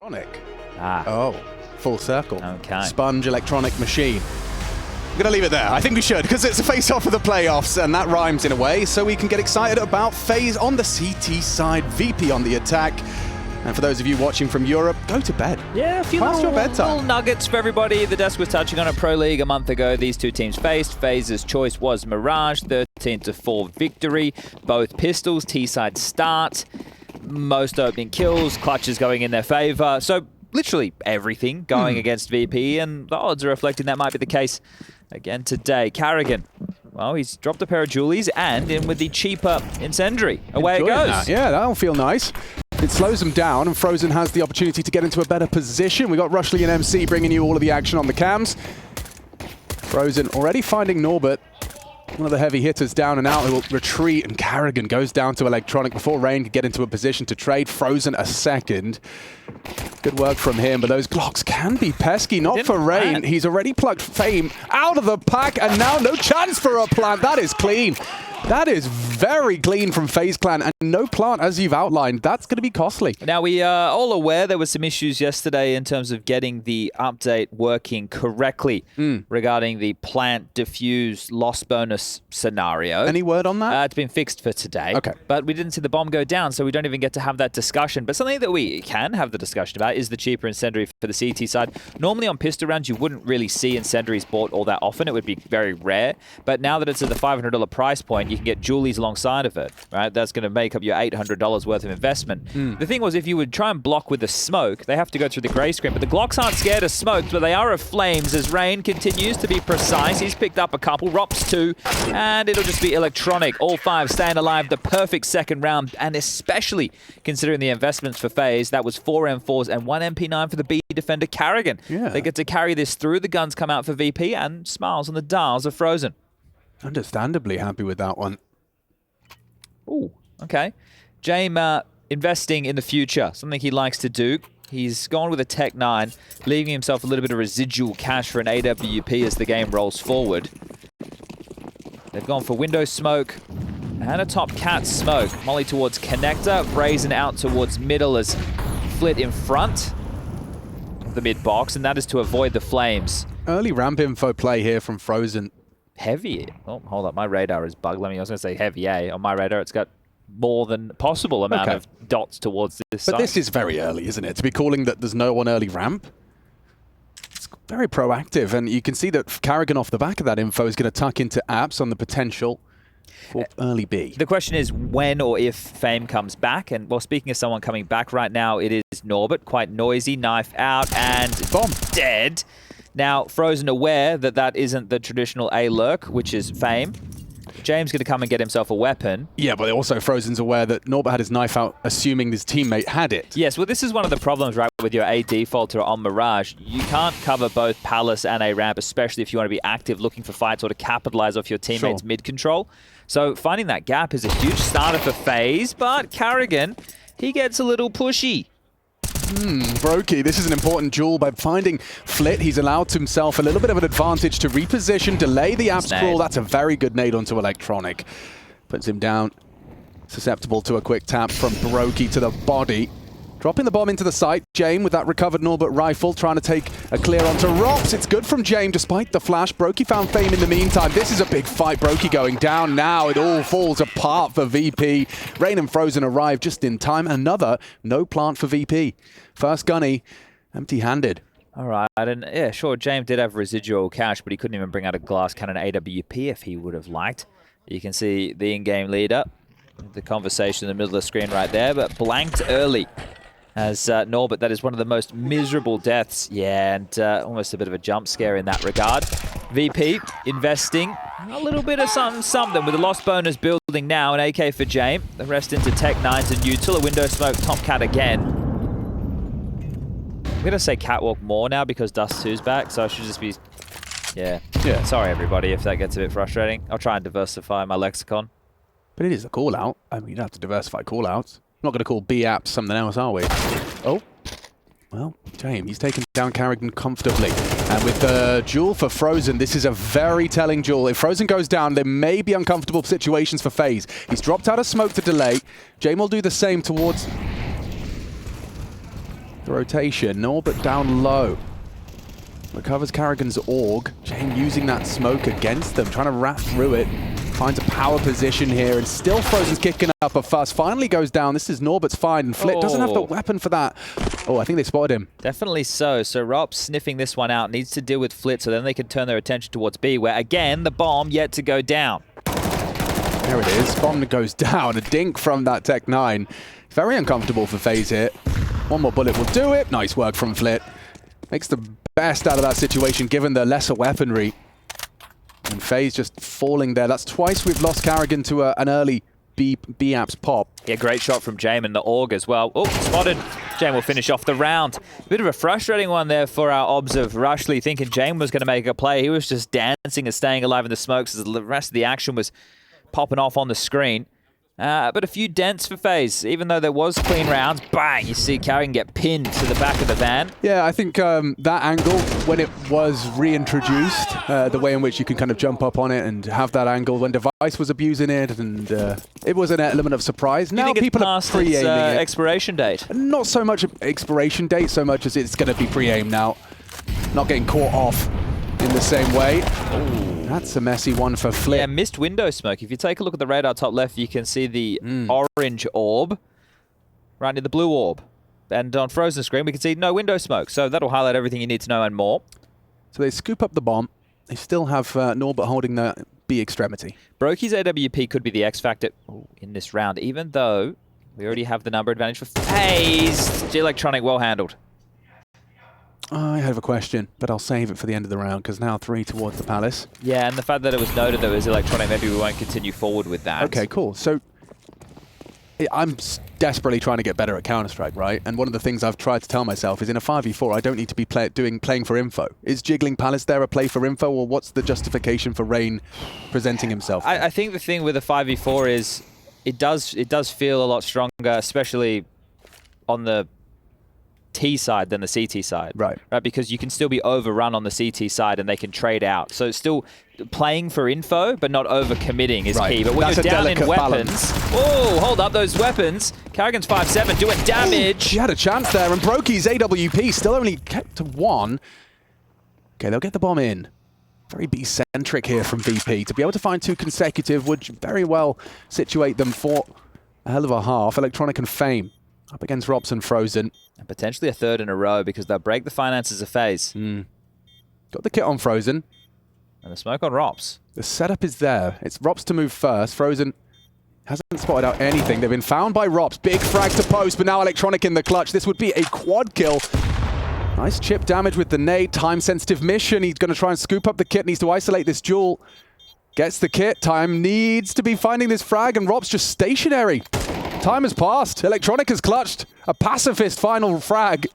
Oh, full circle. Okay. Sponge electronic machine. I'm going to leave it there. I think we should, because it's a face-off of the playoffs, and that rhymes in a way, so we can get excited about FaZe on the CT side, VP on the attack. And for those of you watching from Europe, go to bed. Yeah, a few little nuggets for everybody. The desk was touching on a Pro League a month ago. These two teams faced. FaZe's choice was Mirage, 13-4 victory. Both pistols, T-side start. Most opening kills, clutches going in their favor. So literally everything going against VP, and the odds are reflecting that might be the case again today. Karrigan, well, he's dropped a pair of Julies and in with the cheaper incendiary. Away it goes. That. Yeah, that'll feel nice. It slows them down, and Frozen has the opportunity to get into a better position. We got Rushley and MC bringing you all of the action on the cams. Frozen already finding Norbert. One of the heavy hitters down and out. He will retreat, and Karrigan goes down to electronic before Rain could get into a position to trade. Frozen a second. Good work from him, but those Glocks can be pesky. Not for Rain. He's already plucked Fame out of the pack, and now no chance for a plant. That is clean. That is very clean from FaZe Clan, and no plant, as you've outlined. That's going to be costly. Now, we are all aware there were some issues yesterday in terms of getting the update working correctly regarding the plant diffuse loss bonus scenario. Any word on that? It's been fixed for today. Okay. But we didn't see the bomb go down, so we don't even get to have that discussion. But something that we can have the discussion about is the cheaper incendiary for the CT side. Normally on pistol rounds, you wouldn't really see incendiaries bought all that often. It would be very rare. But now that it's at the $500 price point, you can get Julies alongside of it, right? That's going to make up your $800 worth of investment. The thing was, if you would try and block with the smoke, they have to go through the gray screen. But the Glocks aren't scared of smoke, but they are of flames as Rain continues to be precise. He's picked up a couple, Rops 2, and it'll just be electronic. All 5 staying alive, the perfect second round, and especially considering the investments for FaZe, that was 4 M4s and 1 MP9 for the B defender Karrigan. Yeah. They get to carry this through. The guns come out for VP, and smiles on the dials are frozen. Understandably happy with that one. Ooh, okay. James investing in the future, something he likes to do. He's gone with a Tech 9, leaving himself a little bit of residual cash for an AWP as the game rolls forward. They've gone for window smoke and a top cat smoke. Molly towards connector, Brazen out towards middle as Flit in front of the mid box, and that is to avoid the flames. Early ramp info play here from Frozen. Heavy. Oh, hold up. My radar is bugged. I was going to say heavy A. On my radar, it's got more than possible amount of dots towards this side. But this is very early, isn't it? To be calling that there's no one early ramp. It's very proactive, and you can see that Karrigan off the back of that info is going to tuck into apps on the potential for early B. The question is when or if Fame comes back. And, well, speaking of someone coming back right now, it is Norbert. Quite noisy. Knife out and bomb dead. Now, Frozen aware that that isn't the traditional A lurk, which is Fame. James going to come and get himself a weapon. Yeah, but also Frozen's aware that Norbert had his knife out, assuming his teammate had it. Yes, well, this is one of the problems, right, with your A defaulter on Mirage. You can't cover both Palace and A ramp, especially if you want to be active, looking for fights or to capitalize off your teammates' mid-control. So finding that gap is a huge starter for FaZe, but Karrigan, he gets a little pushy. Brokey, this is an important duel. By finding Flit, he's allowed himself a little bit of an advantage to reposition, delay the apps crawl. That's a very good nade onto electronic. Puts him down, susceptible to a quick tap from Brokey to the body. Dropping the bomb into the site. James with that recovered Norbert rifle, trying to take a clear onto Rops. It's good from James despite the flash. Brokey found Fame in the meantime. This is a big fight. Brokey going down now. It all falls apart for VP. Rain and Frozen arrive just in time. Another no plant for VP. First gunny, empty-handed. All right, and yeah, sure, James did have residual cash, but he couldn't even bring out a glass cannon AWP if he would have liked. You can see the in-game leader, the conversation in the middle of the screen right there, but blanked early. As Norbert, that is one of the most miserable deaths. Yeah, and almost a bit of a jump scare in that regard. VP investing a little bit of something with the lost bonus building now. An AK for James. The rest into Tech 9s and neutral. A window smoke, top cat again. I'm going to say catwalk more now because Dust 2's back, so I should just be... Yeah. Sorry, everybody, if that gets a bit frustrating. I'll try and diversify my lexicon. But it is a call-out. I mean, you don't have to diversify call-outs. Not going to call B apps something else, are we? Oh. Well, James, he's taken down Karrigan comfortably. And with the duel for Frozen, this is a very telling duel. If Frozen goes down, there may be uncomfortable situations for FaZe. He's dropped out of smoke to delay. James will do the same towards... The rotation, Norbert down low. Recovers Karrigan's AUG. Jame using that smoke against them, trying to wrap through it. Finds a power position here, and still Frozen's kicking up a fuss. Finally goes down. This is Norbert's find, and Flit doesn't have the weapon for that. Oh, I think they spotted him. Definitely so. So Rops sniffing this one out, needs to deal with Flit, so then they can turn their attention towards B, where again, the bomb yet to go down. There it is. Bomb goes down. A dink from that Tech 9. Very uncomfortable for FaZe here. One more bullet will do it. Nice work from Flit. Makes the best out of that situation, given the lesser weaponry. And FaZe just falling there. That's twice we've lost Karrigan to an early B-Apps pop. Yeah, great shot from Jame and the AUG as well. Oh, spotted. Jame will finish off the round. Bit of a frustrating one there for our obs of Rushley, thinking Jame was going to make a play. He was just dancing and staying alive in the smokes as the rest of the action was popping off on the screen. But a few dents for FaZe. Even though there was clean rounds, bang, you see Karrigan get pinned to the back of the van. Yeah, I think that angle, when it was reintroduced, the way in which you can kind of jump up on it and have that angle, when Device was abusing it, and it was an element of surprise. Now people are pre-aiming it. Expiration date? Not so much expiration date, so much as it's going to be pre-aimed now. Not getting caught off in the same way. Ooh. That's a messy one for Flit. Yeah, missed window smoke. If you take a look at the radar top left, you can see the orange orb right near the blue orb. And on frozen screen, we can see no window smoke. So that'll highlight everything you need to know and more. So they scoop up the bomb. They still have Norbert holding the B extremity. Brokey's AWP could be the X factor in this round, even though we already have the number advantage for FaZe. G-Electronic well handled. I have a question, but I'll save it for the end of the round, because now 3 towards the Palace. Yeah, and the fact that it was noted that it was Electronic, maybe we won't continue forward with that. Okay, cool. So I'm desperately trying to get better at Counter-Strike, right? And one of the things I've tried to tell myself is in a 5v4, I don't need to be playing for info. Is Jiggling Palace there a play for info, or what's the justification for Rain presenting himself? I think the thing with a 5v4 is it does feel a lot stronger, especially on the T side than the CT side. Right. Because you can still be overrun on the CT side and they can trade out. So it's still playing for info, but not over-committing is key. But when you're down in weapons... Oh, hold up, those weapons. Karrigan's 5-7 doing damage. He had a chance there, and Brokey's AWP still only kept to 1. Okay, they'll get the bomb in. Very B-centric here from VP. To be able to find 2 consecutive would very well situate them for a hell of a half. Electronic and Fame up against Rops and Frozen. And potentially a third in a row, because they'll break the finances of FaZe. Got the kit on Frozen. And the smoke on Rops. The setup is there. It's Rops to move first. Frozen hasn't spotted out anything. They've been found by Rops. Big frag to post, but now Electronic in the clutch. This would be a quad kill. Nice chip damage with the nade. Time-sensitive mission. He's going to try and scoop up the kit. Needs to isolate this duel. Gets the kit. Time needs to be finding this frag, and Rops just stationary. Time has passed. Electronic has clutched a pacifist final frag.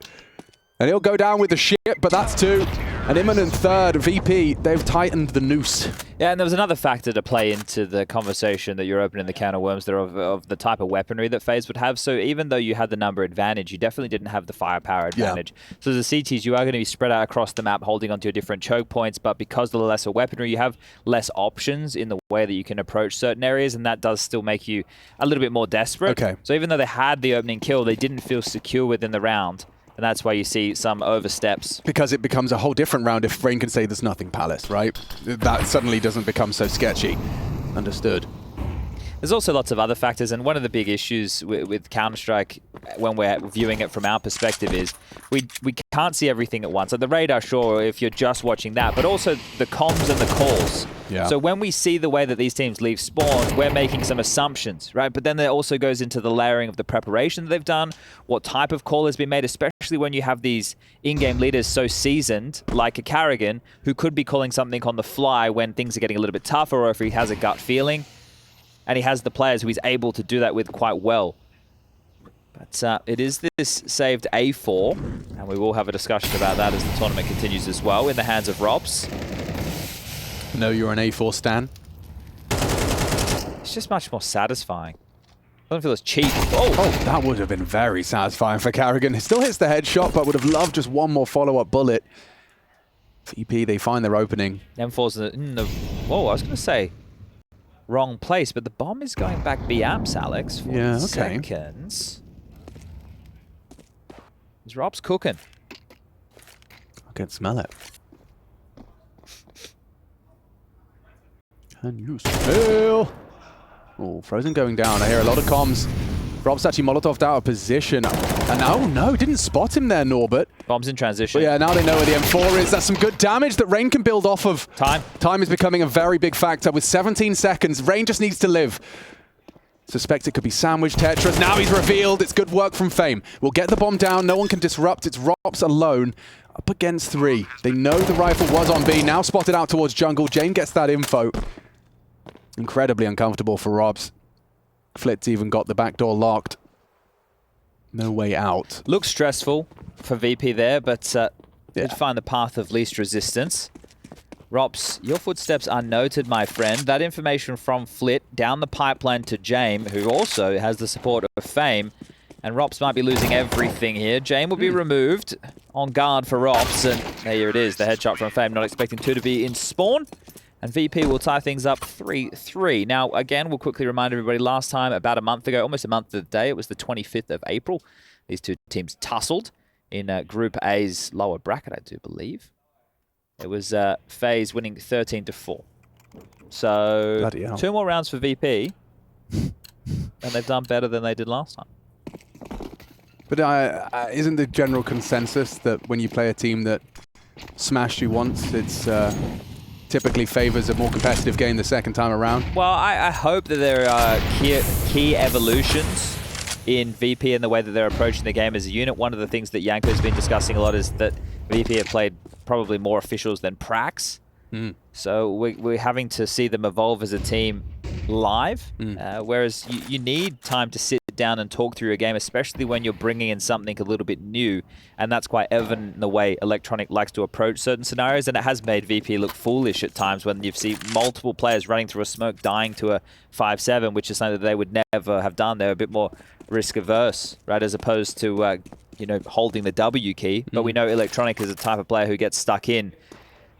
And he'll go down with the ship, but that's 2. An imminent third. VP, they've tightened the noose. Yeah, and there was another factor to play into the conversation that you're opening the can of worms there of the type of weaponry that FaZe would have. So even though you had the number advantage, you definitely didn't have the firepower advantage. Yeah. So as the CTs, you are going to be spread out across the map, holding onto your different choke points, but because of the lesser weaponry, you have less options in the way that you can approach certain areas, and that does still make you a little bit more desperate. Okay. So even though they had the opening kill, they didn't feel secure within the round. And that's why you see some oversteps. Because it becomes a whole different round if Rain can say there's nothing Palace, right? That suddenly doesn't become so sketchy. Understood. There's also lots of other factors, and one of the big issues with Counter-Strike, when we're viewing it from our perspective, is we can't see everything at once. Like the radar, sure, if you're just watching that, but also the comms and the calls. Yeah. So when we see the way that these teams leave spawn, we're making some assumptions, right? But then there also goes into the layering of the preparation that they've done, what type of call has been made, especially when you have these in-game leaders so seasoned, like a Karrigan, who could be calling something on the fly when things are getting a little bit tougher, or if he has a gut feeling. And he has the players who he's able to do that with quite well. But it is this saved A4, and we will have a discussion about that as the tournament continues as well, in the hands of Rops. No, you're an A4 stan. It's just much more satisfying. I don't feel as cheap. Oh, that would have been very satisfying for Karrigan. He still hits the headshot, but would have loved just one more follow-up bullet. VP, they find their opening. M4's in the... Whoa, I was going to say... wrong place, but the bomb is going back B-amps, Alex. 40 seconds. Is Rob's cooking? I can smell it. Can you smell? Oh, Frozen going down. I hear a lot of comms. Rob's actually Molotov'd out of position. And oh no, didn't spot him there, Norbert. Bomb's in transition. But yeah, now they know where the M4 is. That's some good damage that Rain can build off of. Time is becoming a very big factor. With 17 seconds, Rain just needs to live. Suspect it could be sandwich Tetris. Now he's revealed. It's good work from Fame. We'll get the bomb down. No one can disrupt. It's Robs alone up against 3. They know the rifle was on B. Now spotted out towards jungle. Jane gets that info. Incredibly uncomfortable for Robs. Flit's even got the back door locked. No way out. Looks stressful for VP there, but did find the path of least resistance. Rops, your footsteps are noted, my friend. That information from Flit down the pipeline to Jame, who also has the support of Fame. And Rops might be losing everything here. Jame will be removed on guard for Rops. And there it is, the headshot from Fame. Not expecting 2 to be in spawn. And VP will tie things up 3-3. Now, again, we'll quickly remind everybody, last time, about a month ago, almost a month to the day, it was the 25th of April. These two teams tussled in Group A's lower bracket, I do believe. It was FaZe winning 13-4. So, 2 more rounds for VP. And they've done better than they did last time. But isn't the general consensus that when you play a team that smashed you once, it's typically favors a more competitive game the second time around? Well, I hope that there are key evolutions in VP and the way that they're approaching the game as a unit. One of the things that Yanko's been discussing a lot is that VP have played probably more officials than Prax. So we're having to see them evolve as a team live, whereas you need time to sit down and talk through a game, especially when you're bringing in something a little bit new, and that's quite evident in the way Electronic likes to approach certain scenarios, and it has made VP look foolish at times when you see multiple players running through a smoke, dying to a 5-7, which is something that they would never have done. They're a bit more risk-averse, right, as opposed to you know, holding the W key, but we know Electronic is a type of player who gets stuck in.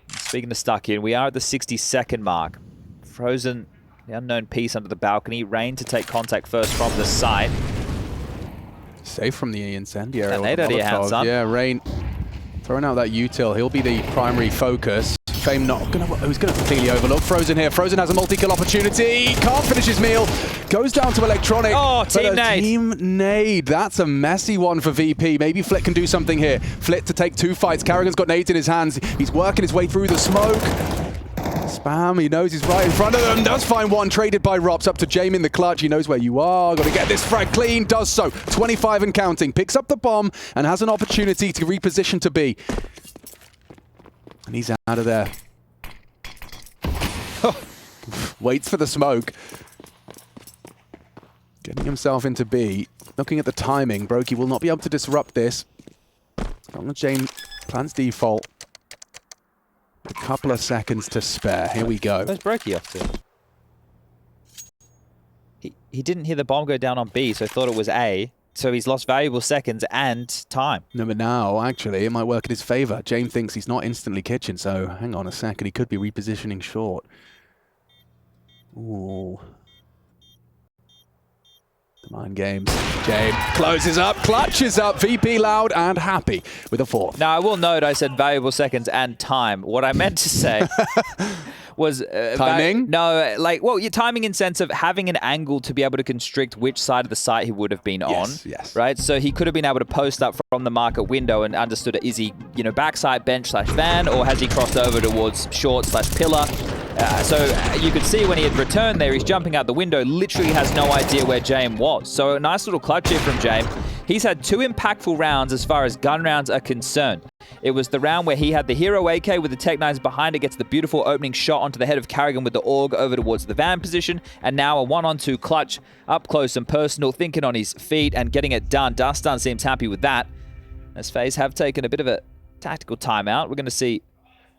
Speaking of stuck in, we are at the 60-second mark. Frozen, the unknown piece under the balcony. Rain to take contact first from the side. Safe from the incendiary. And they'd already had some. Yeah, Rain throwing out that util. He'll be the primary focus. Fame not gonna, he's gonna completely overlook Frozen here. Frozen has a multi-kill opportunity. Can't finish his meal. Goes down to Electronic. Oh, team nade. Team nade. That's a messy one for VP. Maybe Flit can do something here. Flit to take 2 fights. Carrigan's got nades in his hands. He's working his way through the smoke. Spam, he knows he's right in front of them. Does find one, traded by Rops up to Jame in the clutch. He knows where you are. Got to get this frag clean. Does so. 25 and counting. Picks up the bomb and has an opportunity to reposition to B. And he's out of there. Waits for the smoke. Getting himself into B. Looking at the timing, Brokey will not be able to disrupt this. On the Jane plans default. A couple of seconds to spare. Here we go. Where's Brokey off to? He didn't hear the bomb go down on B, so he thought it was A. So he's lost valuable seconds and time. No, but now, actually, it might work in his favor. James thinks he's not instantly kitchen, so hang on a second. He could be repositioning short. Ooh. The mind games. James closes up, clutches up. VP loud and happy with a 4th. Now, I will note I said valuable seconds and time. What I meant to say was... timing? No, like, well, your timing in sense of having an angle to be able to constrict which side of the site he would have been on. Yes. Right? So he could have been able to post up from the market window and understood it. Is he, you know, backside bench / van, or has he crossed over towards short / pillar? So you could see when he had returned there, he's jumping out the window, literally has no idea where Jame was. So a nice little clutch here from Jame. He's had 2 impactful rounds as far as gun rounds are concerned. It was the round where he had the hero AK with the Tech-9s behind it, gets the beautiful opening shot onto the head of Carrigan with the AUG over towards the van position, and now a 1-on-2 clutch, up close and personal, thinking on his feet and getting it done. Dustin seems happy with that. As FaZe have taken a bit of a tactical timeout, we're going to see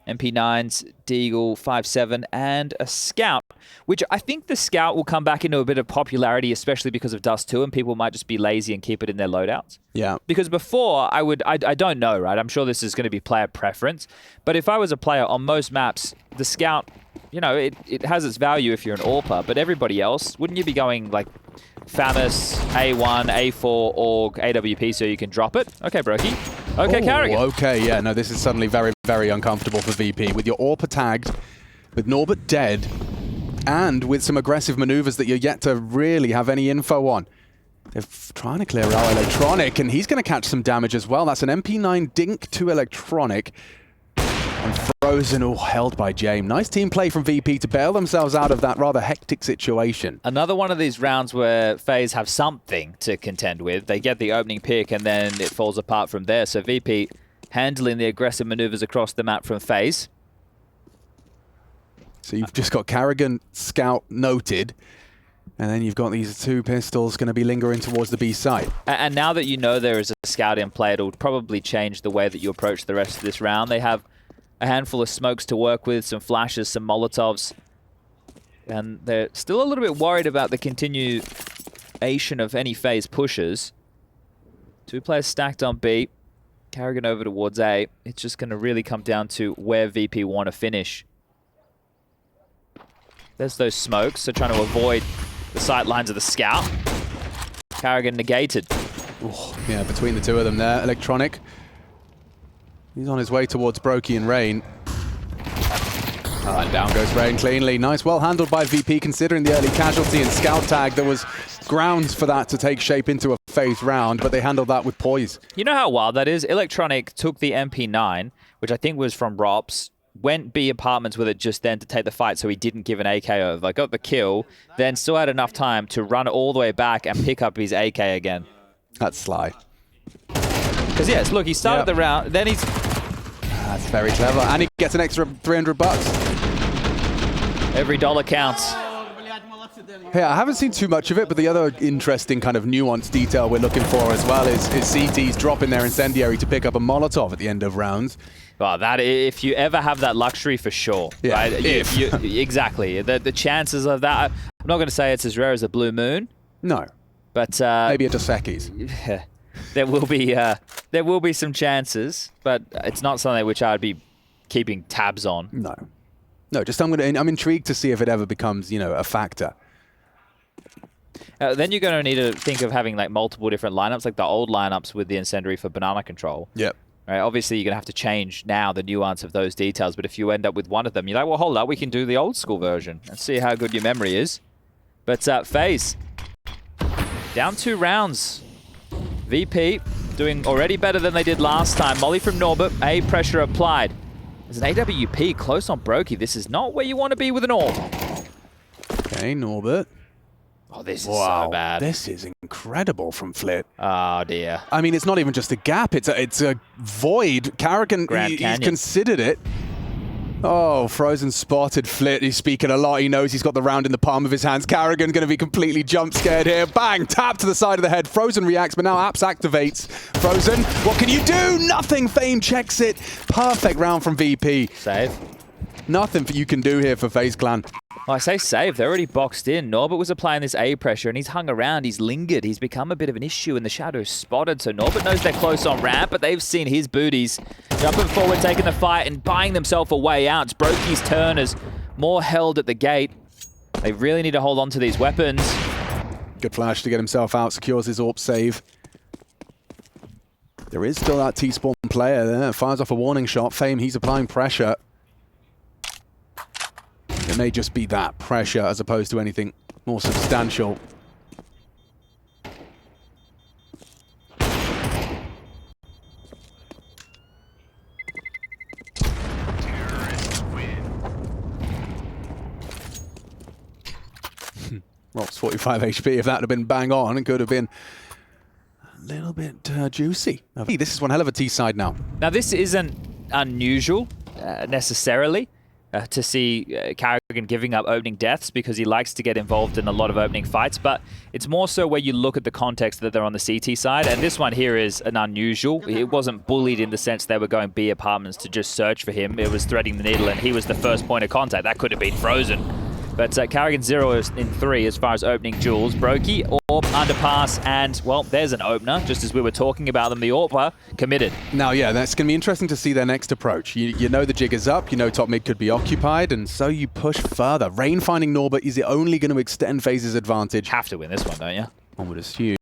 MP9s, Deagle, 5-7, and a Scout, which I think the Scout will come back into a bit of popularity, especially because of Dust 2, and people might just be lazy and keep it in their loadouts. Yeah. Because before, I don't know, right? I'm sure this is going to be player preference, but if I was a player on most maps, the Scout you know, it has its value if you're an AWPer, but everybody else, wouldn't you be going like FAMAS, A1, A4, Org, AWP so you can drop it? Okay, Brokey. Okay, Carrigan. Okay, yeah, no, this is suddenly very, very uncomfortable for VP. With your AWPer tagged, with Norbert dead, and with some aggressive maneuvers that you're yet to really have any info on. They're trying to clear out Electronic, and he's going to catch some damage as well. That's an MP9 dink to Electronic. And Frozen, all held by James. Nice team play from VP to bail themselves out of that rather hectic situation. Another one of these rounds where FaZe have something to contend with. They get the opening pick, and then it falls apart from there. So VP handling the aggressive maneuvers across the map from FaZe. So you've just got Carrigan Scout noted, and then you've got these two pistols going to be lingering towards the B side. And now that you know there is a scout in play, it'll probably change the way that you approach the rest of this round. They have a handful of smokes to work with, some flashes, some Molotovs, and they're still a little bit worried about the continuation of any FaZe pushes. Two players stacked on B, Carrigan over towards A. It's just going to really come down to where VP want to finish. There's those smokes, so trying to avoid the sight lines of the scout. Carrigan negated. Ooh, yeah, between the two of them there, Electronic. He's on his way towards Brokey and Rain. And down goes Rain cleanly. Nice, well handled by VP considering the early casualty and scout tag. There was grounds for that to take shape into a FaZe round, but they handled that with poise. You know how wild that is? Electronic took the MP9, which I think was from Rops, went B apartments with it just then to take the fight so he didn't give an AK over. Got the kill, then still had enough time to run all the way back and pick up his AK again. That's sly. Because yes, look, he started the round, then he's... That's very clever, and he gets an extra 300 bucks. Every dollar counts. Hey, I haven't seen too much of it, but the other interesting kind of nuanced detail we're looking for as well is CT's dropping their incendiary to pick up a Molotov at the end of rounds. Well, that if you ever have that luxury, for sure. Yeah, right? Exactly. The chances of that, I'm not going to say it's as rare as a blue moon. No. But maybe a Dos Equis. Yeah, there will be some chances, but it's not something which I'd be keeping tabs on. No. No, just I'm intrigued to see if it ever becomes, you know, a factor. Then you're going to need to think of having like multiple different lineups, like the old lineups with the incendiary for banana control. Yep. Right? Obviously, you're going to have to change now the nuance of those details, but if you end up with one of them, you're like, well, hold up, we can do the old school version and see how good your memory is. But FaZe, down 2 rounds. VP doing already better than they did last time. Molly from Norbert, A pressure applied. There's an AWP close on Brokey. This is not where you want to be with an AWP. Okay, Norbert. Oh, this is so bad. This is incredible from Flit. Oh, dear. I mean, it's not even just a gap. It's a void. Carrigan, he's considered it. Oh, Frozen spotted Flit. He's speaking a lot. He knows he's got the round in the palm of his hands. Carrigan going to be completely jump scared here. Bang! Tap to the side of the head. Frozen reacts, but now Apps activates. Frozen, what can you do? Nothing. Fame checks it. Perfect round from VP. Save. Nothing you can do here for FaZe Clan. Well, I say save. They're already boxed in. Norbert was applying this A pressure, and he's hung around. He's lingered. He's become a bit of an issue in the shadows spotted. So Norbert knows they're close on ramp, but they've seen his booties. Jumping forward, taking the fight, and buying themselves a way out. It's Brokey's turn as more held at the gate. They really need to hold on to these weapons. Good flash to get himself out. Secures his AWP save. There is still that T-spawn player there. Fires off a warning shot. Fame, he's applying pressure. It may just be that pressure as opposed to anything more substantial. Rob's 45 HP. If that had been bang on, it could have been a little bit juicy. This is one hell of a T side now. Now, this isn't unusual necessarily. To see Carrigan giving up opening deaths because he likes to get involved in a lot of opening fights, but it's more so where you look at the context that they're on the CT side, and this one here is an unusual. It wasn't bullied in the sense they were going B apartments to just search for him. It was threading the needle, and he was the first point of contact. That could have been Frozen. But Carrigan 0 in 3 as far as opening duels. Brokey, AWP, underpass, and, well, there's an opener. Just as we were talking about them, the AWPer committed. Now, yeah, that's going to be interesting to see their next approach. You know the jig is up, you know top mid could be occupied, and so you push further. Rain finding Norbert is only going to extend FaZe's advantage. Have to win this one, don't you? One would assume.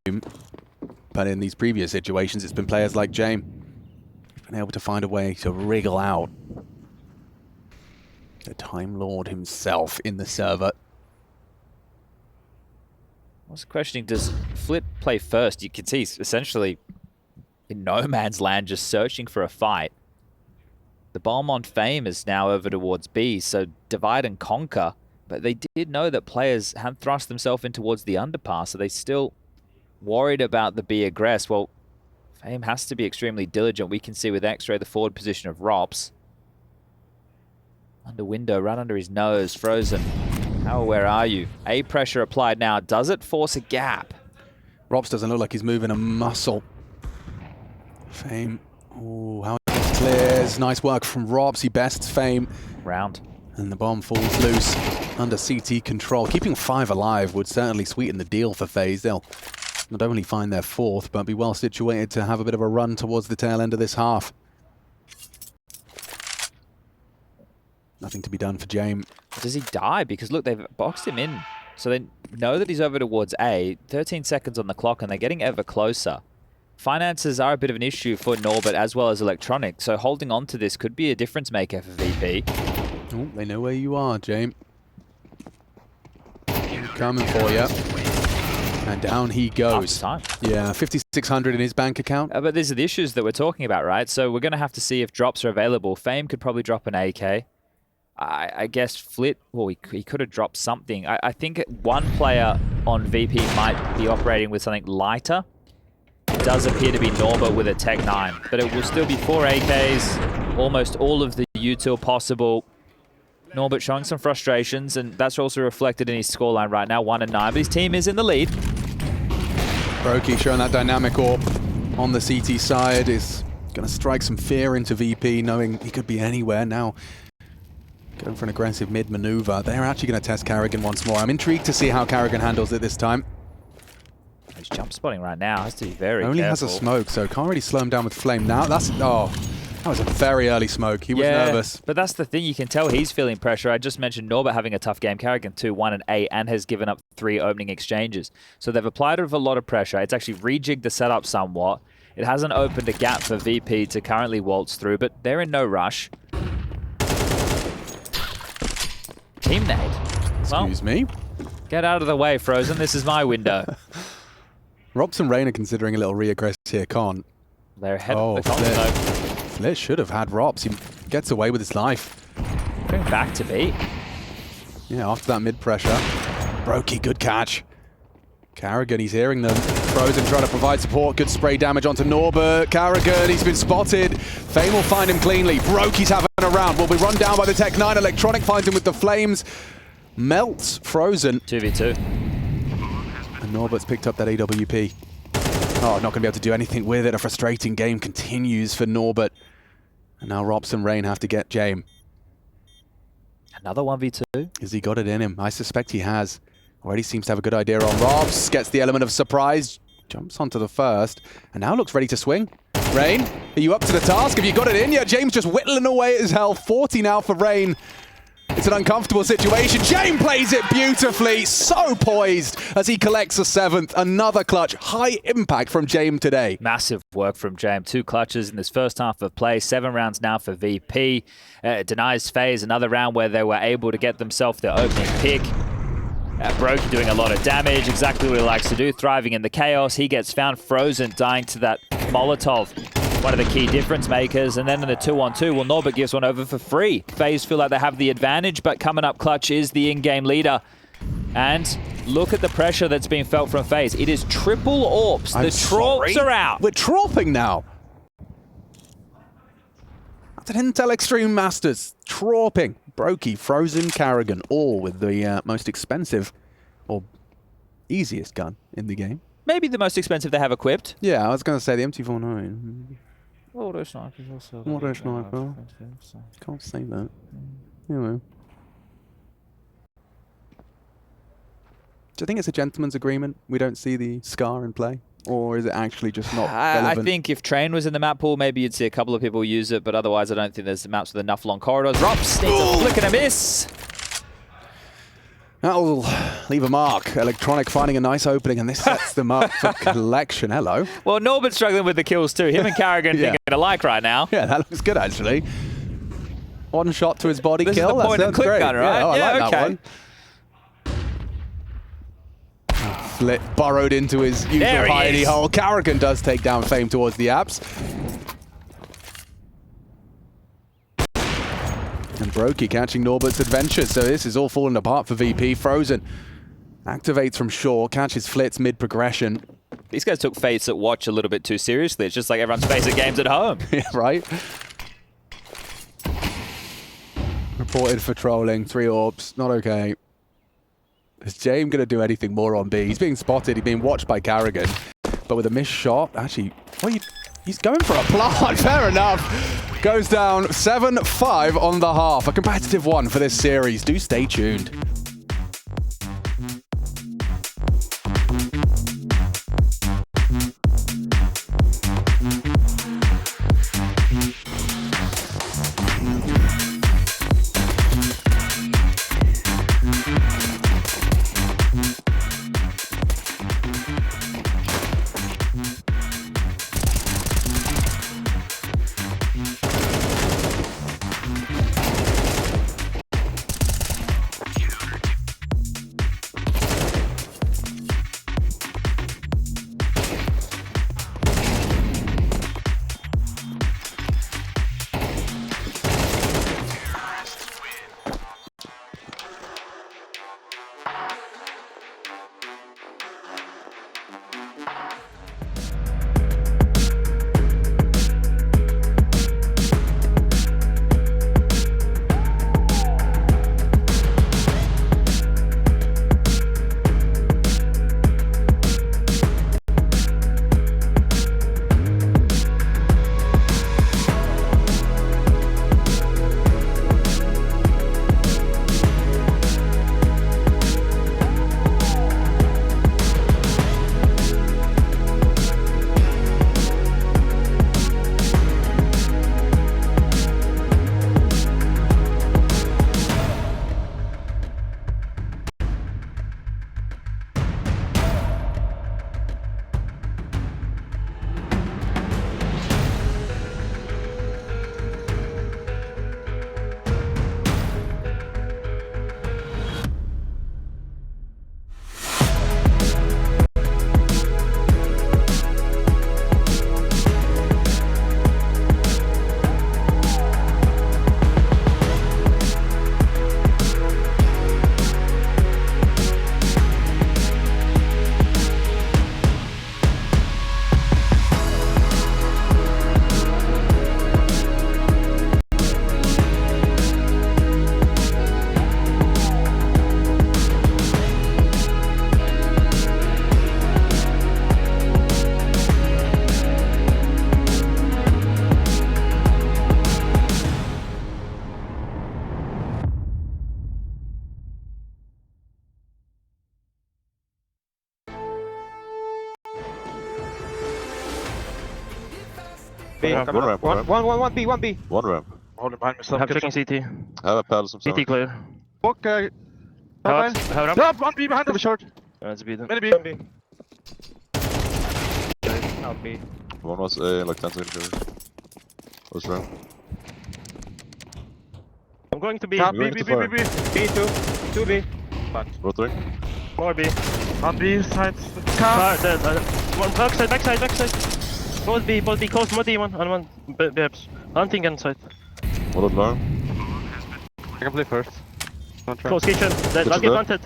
But in these previous situations, it's been players like Jame been able to find a way to wriggle out. The Time Lord himself in the server. I was questioning, does Flit play first? You can see he's essentially in no man's land, just searching for a fight. The bomb on Fame is now over towards B, so divide and conquer. But they did know that players had thrust themselves in towards the underpass, so they still worried about the B aggress. Well, Fame has to be extremely diligent. We can see with X-Ray the forward position of Rops. Under window, right under his nose, frozen. How aware are you? A pressure applied now. Does it force a gap? Rops doesn't look like he's moving a muscle. Fame. Oh, how he clears. Nice work from Rops. He bests Fame. Round. And the bomb falls loose under CT control. Keeping 5 alive would certainly sweeten the deal for FaZe. They'll not only find their 4th, but be well situated to have a bit of a run towards the tail end of this half. Nothing to be done for Jame. Does he die? Because look, they've boxed him in. So they know that he's over towards A. 13 seconds on the clock, and they're getting ever closer. Finances are a bit of an issue for Norbert as well as Electronic. So holding on to this could be a difference maker for VP. Oh, they know where you are, Jame. Coming for you. And down he goes. Time. Yeah, 5,600 in his bank account. But these are the issues that we're talking about, right? So we're going to have to see if drops are available. Fame could probably drop an AK. I guess Flit, well, he could have dropped something. I think one player on VP might be operating with something lighter. It does appear to be Norba with a Tech 9, but it will still be 4 AKs, almost all of the util possible. Norbert showing some frustrations, and that's also reflected in his scoreline right now, 1-9, but his team is in the lead. Brokey showing that dynamic AWP on the CT side is going to strike some fear into VP, knowing he could be anywhere now. Going for an aggressive mid maneuver. They're actually going to test Carrigan once more. I'm intrigued to see how Carrigan handles it this time. He's jump spotting right now. Has to be very Only careful. has a smoke, so can't really slow him down with Flame. Now that's... Oh, that was a very early smoke. He was nervous. But that's the thing. You can tell he's feeling pressure. I just mentioned Norbert having a tough game. Carrigan 2-1 and 8 and has given up 3 opening exchanges. So they've applied a lot of pressure. It's actually rejigged the setup somewhat. It hasn't opened a gap for VP to currently waltz through, but they're in no rush. Team nade. Excuse me. Get out of the way, Frozen. This is my window. Robson Rain are considering a little re-aggress here. Can't. They're ahead of the con, though. Flit should have had Rops. He gets away with his life. Going back to B. Yeah, after that mid-pressure. Brokey, good catch. Carrigan, he's hearing them. Frozen trying to provide support. Good spray damage onto Norbert. Carrigan, he's been spotted. Fame will find him cleanly. Brokey's having a round. Will be run down by the Tech 9. Electronic finds him with the flames. Melts Frozen. 2v2. And Norbert's picked up that AWP. Oh, not going to be able to do anything with it. A frustrating game continues for Norbert. And now Rops and Rain have to get Jame. Another 1v2. Has he got it in him? I suspect he has. Already seems to have a good idea on Robs. Gets the element of surprise. Jumps onto the first. And now looks ready to swing. Rain, are you up to the task? Have you got it in? Yeah, James just whittling away at his health. 40 now for Rain. It's an uncomfortable situation. Jame plays it beautifully. So poised as he collects a 7th. Another clutch. High impact from Jame today. Massive work from Jame. 2 clutches in this first half of play. 7 rounds now for VP. Denies FaZe. Another round where they were able to get themselves their opening pick. Brokey doing a lot of damage. Exactly what he likes to do. Thriving in the chaos. He gets found frozen, dying to that Molotov. One of the key difference makers. And then in the 2-on-2, well, Norbert gives one over for free. FaZe feel like they have the advantage, but coming up clutch is the in-game leader. And look at the pressure that's being felt from FaZe. It is triple AWPs. The Trawps are out. We're Trawping now. That's an Intel Extreme Masters. Trawping. Brokey, Frozen, Carrigan, all with the most expensive or easiest gun in the game. Maybe the most expensive they have equipped. Yeah, I was going to say the MT49. Auto sniper is also... Auto sniper. Can't say that. Anyway. Do you think it's a gentleman's agreement? We don't see the Scar in play? Or is it actually just not relevant? I think if Train was in the map pool, maybe you'd see a couple of people use it, but otherwise I don't think there's maps with enough long corridors. Rops needs a flick and a miss. That'll leave a mark. Electronic finding a nice opening, and this sets them up for collection. Hello. Well, Norbert's struggling with the kills too. Him and Carrigan thinking alike right now. Yeah, that looks good, actually. One shot to his body this kill. This is the point and click great. gun, right? Yeah, I like okay. that one. Flit burrowed into his usual hidey hole. Carrigan does take down Fame towards the apps. And Brokey catching Norbert's adventures. So this is all falling apart for VP. Frozen activates from shore, catches Flitz mid-progression. These guys took FaZe at Watch a little bit too seriously. It's just like everyone's FaZe at games at home. Yeah, right? Reported for trolling. 3 orbs. Not okay. Is James going to do anything more on B? He's being spotted. He's being watched by Carrigan. But with a missed shot, actually, he's going for a plant. Fair enough. Goes down 7-5 on the half. A competitive one for this series. Do stay tuned. B, One ramp. one B, one B. One ramp. Holding behind myself. Have checking CT. I have a palace himself. CT clear. Walk, Have ramp. no, one B behind us. Short. Let's beat them. Many B. One B. Out B. One was A, like 10 seconds ago. Was ramp. I'm going to B. B, Going B, to B, B, B. fire. B, 2 B. Rotary. More B. On B side. Fire, dead. One backside. Both B, close, more D, one, and one Babs. Hunting inside. What alarm? I can play first. Close kitchen, dead. I'll get planted.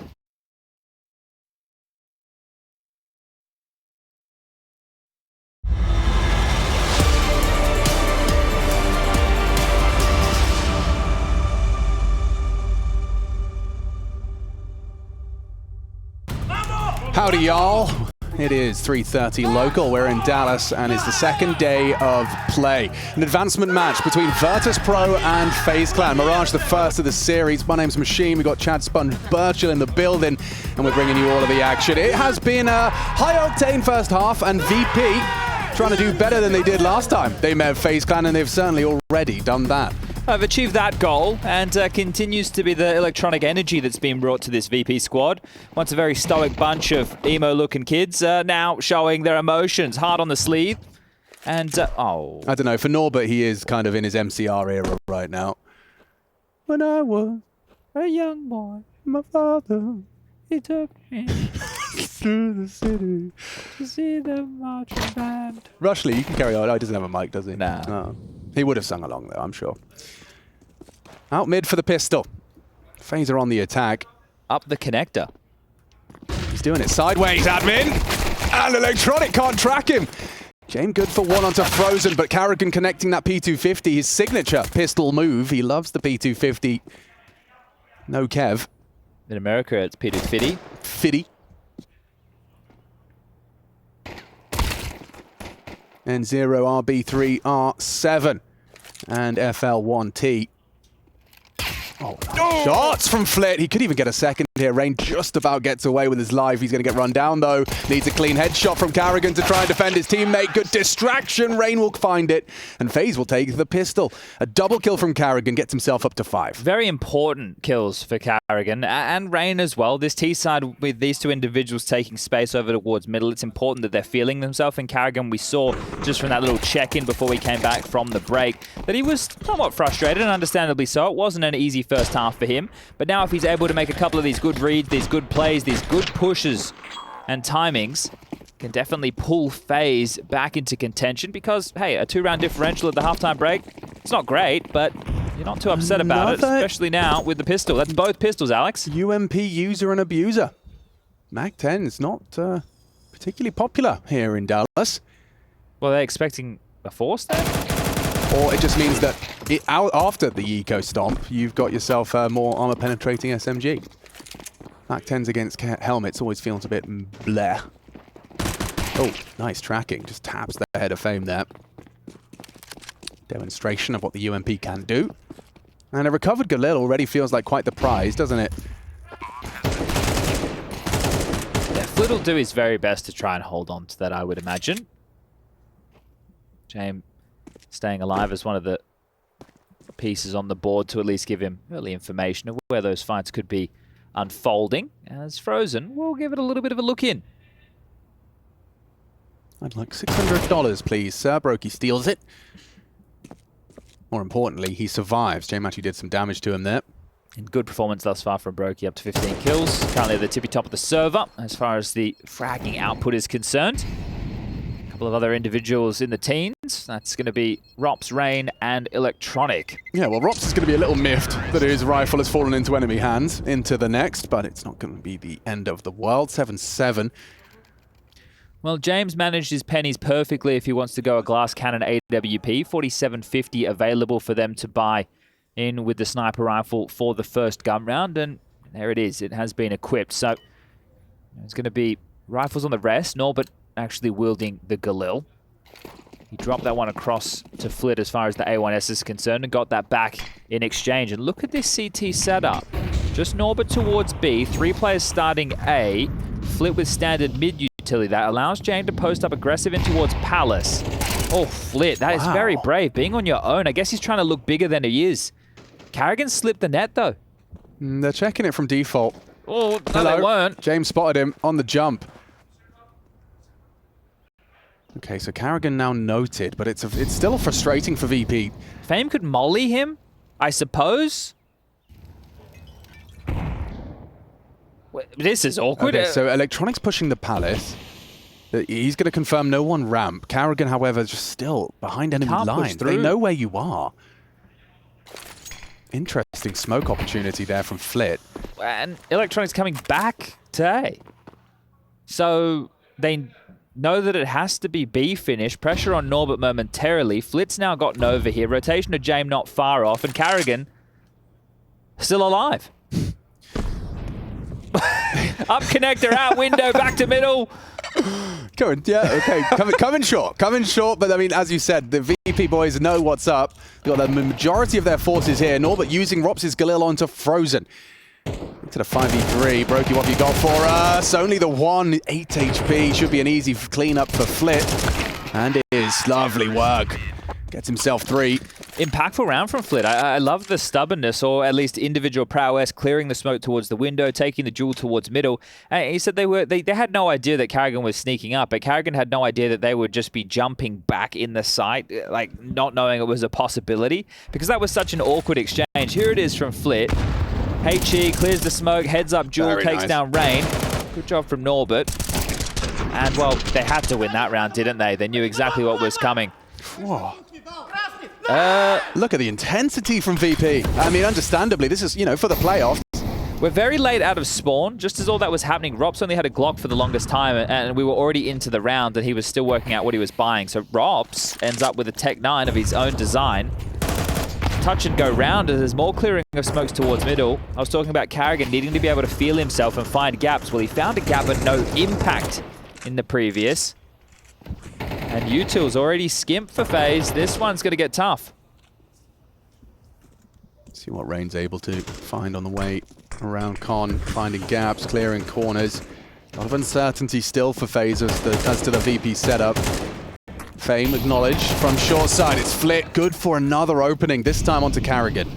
Howdy, y'all. It is 3:30 local. We're in Dallas, and it's the second day of play. An advancement match between Virtus.pro and FaZe Clan. Mirage, the first of the series. My name's Machine. We've got Chad Sponge Birchall in the building, and we're bringing you all of the action. It has been a high-octane first half, and VP trying to do better than they did last time they met FaZe Clan, and they've certainly already done that. I've achieved that goal, and continues to be the electronic energy that's been brought to this VP squad. Once a very stoic bunch of emo-looking kids, now showing their emotions hard on the sleeve. And, I don't know, for Norbert, he is kind of in his MCR era right now. When I was a young boy, my father, he took me through the city to see the marching band. Rushley, you can carry on. Oh, he doesn't have a mic, does he? Nah. Oh. He would have sung along, though, I'm sure. Out mid for the pistol. FaZe are on the attack. Up the connector. He's doing it sideways, admin. And Electronic can't track him. James good for one onto Frozen, but Carrigan connecting that P250, his signature pistol move. He loves the P250. No Kev. In America, it's P250. Fiddy. And 0RB3R7 and FL1T. Oh, shots from Flit. He could even get a second here. Rain just about gets away with his life. He's going to get run down, though. Needs a clean headshot from Carrigan to try and defend his teammate. Good distraction. Rain will find it, and FaZe will take the pistol. A double kill from Carrigan gets himself up to 5. Very important kills for Carrigan and Rain as well. This T side with these two individuals taking space over towards middle, it's important that they're feeling themselves. And Carrigan, we saw just from that little check-in before we came back from the break that he was somewhat frustrated, and understandably so. It wasn't an easy first half for him, but now if he's able to make a couple of these good reads, these good plays, these good pushes and timings, can definitely pull FaZe back into contention because, hey, a 2-round differential at the halftime break, it's not great, but you're not too upset about it, especially now with the pistol. That's both pistols, Alex. UMP user and abuser. MAC-10 is not particularly popular here in Dallas. Well, they're expecting a force there? Or it just means that after the eco stomp, you've got yourself a more armor-penetrating SMG. MAC-10s against helmets always feels a bit bleh. Oh, nice tracking. Just taps the head of Fame there. Demonstration of what the UMP can do. And a recovered Galil already feels like quite the prize, doesn't it? Yeah, Flit will do his very best to try and hold on to that, I would imagine. James staying alive as one of the pieces on the board to at least give him early information of where those fights could be unfolding. As Frozen, we'll give it a little bit of a look in. I'd like $600, please, sir. Brokey steals it. More importantly, he survives. James actually did some damage to him there. And good performance thus far from Brokey, up to 15 kills. Currently at the tippy top of the server as far as the fragging output is concerned. A couple of other individuals in the teens. That's going to be Rops, Rain, and Electronic. Yeah, well, Rops is going to be a little miffed that his rifle has fallen into enemy hands, into the next, but it's not going to be the end of the world. 7-7. Well, James managed his pennies perfectly if he wants to go a glass cannon AWP. 47.50 available for them to buy in with the sniper rifle for the first gun round, and there it is. It has been equipped. So there's going to be rifles on the rest. Norbert actually wielding the Galil. He dropped that one across to Flit as far as the A1S is concerned and got that back in exchange. And look at this CT setup. Just Norbert towards B, 3 players starting A, Flit with standard mid utility. That allows Jane to post up aggressive in towards Palace. Oh, Flit, that is very brave. Being on your own, I guess he's trying to look bigger than he is. Carrigan slipped the net, though. They're checking it from default. Oh, no, they weren't. James spotted him on the jump. Okay, so Carrigan now noted, but it's still frustrating for VP. Fame could molly him, I suppose. This is awkward. Okay, so Electronic's pushing the Palace. He's going to confirm no one ramp. Carrigan, however, is just still behind enemy lines. They know where you are. Interesting smoke opportunity there from Flit. And Electronic's coming back to A. So they know that it has to be B finish. Pressure on Norbert momentarily. Flit's now got Nova here. Rotation of James not far off. And Carrigan still alive. Up connector, out window, back to middle. Yeah, okay, coming short, but I mean, as you said, the VP boys know what's up. They've got the majority of their forces here. Norbert using Rops's Galil onto Frozen. Into the 5v3. Brokey, what have you got for us? Only the 1, 8 HP. Should be an easy cleanup for Flit. And it is. Lovely work. Gets himself 3. Impactful round from Flit. I love the stubbornness, or at least individual prowess, clearing the smoke towards the window, taking the duel towards middle. And he said they had no idea that Karrigan was sneaking up, but Karrigan had no idea that they would just be jumping back in the site, like not knowing it was a possibility, because that was such an awkward exchange. Here it is from Flit. HE clears the smoke, heads up duel, takes down Rain. Good job from Norbert. And well, they had to win that round, didn't they? They knew exactly what was coming. Whoa. Look at the intensity from VP. I mean, understandably, this is, for the playoffs. We're very late out of spawn. Just as all that was happening, Rops only had a Glock for the longest time, and we were already into the round, and he was still working out what he was buying. So Rops ends up with a Tech 9 of his own design. Touch and go round as there's more clearing of smokes towards middle. I was talking about Karrigan needing to be able to feel himself and find gaps. Well, he found a gap but no impact in the previous. And Util's already skimped for FaZe. This one's going to get tough. See what Rain's able to find on the way around Con, finding gaps, clearing corners. A lot of uncertainty still for FaZe as to the VP setup. Fame acknowledged from short side. It's Flit. Good for another opening, this time onto Karrigan.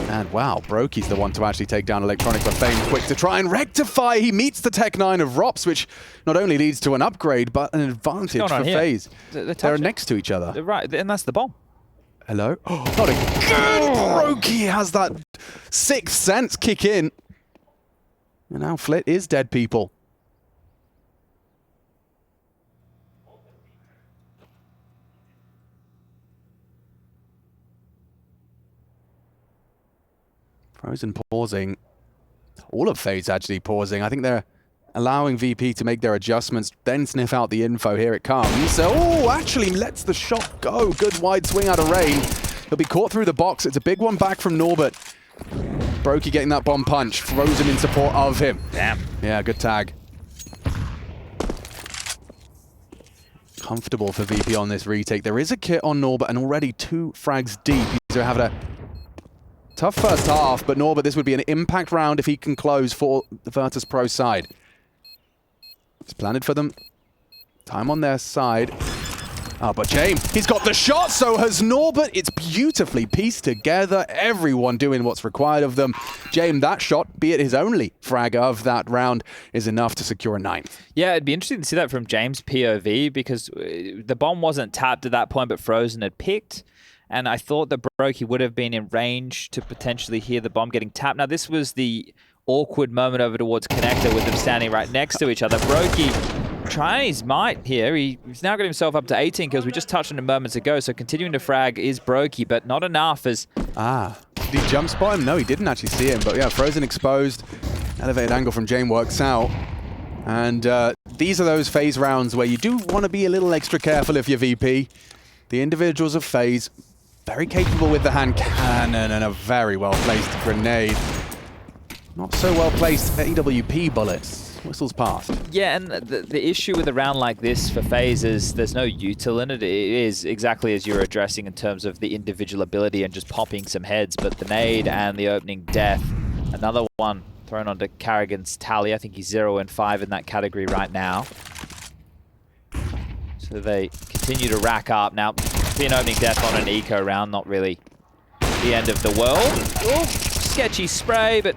And wow, Brokey's the one to actually take down Electronic, but Fame quick to try and rectify. He meets the Tech 9 of Rops, which not only leads to an upgrade, but an advantage for FaZe. They're next to each other. They're right, and that's the bomb. Hello? Oh, not again! Brokey has that 6th sense kick in. And now Flit is dead, people. Frozen pausing. All of FaZe actually pausing. I think they're allowing VP to make their adjustments, then sniff out the info. Here it comes. So, oh, actually lets the shot go. Good wide swing out of Rain. He'll be caught through the box. It's a big one back from Norbert. Brokey getting that bomb punch. Frozen in support of him. Damn. Yeah, good tag. Comfortable for VP on this retake. There is a kit on Norbert and already 2 frags deep. He's having a tough first half, but Norbert, this would be an impact round if he can close for the Virtus.pro side. It's planted for them. Time on their side. Oh, but James, he's got the shot, so has Norbert. It's beautifully pieced together. Everyone doing what's required of them. James, that shot, be it his only frag of that round, is enough to secure a 9th. Yeah, it'd be interesting to see that from James' POV, because the bomb wasn't tapped at that point, but Frozen had picked. And I thought that Brokey would have been in range to potentially hear the bomb getting tapped. Now, this was the awkward moment over towards Connector with them standing right next to each other. Brokey trying his might here. He's now got himself up to 18 kills. We just touched on him moments ago, so continuing to frag is Brokey, but not enough as... Did he jump spot him? No, he didn't actually see him, but yeah, Frozen exposed. Elevated angle from Jane works out. And these are those FaZe rounds where you do want to be a little extra careful if you're VP. The individuals of FaZe, very capable with the hand cannon and a very well-placed grenade. Not so well-placed AWP bullets. Whistles past. Yeah, and the issue with a round like this for FaZe is there's no util in it. It is exactly as you're addressing in terms of the individual ability and just popping some heads, but the nade and the opening death. Another one thrown onto Karrigan's tally. I think he's 0 and 5 in that category right now. So they continue to rack up. Now, be an opening death on an eco round, not really the end of the world. Ooh, sketchy spray, but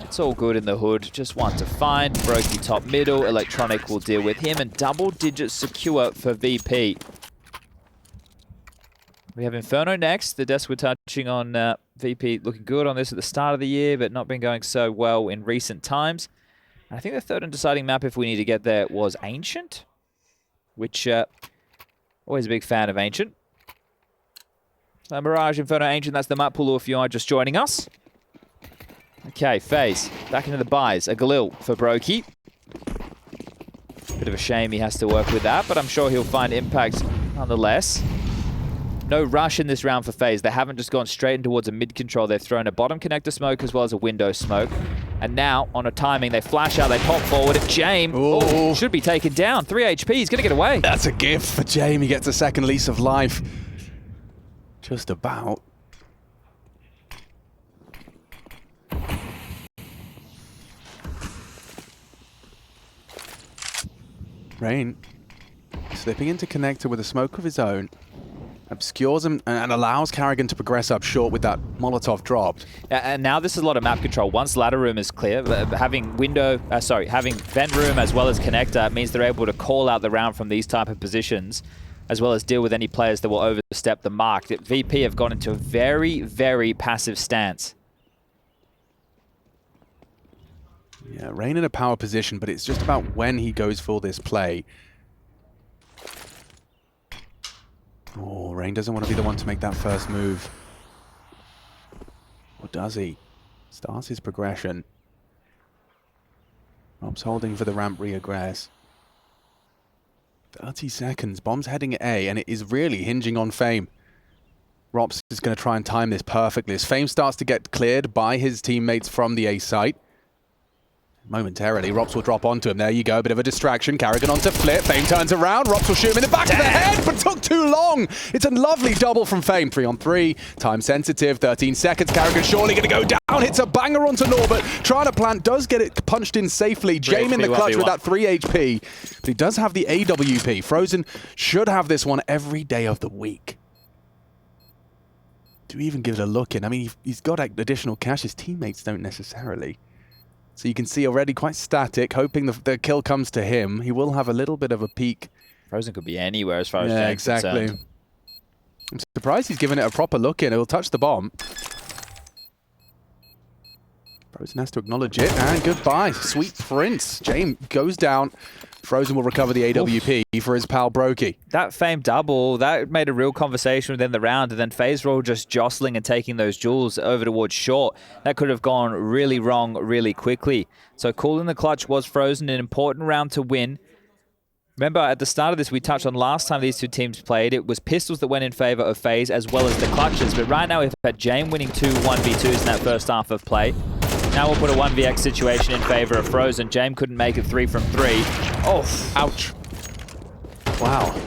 it's all good in the hood. Just one to find. Brokey top middle. Electronic will deal with him, and double-digit secure for VP. We have Inferno next. The desk we're touching on VP looking good on this at the start of the year, but not been going so well in recent times. And I think the third and deciding map, if we need to get there, was Ancient, which always a big fan of Ancient. Mirage, Inferno, Ancient, that's the map pool if you are just joining us. Okay, FaZe, back into the buys. A Galil for Brokey. Bit of a shame he has to work with that, but I'm sure he'll find impact nonetheless. No rush in this round for FaZe. They haven't just gone straight in towards a mid control. They've thrown a bottom connector smoke as well as a window smoke. And now, on a timing, they flash out, they pop forward. James should be taken down. 3 HP, he's going to get away. That's a gift for James. He gets a second lease of life. Just about. Rain slipping into connector with a smoke of his own. Obscures him and allows Carrigan to progress up short with that Molotov dropped. And now this is a lot of map control. Once ladder room is clear, having vent room as well as connector means they're able to call out the round from these type of positions, as well as deal with any players that will overstep the mark. VP have gone into a very, very passive stance. Yeah, Rain in a power position, but it's just about when he goes for this play. Oh, Rain doesn't want to be the one to make that first move. Or does he? Starts his progression. Rob's holding for the ramp reaggress. 30 seconds. Bomb's heading at A, and it is really hinging on Fame. Rops is going to try and time this perfectly. As Fame starts to get cleared by his teammates from the A site. Momentarily, Rops will drop onto him. There you go, a bit of a distraction. Carrigan onto Flip. Fame turns around. Rops will shoot him in the back of the head, but took too long. It's a lovely double from Fame. 3 on 3. Time sensitive. 13 seconds. Carrigan surely going to go down. Hits a banger onto Norbert. Trying to plant. Does get it punched in safely. Jame in the clutch with that 3 HP. But he does have the AWP. Frozen should have this one every day of the week. Do we even give it a look in? I mean, he's got additional cash. His teammates don't necessarily. So you can see already quite static, hoping the kill comes to him. He will have a little bit of a peek. Frozen could be anywhere as far as yeah, James exactly. concerned. I'm surprised he's given it a proper look in. It will touch the bomb. Frozen has to acknowledge it, and goodbye. Sweet Prince. James goes down. Frozen will recover the AWP for his pal Brokey. That Fame double, that made a real conversation within the round, and then FaZe were all just jostling and taking those jewels over towards short. That could have gone really wrong really quickly. So calling the clutch was Frozen, an important round to win. Remember, at the start of this, we touched on last time these two teams played, it was pistols that went in favor of FaZe as well as the clutches. But right now, we've had Jame winning 2 1v2s in that first half of play. Now we'll put a 1vx situation in favor of Frozen. Jame couldn't make it 3 from 3. Oh, ouch. Wow.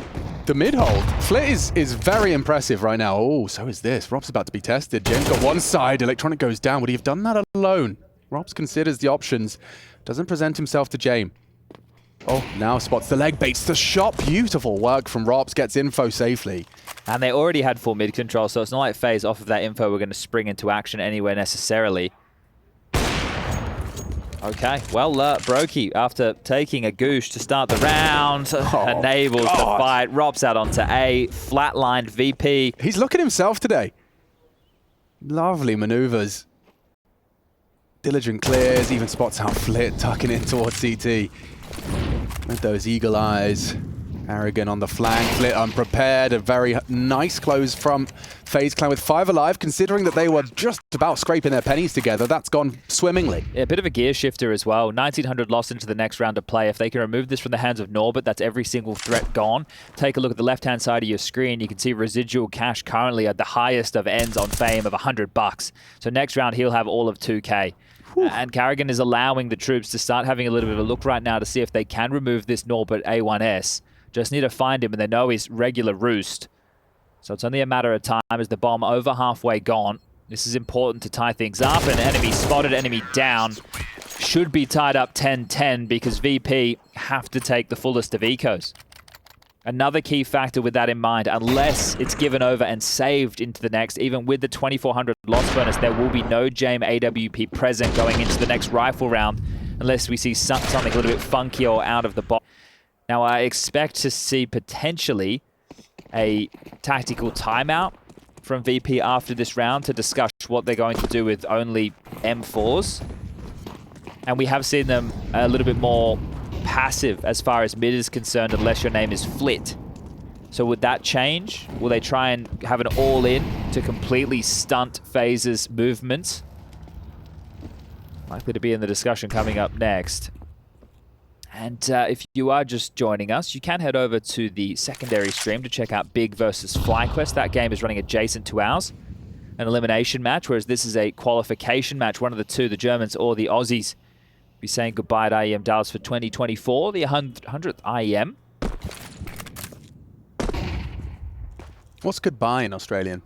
The mid-hold. Flit is very impressive right now. Oh, so is this. Rob's about to be tested. James got one side. Electronic goes down. Would he have done that alone? Robs considers the options. Doesn't present himself to Jame. Oh, now spots the leg, baits the shot. Beautiful work from Robs. Gets info safely. And they already had full mid control, so it's not like FaZe off of that info we're going to spring into action anywhere necessarily. Okay, well, Brokey, after taking a goosh to start the round, enables the fight. Rob's out onto A, flatlined VP. He's looking himself today. Lovely maneuvers. Diligent clears, even spots out Flit, tucking in towards CT. With those eagle eyes. Arrogant on the flank, Flit unprepared. A very nice close from FaZe Clan with 5 alive, considering that they were just about scraping their pennies together. That's gone swimmingly. Yeah, a bit of a gear shifter as well. 1900 lost into the next round of play. If they can remove this from the hands of Norbert, that's every single threat gone. Take a look at the left-hand side of your screen. You can see residual cash currently at the highest of ends on Fame of $100. So next round, he'll have all of 2K. And Carrigan is allowing the troops to start having a little bit of a look right now to see if they can remove this Norbert A1S. Just need to find him, and they know he's regular roost. So it's only a matter of time as the bomb over halfway gone. This is important to tie things up. An enemy spotted, enemy down. Should be tied up 10-10 because VP have to take the fullest of ecos. Another key factor with that in mind, unless it's given over and saved into the next, even with the 2400 loss bonus, there will be no Jame AWP present going into the next rifle round, unless we see something a little bit funky or out of the box. Now, I expect to see potentially a tactical timeout from VP after this round to discuss what they're going to do with only M4s. And we have seen them a little bit more passive as far as mid is concerned, unless your name is Flit. So would that change? Will they try and have an all-in to completely stunt FaZe's movements? Likely to be in the discussion coming up next. And if you are just joining us, you can head over to the secondary stream to check out Big versus FlyQuest. That game is running adjacent to ours. an elimination match, whereas this is a qualification match. One of the two, the Germans or the Aussies, be saying goodbye to IEM Dallas for 2024, the 100th IEM. What's goodbye in Australian?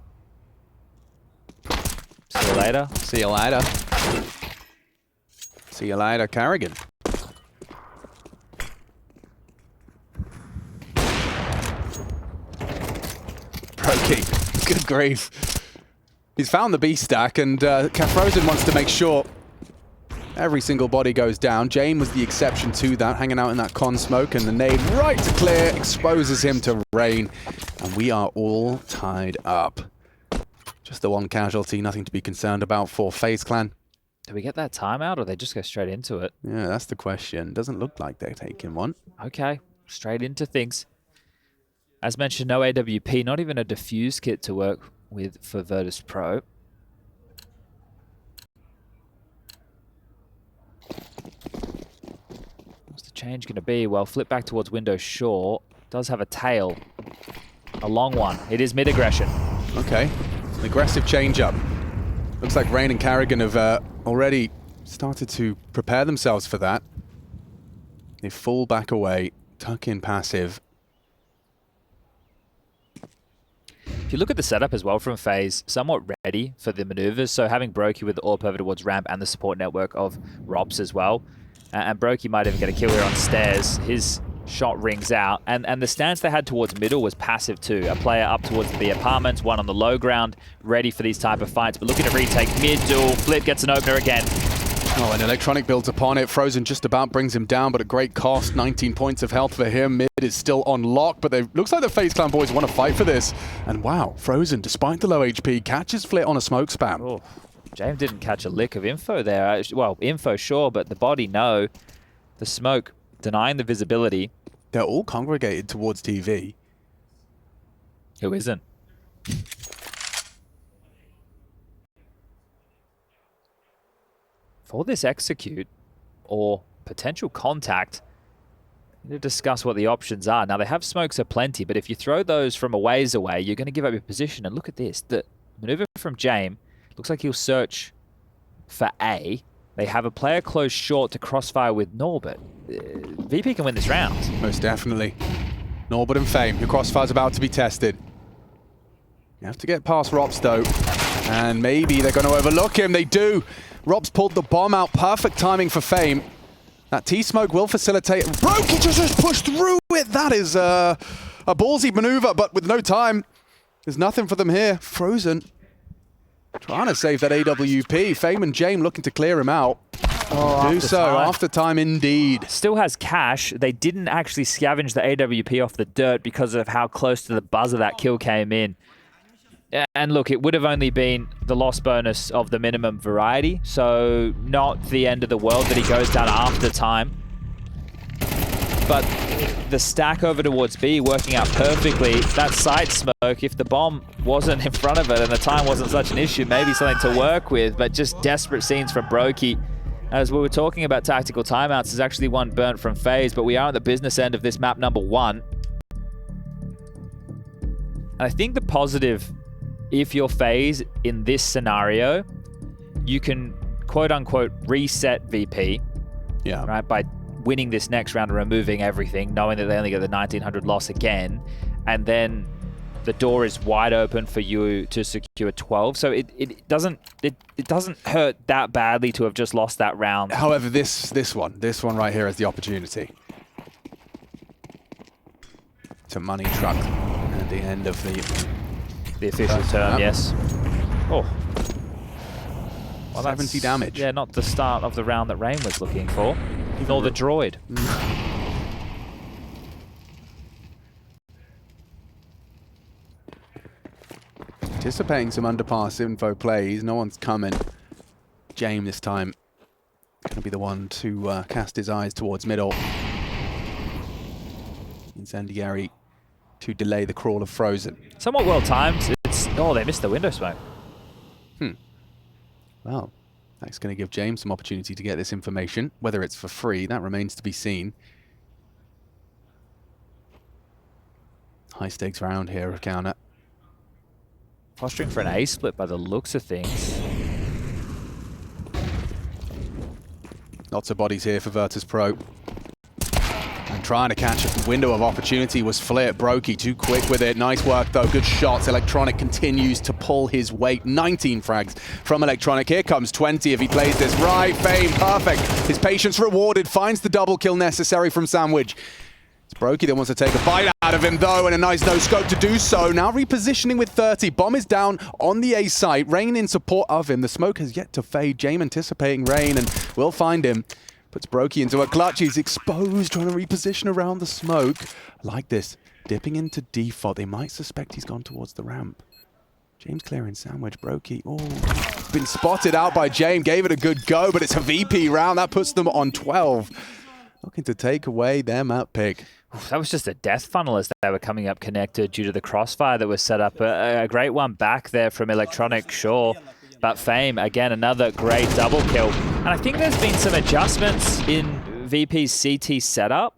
See you later. See you later. See you later, Carrigan. Brokey, good grief. He's found the B stack, and Frozen wants to make sure every single body goes down. Jame was the exception to that, hanging out in that con smoke, and the nade right to clear exposes him to rain, and we are all tied up. Just the one casualty, nothing to be concerned about for FaZe Clan. Do we get that timeout, or they just go straight into it? Yeah, that's the question. Doesn't look like they're taking one. Okay, straight into things. As mentioned, no AWP, not even a diffuse kit to work with for Virtus.pro. What's the change going to be? Well, flip back towards window short. Does have a tail. A long one. It is mid-aggression. Okay, an aggressive change-up. Looks like Rain and Carrigan have already started to prepare themselves for that. They fall back away, tuck in passive. If you look at the setup as well from FaZe, somewhat ready for the maneuvers. So having Brokey with the AWP over towards ramp and the support network of Robs as well. And Brokey might even get a kill here on stairs. His shot rings out. And the stance they had towards middle was passive too. A player up towards the apartments, one on the low ground, ready for these type of fights. But looking to retake mid-duel. Flip gets an opener again. Oh, and Electronic builds upon it. Frozen just about brings him down, but at great cost. 19 points of health for him. Mid is still on lock, but it looks like the FaZe Clan boys want to fight for this. And wow, Frozen, despite the low HP, catches Flit on a smoke spam. Oh, James didn't catch a lick of info there. Well, info sure, but the body no. The smoke denying the visibility. They're all congregated towards TV. Who isn't? For this execute or potential contact, we need to discuss what the options are. Now, they have smokes aplenty, but if you throw those from a ways away, you're going to give up your position. And look at this. The maneuver from Jame looks like he'll search for A. They have a player close short to crossfire with Norbert. VP can win this round. Most definitely. Norbert and Fame. Your crossfire's about to be tested. You have to get past Robs, though. And maybe they're going to overlook him. They do. Robs pulled the bomb out. Perfect timing for Fame. That T-Smoke will facilitate. Brokey just pushed through it. That is a ballsy maneuver, but with no time. There's nothing for them here. Frozen trying to save that AWP. Fame and Jame looking to clear him out. Oh, do so after time indeed. Still has cash. They didn't actually scavenge the AWP off the dirt because of how close to the buzzer that kill came in. And look, it would have only been the loss bonus of the minimum variety, so not the end of the world that he goes down after time. But the stack over towards B working out perfectly. That side smoke, if the bomb wasn't in front of it and the time wasn't such an issue, maybe something to work with, but just desperate scenes from Brokey. As we were talking about tactical timeouts, there's actually one burnt from FaZe, but we are at the business end of this map number 1. And I think the positive, if you're FaZe in this scenario, you can quote-unquote reset VP, right, by winning this next round and removing everything, knowing that they only get the 1900 loss again, and then the door is wide open for you to secure 12. So it doesn't hurt that badly to have just lost that round. However, this one right here is the opportunity. It's a money truck at the end of the official term, yes. Oh. Well, 70 damage. Yeah, not the start of the round that Rain was looking for, nor the droid. Anticipating some underpass info plays. No one's coming. Jame this time going to be the one to cast his eyes towards middle. Incendiary to delay the crawl of Frozen. Somewhat well timed. Oh, they missed the window smoke. Well, that's going to give James some opportunity to get this information. Whether it's for free, that remains to be seen. High stakes round here, Rakana. Posturing for an A split by the looks of things. Lots of bodies here for Virtus.pro. And trying to catch a window of opportunity was Flit. Brokey too quick with it. Nice work though, good shots. Electronic continues to pull his weight. 19 frags from Electronic. Here comes 20 if he plays this right. Fame, perfect. His patience rewarded, finds the double kill necessary from Sandwich. It's Brokey that wants to take a bite out of him though, and a nice no scope to do so. Now repositioning with 30. Bomb is down on the A site. Rain in support of him. The smoke has yet to fade. Jame anticipating Rain and will find him. Puts Brokey into a clutch. He's exposed, trying to reposition around the smoke. Like this, dipping into default. They might suspect he's gone towards the ramp. James clearing Sandwich. Brokey, oh, been spotted out by James. Gave it a good go, but it's a VP round. That puts them on 12. Looking to take away their map pick. That was just a death funnel as they were coming up connected due to the crossfire that was set up. A great one back there from Electronic, sure. But Fame, again, another great double kill. And I think there's been some adjustments in VP's CT setup.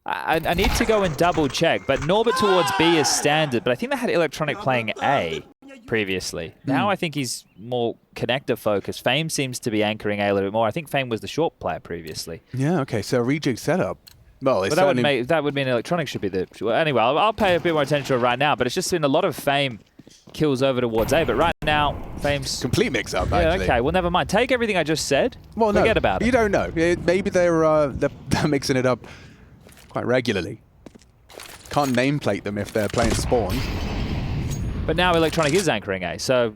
I need to go and double check, but Norbert towards B is standard, but I think they had Electronic playing A previously. Now I think he's more connector focused. Fame seems to be anchoring A a little bit more. I think Fame was the short player previously. Yeah, okay, so rejig setup. Well, but that would mean Electronic should be the... Well, anyway, I'll pay a bit more attention to it right now, but it's just been a lot of Fame kills over towards A, but right now, Fame's... Complete mix-up, yeah, actually. Okay, well, never mind. Take everything I just said. Well, forget about it. You don't know. Maybe they're mixing it up quite regularly. Can't nameplate them if they're playing Spawn. But now Electronic is anchoring A, so...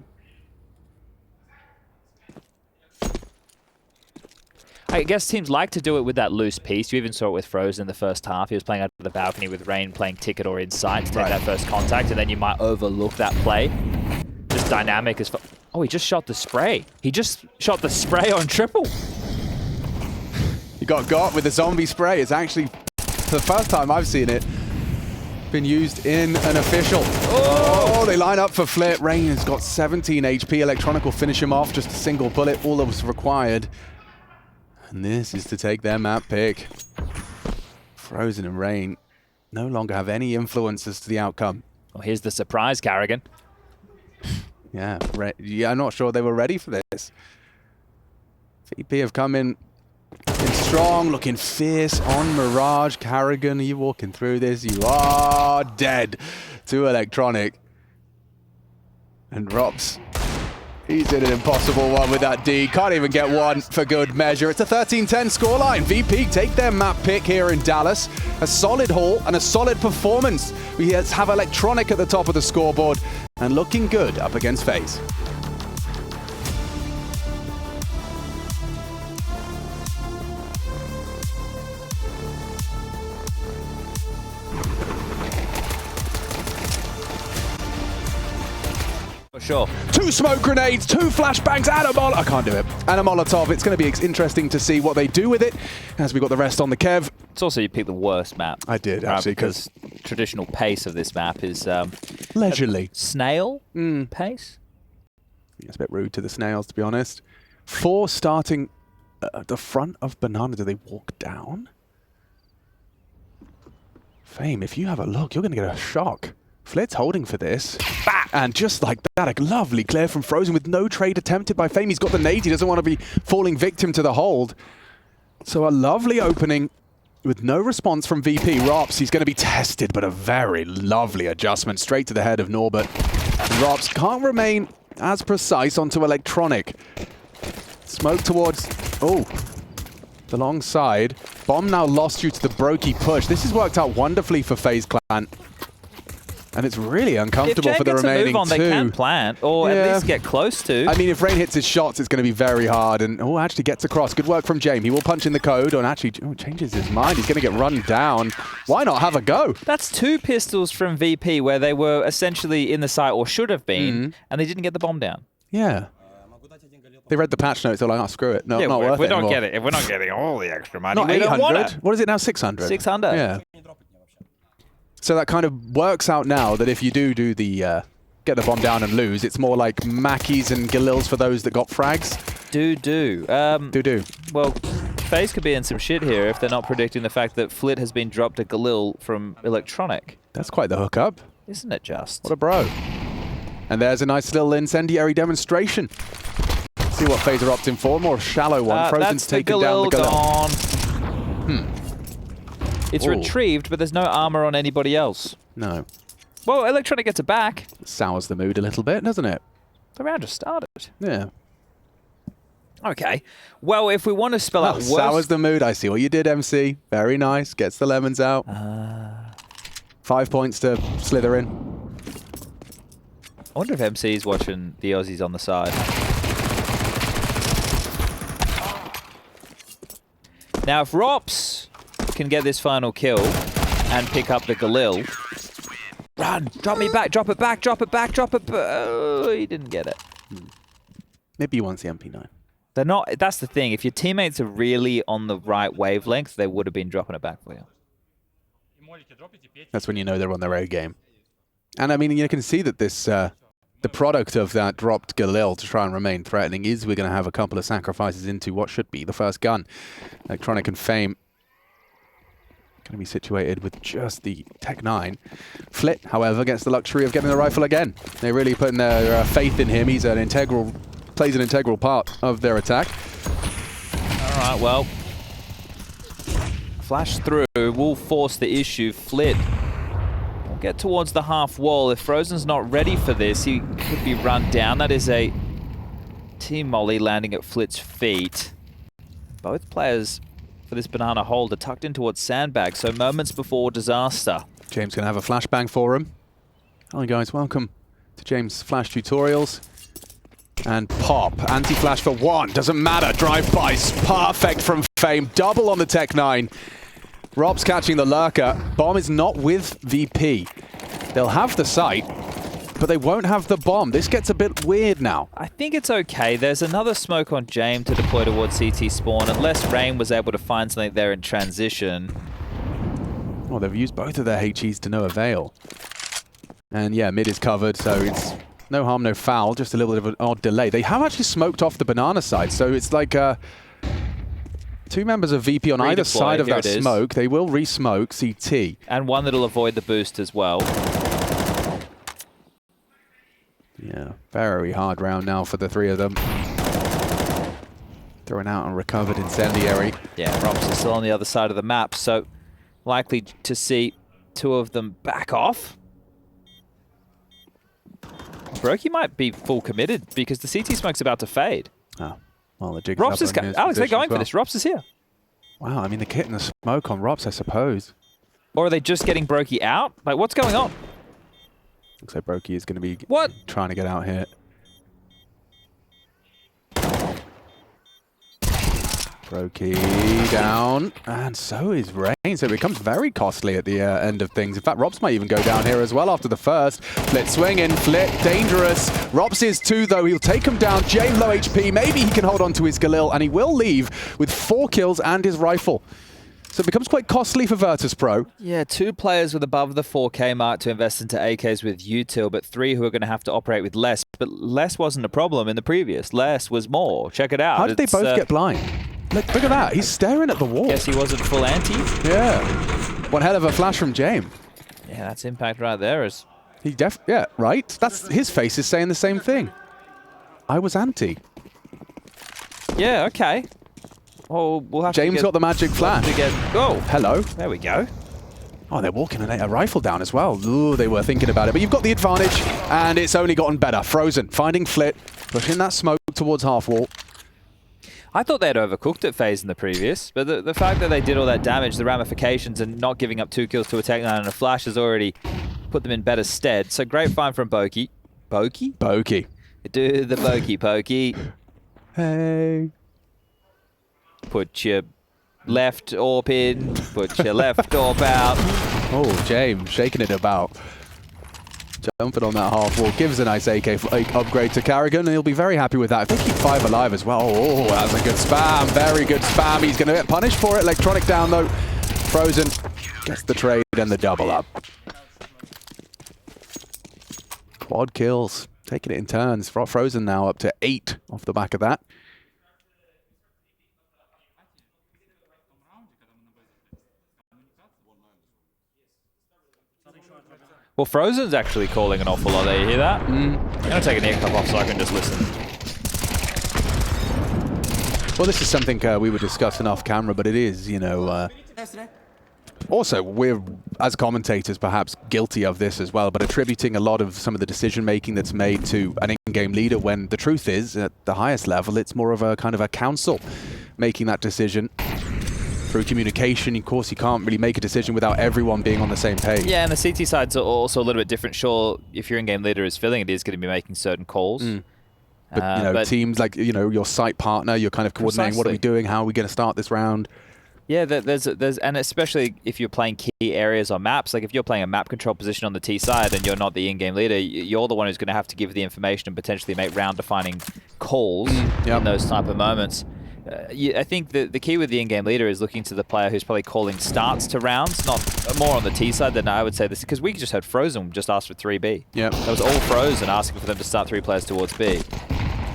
I guess teams like to do it with that loose piece. You even saw it with Frozen in the first half. He was playing out of the balcony with Rain playing Ticket or Insight to take that first contact, and then you might overlook that play. Just dynamic as... Oh, he just shot the spray. He just shot the spray on triple. He got with the zombie spray. It's actually, for the first time I've seen it, been used in an official. Oh, they line up for Flit. Rain has got 17 HP. Electronic will finish him off. Just a single bullet, all that was required. And this is to take their map pick. Frozen and Rain no longer have any influence as to the outcome. Well, here's the surprise, Carrigan. Yeah, I'm not sure they were ready for this. VP have come in strong, looking fierce on Mirage. Carrigan, are you walking through this? You are dead to Electronic. And Rops, he's in an impossible one with that D. Can't even get one for good measure. It's a 13-10 scoreline. VP take their map pick here in Dallas. A solid haul and a solid performance. We have Electronic at the top of the scoreboard and looking good up against FaZe. Sure. 2 smoke grenades, 2 flashbangs, and a Molotov. I can't do it. And a Molotov. It's going to be interesting to see what they do with it as we got the rest on the Kev. It's also you picked the worst map. I did, actually. Because traditional pace of this map is... leisurely. Snail pace? It's a bit rude to the snails, to be honest. 4 starting at the front of Banana. Do they walk down? Fame, if you have a look, you're going to get a shock. Flit's holding for this. And just like that, a lovely clear from Frozen with no trade attempted by Fame. He's got the nade. He doesn't want to be falling victim to the hold. So a lovely opening with no response from VP. Rops, he's going to be tested, but a very lovely adjustment straight to the head of Norbert. And Rops can't remain as precise onto Electronic. Smoke towards... Oh, the long side. Bomb now lost due to the Brokey push. This has worked out wonderfully for FaZe Clan. And it's really uncomfortable for the remaining move on, two. They can plant, or at least get close to. I mean, if Rain hits his shots, it's going to be very hard. And actually gets across. Good work from Jame. He will punch in the code, and actually changes his mind. He's going to get run down. Why not have a go? That's 2 pistols from VP where they were essentially in the site, or should have been, and they didn't get the bomb down. Yeah. They read the patch notes. They're like, oh, screw it. No, not worth it anymore. If we're not getting all the extra money, not 800. What is it now? 600. 600. Yeah. So that kind of works out now that if you do the get the bomb down and lose, it's more like Mackies and Galils for those that got frags. Do. Well, FaZe could be in some shit here if they're not predicting the fact that Flit has been dropped a Galil from Electronic. That's quite the hookup. Isn't it just? What a bro. And there's a nice little incendiary demonstration. See what FaZe are opting for. More shallow one. Frozen's taken down the Galil. It's retrieved, but there's no armor on anybody else. No. Well, Electronic gets it back. Sours the mood a little bit, doesn't it? The round just started. Yeah. Okay. Well, if we want to spell out worse... Sours the mood. I see what you did, MC. Very nice. Gets the lemons out. 5 points to Slytherin. I wonder if MC is watching the Aussies on the side. Now, if Rops can get this final kill and pick up the Galil... Run! Drop me back! Drop it back! Drop it back! Drop it back! Oh, he didn't get it. Maybe he wants the MP9. They're not... That's the thing. If your teammates are really on the right wavelength, they would have been dropping it back for you. That's when you know they're on their A game. And I mean, you can see that this... the product of that dropped Galil to try and remain threatening is we're going to have a couple of sacrifices into what should be the first gun. Electronic and Fame going to be situated with just the Tech 9. Flit, however, gets the luxury of getting the rifle again. They're really putting their faith in him. He's an integral, plays an integral part of their attack. All right, well, flash through will force the issue. Flit will get towards the half wall. If Frozen's not ready for this, he could be run down. That is a team molly landing at Flit's feet. Both players for this banana hold are tucked in towards sandbag, so moments before disaster. James going to have a flashbang for him. Hi guys, welcome to James Flash Tutorials. And pop, anti-flash for one, doesn't matter, drive-bys, perfect from Fame, double on the Tech 9. Rob's catching the lurker, bomb is not with VP. They'll have the site, but they won't have the bomb. This gets a bit weird now. I think it's okay. There's another smoke on James to deploy towards CT spawn, unless Rain was able to find something there in transition. Well, they've used both of their HEs to no avail. And yeah, mid is covered, so it's no harm, no foul, just a little bit of an odd delay. They have actually smoked off the banana side, so it's like two members of VP on either side of that smoke. They will re-smoke CT. And one that'll avoid the boost as well. Yeah, very hard round now for the three of them. Thrown out and recovered incendiary. Yeah, Rops is still on the other side of the map, so likely to see two of them back off. Brokey might be full committed because the CT smoke's about to fade. Oh, well, the jig's Rops is up on his Alex, they're position going as well. for this. Rops is here. Wow, I mean, the kit and the smoke on Rops, I suppose. Or are they just getting Brokey out? Like, what's going on? Looks like Brokey is going to be What? trying to get out here. Brokey down, and so is Rain, so it becomes very costly at the end of things. In fact, Rops might even go down here as well after the first. Flit swinging, Flit dangerous. Rops is too, though. He'll take him down. Jay low HP. Maybe he can hold on to his Galil, and he will leave with 4 kills and his rifle. So it becomes quite costly for Virtus.pro. Yeah, 2 players with above the 4K mark to invest into AKs with util, but 3 who are going to have to operate with less. But less wasn't a problem in the previous. Less was more. Check it out. How did they both get blind? Look at that. He's staring at the wall. Guess he wasn't full anti. Yeah. One hell of a flash from James. Yeah, that's impact right there. Yeah, right? That's his face is saying the same thing. I was anti. Yeah, okay. Oh, we'll have James to got the magic flash. Oh, hello. There we go. Oh, they're walking a rifle down as well. Ooh, they were thinking about it. But you've got the advantage, and it's only gotten better. Frozen, finding Flit, pushing that smoke towards half wall. I thought they'd overcooked at FaZe in the previous, but the fact that they did all that damage, the ramifications, and not giving up 2 kills to a Tech 9 and a flash has already put them in better stead. So great find from Bokey. Bokey? Bokey. Do the Bokey pokey. Hey. Put your left AWP in, put your left AWP out. Oh, James shaking it about. Jumping on that half wall, gives a nice AK upgrade to Carrigan, and he'll be very happy with that. If they keep 5 alive as well. Oh, that's a good spam. Very good spam. He's going to get punished for it. Electronic down, though. Frozen gets the trade and the double up. Quad kills. Taking it in turns. Frozen now up to 8 off the back of that. Well, Frozen's actually calling an awful lot there. You hear that? I'm going to take an ear cup off so I can just listen. Well, this is something we were discussing off camera, but it is, you know, also, we're, as commentators, perhaps guilty of this as well, but attributing a lot of some of the decision-making that's made to an in-game leader when the truth is, at the highest level, it's more of a kind of a council making that decision. Through communication, of course, you can't really make a decision without everyone being on the same page. Yeah, and the CT side's also a little bit different. Sure, if your in-game leader is filling, it is going to be making certain calls. But, you know, teams like, you know, your site partner, you're kind of coordinating, Precisely. what are we doing, how are we going to start this round? Yeah, there's and especially if you're playing key areas on maps, like if you're playing a map control position on the T side and you're not the in-game leader, you're the one who's going to have to give the information and potentially make round-defining calls in those type of moments. I think the key with the in-game leader is looking to the player who's probably calling starts to rounds, not more on the T side than I would say this, because we just heard Frozen just asked for 3B. Yep. That was all Frozen asking for them to start 3 players towards B.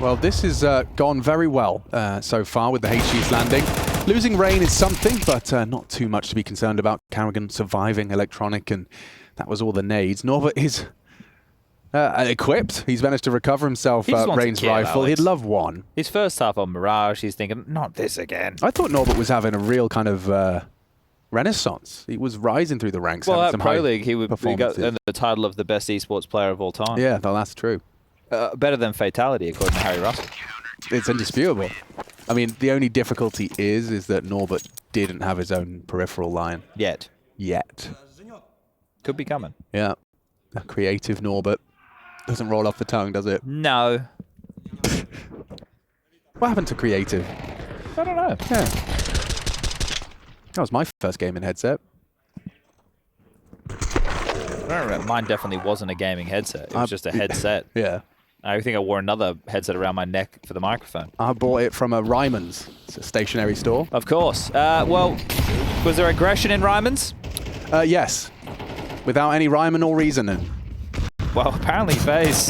Well, this has gone very well so far with the HG's landing. Losing Rain is something, but not too much to be concerned about. Karrigan surviving Electronic, and that was all the nades. Norbert is equipped. He's managed to recover himself Rain's rifle. Alex. He'd love one. His first half on Mirage, he's thinking, not this again. I thought Norbert was having a real kind of renaissance. He was rising through the ranks. Well, having at some Pro high League, he got performances. the title of the best esports player of all time. Yeah, no, that's true. Better than Fatality, according to Harry Russell. It's indisputable. I mean, the only difficulty is that Norbert didn't have his own peripheral line. Yet. Could be coming. Yeah. A creative Norbert. Doesn't roll off the tongue, does it? No. What happened to creative? I don't know. Yeah. That was my first gaming headset. I don't remember. Mine definitely wasn't a gaming headset. It was just a headset. Yeah. I think I wore another headset around my neck for the microphone. I bought it from a Ryman's. It's a stationary store. Of course. Well, was there aggression in Ryman's? Yes. Without any rhyme or reasoning. Well, apparently FaZe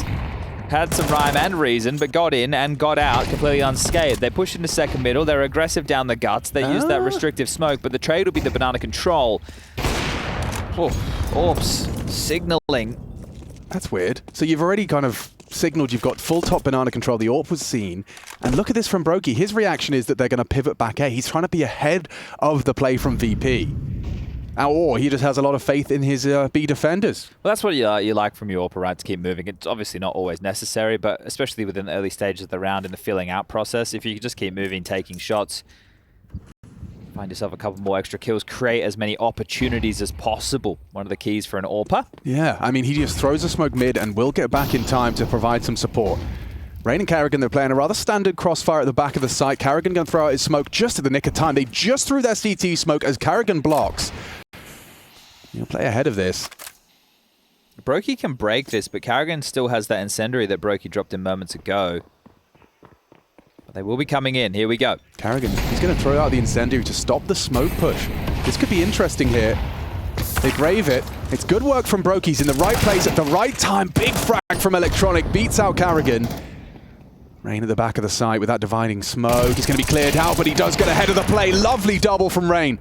had some rhyme and reason, but got in and got out completely unscathed. They pushed into second middle. They're aggressive down the guts. They used that restrictive smoke, but the trade will be the banana control. Oh, Orps signaling. That's weird. So you've already kind of signaled you've got full top banana control. The AWP was seen. And look at this from Brokey. His reaction is that they're going to pivot back A. He's trying to be ahead of the play from VP. Or he just has a lot of faith in his B defenders. Well, that's what you like from your AWP, right, to keep moving. It's obviously not always necessary, but especially within the early stages of the round in the filling out process, if you could just keep moving, taking shots, find yourself a couple more extra kills, create as many opportunities as possible. One of the keys for an AWPer. Yeah, I mean, he just throws a smoke mid and will get back in time to provide some support. Rain and Karrigan, they're playing a rather standard crossfire at the back of the site. Karrigan going to throw out his smoke just at the nick of time. They just threw their CT smoke as Karrigan blocks. You'll play ahead of this. Brokey can break this, but Karrigan still has that incendiary that Brokey dropped in moments ago. But they will be coming in. Here we go. Karrigan, he's going to throw out the incendiary to stop the smoke push. This could be interesting here. They brave it. It's good work from Brokey. He's in the right place at the right time. Big frag from Electronic. Beats out Karrigan. Rain at the back of the site with that dividing smoke. He's going to be cleared out, but he does get ahead of the play. Lovely double from Rain.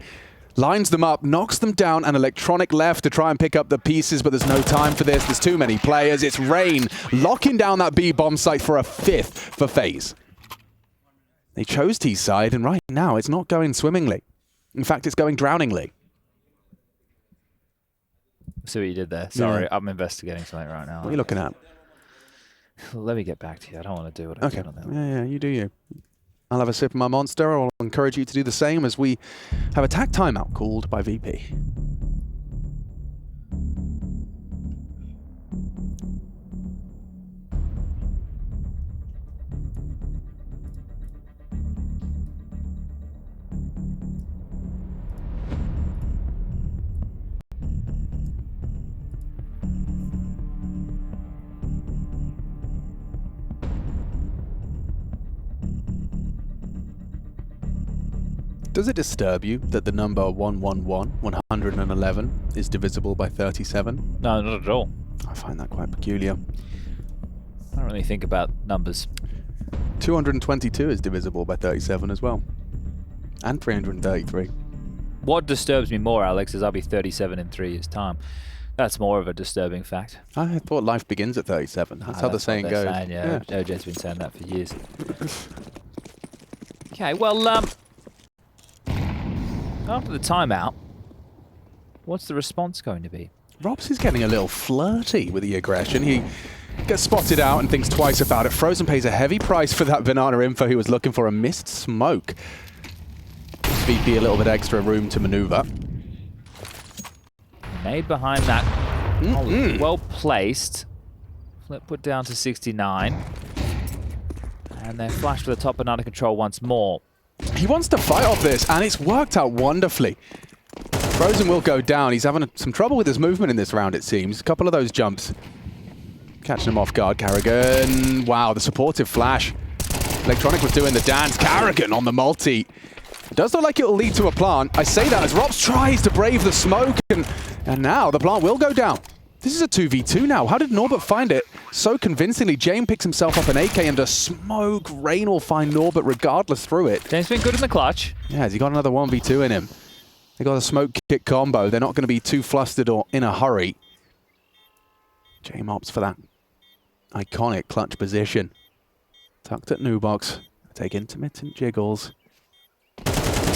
Lines them up, knocks them down, and Electronic left to try and pick up the pieces, but there's no time for this. There's too many players. It's Rain locking down that B bomb site for a 5th for FaZe. They chose T's side, and right now it's not going swimmingly. In fact, it's going drowningly. See what you did there. Sorry, I'm investigating something right now. What are you looking at? Let me get back to you. I don't want to do what I did on that. Yeah, you do you. I'll have a sip of my Monster. I'll encourage you to do the same as we have a tack timeout called by VP. Does it disturb you that the number 111 is divisible by 37? No, not at all. I find that quite peculiar. I don't really think about numbers. 222 is divisible by 37 as well. And 333. What disturbs me more, Alex, is I'll be 37 in 3 years' time. That's more of a disturbing fact. I thought life begins at 37. That's how the saying what they're goes. saying, yeah. OJ's been saying that for years. Okay, well, after the timeout, what's the response going to be? Robs is getting a little flirty with the aggression. He gets spotted out and thinks twice about it. Frozen pays a heavy price for that banana info he was looking for. A missed smoke. Gives VP a little bit extra room to maneuver. Made behind that. Well placed. Flip put down to 69. And then flash for the top banana control once more. He wants to fight off this, and it's worked out wonderfully. Frozen will go down. He's having some trouble with his movement in this round, it seems. A couple of those jumps catching him off guard. Karrigan, wow, the supportive flash. Electronic was doing the dance. Karrigan on the multi. Does look like it will lead to a plant. I say that as Robs tries to brave the smoke, and now the plant will go down. This is a 2v2 now. How did Norbert find it so convincingly? James picks himself up an AK and a smoke. Rain will find Norbert regardless through it. James been good in the clutch. Yeah, has he got another 1v2 in him? They got a smoke kick combo. They're not going to be too flustered or in a hurry. James opts for that iconic clutch position. Tucked at Nubox. Take intermittent jiggles.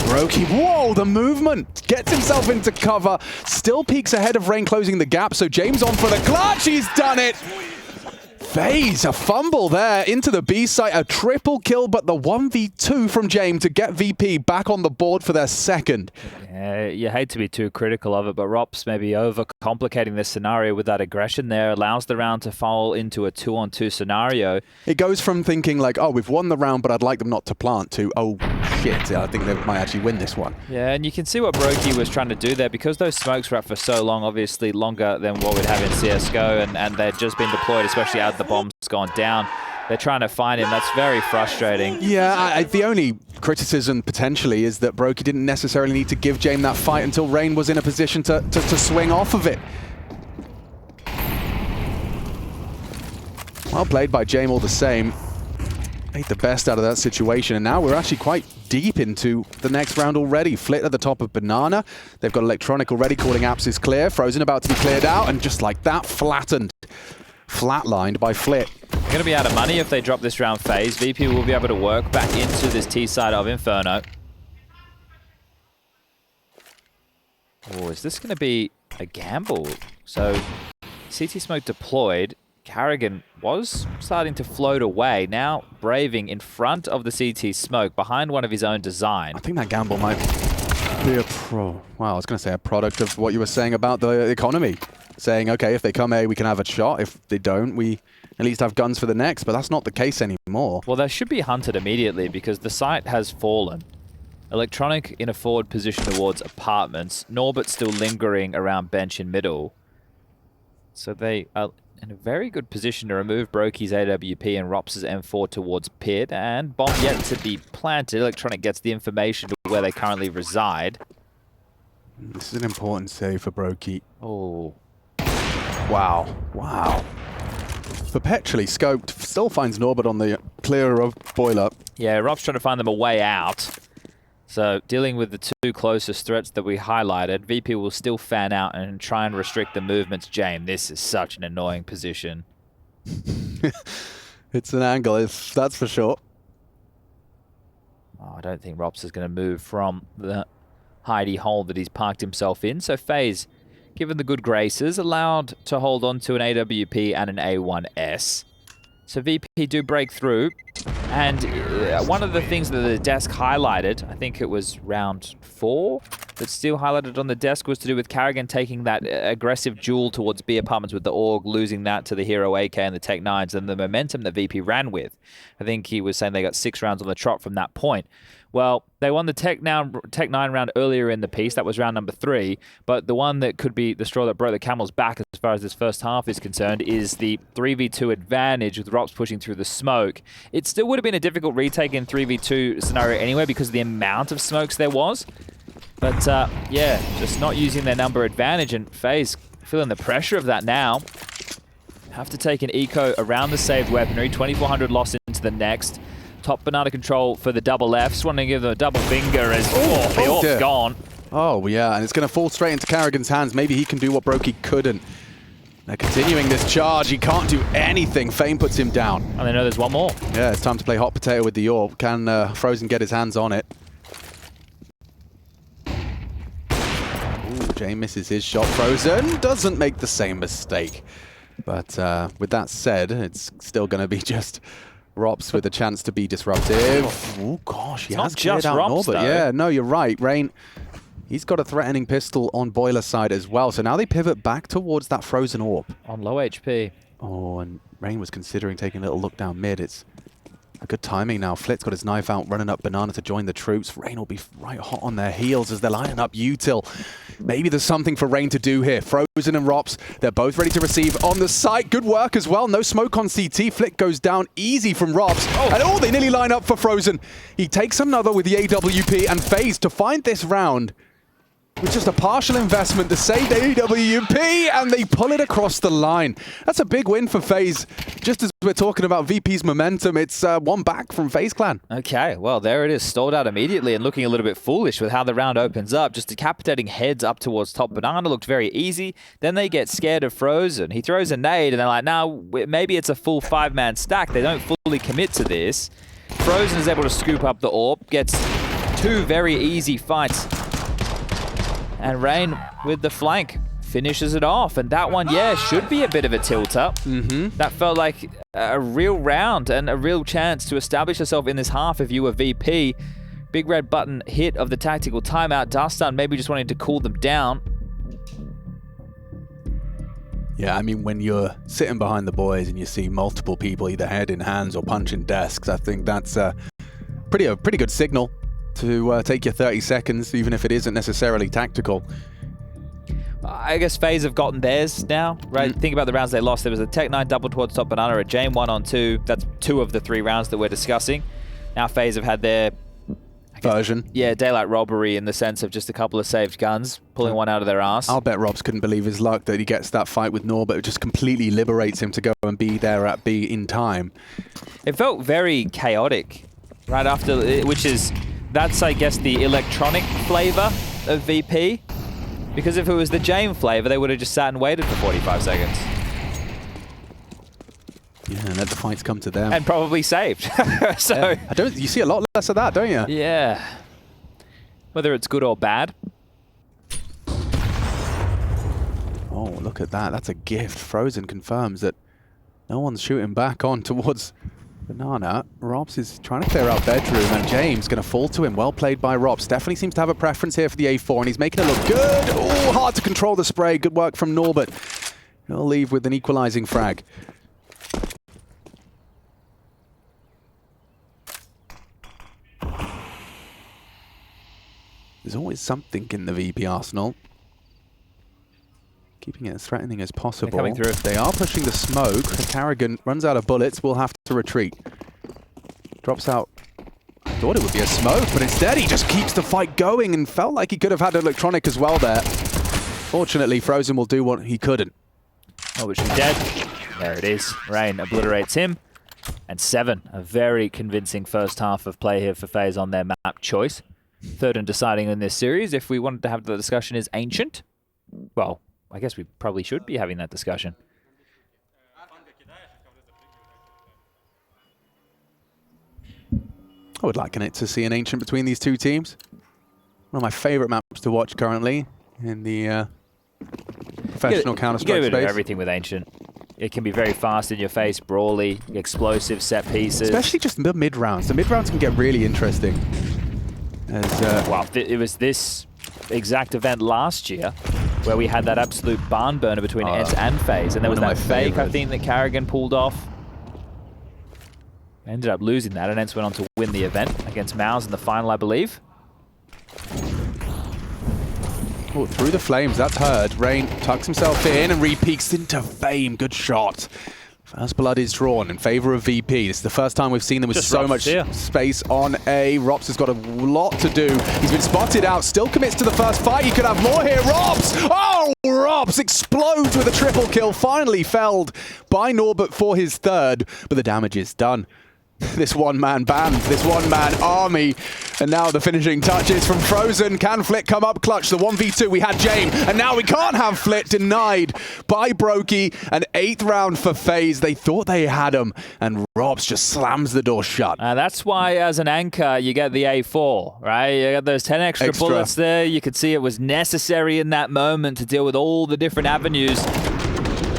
Brokey, whoa, the movement! Gets himself into cover. Still peeks ahead of Rain closing the gap, so James on for the clutch. He's done it! FaZe, a fumble there into the B site, a triple kill, but the 1v2 from James to get VP back on the board for their second. Yeah, you hate to be too critical of it, but Rops maybe overcomplicating this scenario with that aggression there, allows the round to fall into a 2-on-2 scenario. It goes from thinking like, oh, we've won the round, but I'd like them not to plant, to, oh shit, I think they might actually win this one. Yeah, and you can see what Brokey was trying to do there, because those smokes were up for so long, obviously longer than what we'd have in CSGO, and they'd just been deployed, especially as the bomb's gone down. They're trying to find him. That's very frustrating. Yeah, the only criticism potentially is that Brokey didn't necessarily need to give James that fight until Rain was in a position to swing off of it. Well played by James all the same. Made the best out of that situation, and now we're actually quite deep into the next round already. Flit at the top of Banana. They've got Electronic already calling apps is clear. Frozen about to be cleared out, and just like that, flatlined by Flit. Going to be out of money if they drop this round FaZe. VP will be able to work back into this T side of Inferno. Oh, is this going to be a gamble? So, CT smoke deployed. Karrigan was starting to float away, now braving in front of the CT smoke, behind one of his own design. I think that gamble might be a I was going to say a product of what you were saying about the economy. Saying, okay, if they come A, we can have a shot. If they don't, we at least have guns for the next. But that's not the case anymore. Well, they should be hunted immediately because the site has fallen. Electronic in a forward position towards apartments. Norbert still lingering around bench in middle. So they are in a very good position to remove Brokey's AWP and Rops' M4 towards pit. And bomb yet to be planted. Electronic gets the information to where they currently reside. This is an important save for Brokey. Oh. Wow. Wow. Perpetually scoped. Still finds Norbert on the clear of boiler. Yeah, Rob's trying to find them a way out. So dealing with the two closest threats that we highlighted, VP will still fan out and try and restrict the movements. James, this is such an annoying position. It's an angle, that's for sure. Oh, I don't think Rops is going to move from the hidey hole that he's parked himself in. So FaZe, given the good graces, allowed to hold on to an AWP and an A1S. So VP do break through. And one of the things that the desk highlighted, I think it was round 4, that still highlighted on the desk, was to do with Karrigan taking that aggressive duel towards B apartments with the AUG, losing that to the Hero AK and the Tech 9s, and the momentum that VP ran with. I think he was saying they got 6 rounds on the trot from that point. Well, they won the Tech 9 round earlier in the piece. That was round number 3. But the one that could be the straw that broke the camel's back as far as this first half is concerned is the 3v2 advantage with Rops pushing through the smoke. It still would have been a difficult retake in 3v2 scenario anyway because of the amount of smokes there was. But yeah, just not using their number advantage, and FaZe feeling the pressure of that now. Have to take an eco around the saved weaponry. 2400 lost into the next. Top banana control for the double F. Just wanting to give them a double finger as the AWP's gone. Oh, yeah, and it's going to fall straight into Carrigan's hands. Maybe he can do what Brokey couldn't. They're continuing this charge. He can't do anything. Fame puts him down. And they know there's one more. Yeah, it's time to play hot potato with the AWP. Can Frozen get his hands on it? Ooh, Jay misses his shot. Frozen doesn't make the same mistake. But with that said, it's still going to be just Rops with a chance to be disruptive. Oh gosh, he has cleared out Norbert. Yeah, no, you're right. Rain, he's got a threatening pistol on Boiler side as well. So now they pivot back towards that Frozen AWP. On low HP. Oh, and Rain was considering taking a little look down mid. It's a good timing now. Flit's got his knife out, running up Banana to join the troops. Rain will be right hot on their heels as they're lining up Util. Maybe there's something for Rain to do here. Frozen and Rops, they're both ready to receive on the site. Good work as well. No smoke on CT. Flit goes down easy from Rops. And they nearly line up for Frozen. He takes another with the AWP, and FaZe to find this round with just a partial investment to save the AWP, and they pull it across the line. That's a big win for FaZe. Just as we're talking about VP's momentum, it's one back from FaZe Clan. Okay, well, there it is. Stalled out immediately and looking a little bit foolish with how the round opens up. Just decapitating heads up towards top. Banana looked very easy. Then they get scared of Frozen. He throws a nade, and they're like, now maybe it's a full 5-man stack. They don't fully commit to this. Frozen is able to scoop up the AWP, gets 2 very easy fights. And Rain with the flank finishes it off. And that one, yeah, should be a bit of a tilt-up. That felt like a real round and a real chance to establish yourself in this half if you were VP. Big red button hit of the tactical timeout. Dustin maybe just wanting to cool them down. Yeah, I mean, when you're sitting behind the boys and you see multiple people either head in hands or punching desks, I think that's a pretty good signal to take your 30 seconds, even if it isn't necessarily tactical. I guess FaZe have gotten theirs now, right? Think about the rounds they lost. There was a Tech-9 double towards top Banana, a Jane 1-on-2. That's 2 of the 3 rounds that we're discussing. Now FaZe have had their version. Yeah, daylight robbery in the sense of just a couple of saved guns, pulling one out of their ass. I'll bet Robs couldn't believe his luck that he gets that fight with Norbert. It just completely liberates him to go and be there at B in time. It felt very chaotic right after, that's, I guess, the electronic flavor of VP. Because if it was the Jane flavor, they would have just sat and waited for 45 seconds. Yeah, and let the fights come to them. And probably saved. So yeah. You see a lot less of that, don't you? Yeah. Whether it's good or bad. Oh, look at that. That's a gift. Frozen confirms that no one's shooting back on towards Banana. Robs is trying to clear out bedroom, and James going to fall to him. Well played by Robs. Definitely seems to have a preference here for the A4, and he's making it look good. Oh, hard to control the spray. Good work from Norbert. He'll leave with an equalizing frag. There's always something in the VP arsenal. Keeping it as threatening as possible. They're coming through. They are pushing the smoke. Carrigan runs out of bullets. Will have to retreat. Drops out. I thought it would be a smoke, but instead he just keeps the fight going and felt like he could have had electronic as well there. Fortunately, Frozen will do what he couldn't. Oh, but she's dead. There it is. Rain obliterates him. And 7. A very convincing first half of play here for FaZe on their map choice. Third and deciding in this series, if we wanted to have the discussion, is Ancient. Well, I guess we probably should be having that discussion. I would liken it to see an Ancient between these two teams. One of my favorite maps to watch currently in the professional Counter-Strike space. You get a bit of everything with Ancient. It can be very fast in your face, brawly, explosive set pieces. Especially just the mid-rounds. The mid-rounds can get really interesting. Wow, it was this exact event last year where we had that absolute barn burner between Ents and FaZe, and there was that fake, I think, that Carrigan pulled off. Ended up losing that, and Ents went on to win the event against Mouse in the final, I believe. Oh, through the flames, that's heard. Rain tucks himself in and re-peeks into Fame. Good shot. First blood is drawn in favor of VP. This is the first time we've seen them with just so much space on A. Rops has got a lot to do. He's been spotted out, still commits to the first fight. He could have more here. Rops! Oh, Rops explodes with a triple kill. Finally felled by Norbert for his 3rd, but the damage is done. This one-man band, this one-man army. And now the finishing touches from Frozen. Can Flit come up clutch? The 1v2, we had Jame, and now we can't have Flit, denied by Brokey. An 8th round for FaZe. They thought they had him, and Robs just slams the door shut. That's why, as an anchor, you get the A4, right? You got those 10 extra bullets there. You could see it was necessary in that moment to deal with all the different avenues.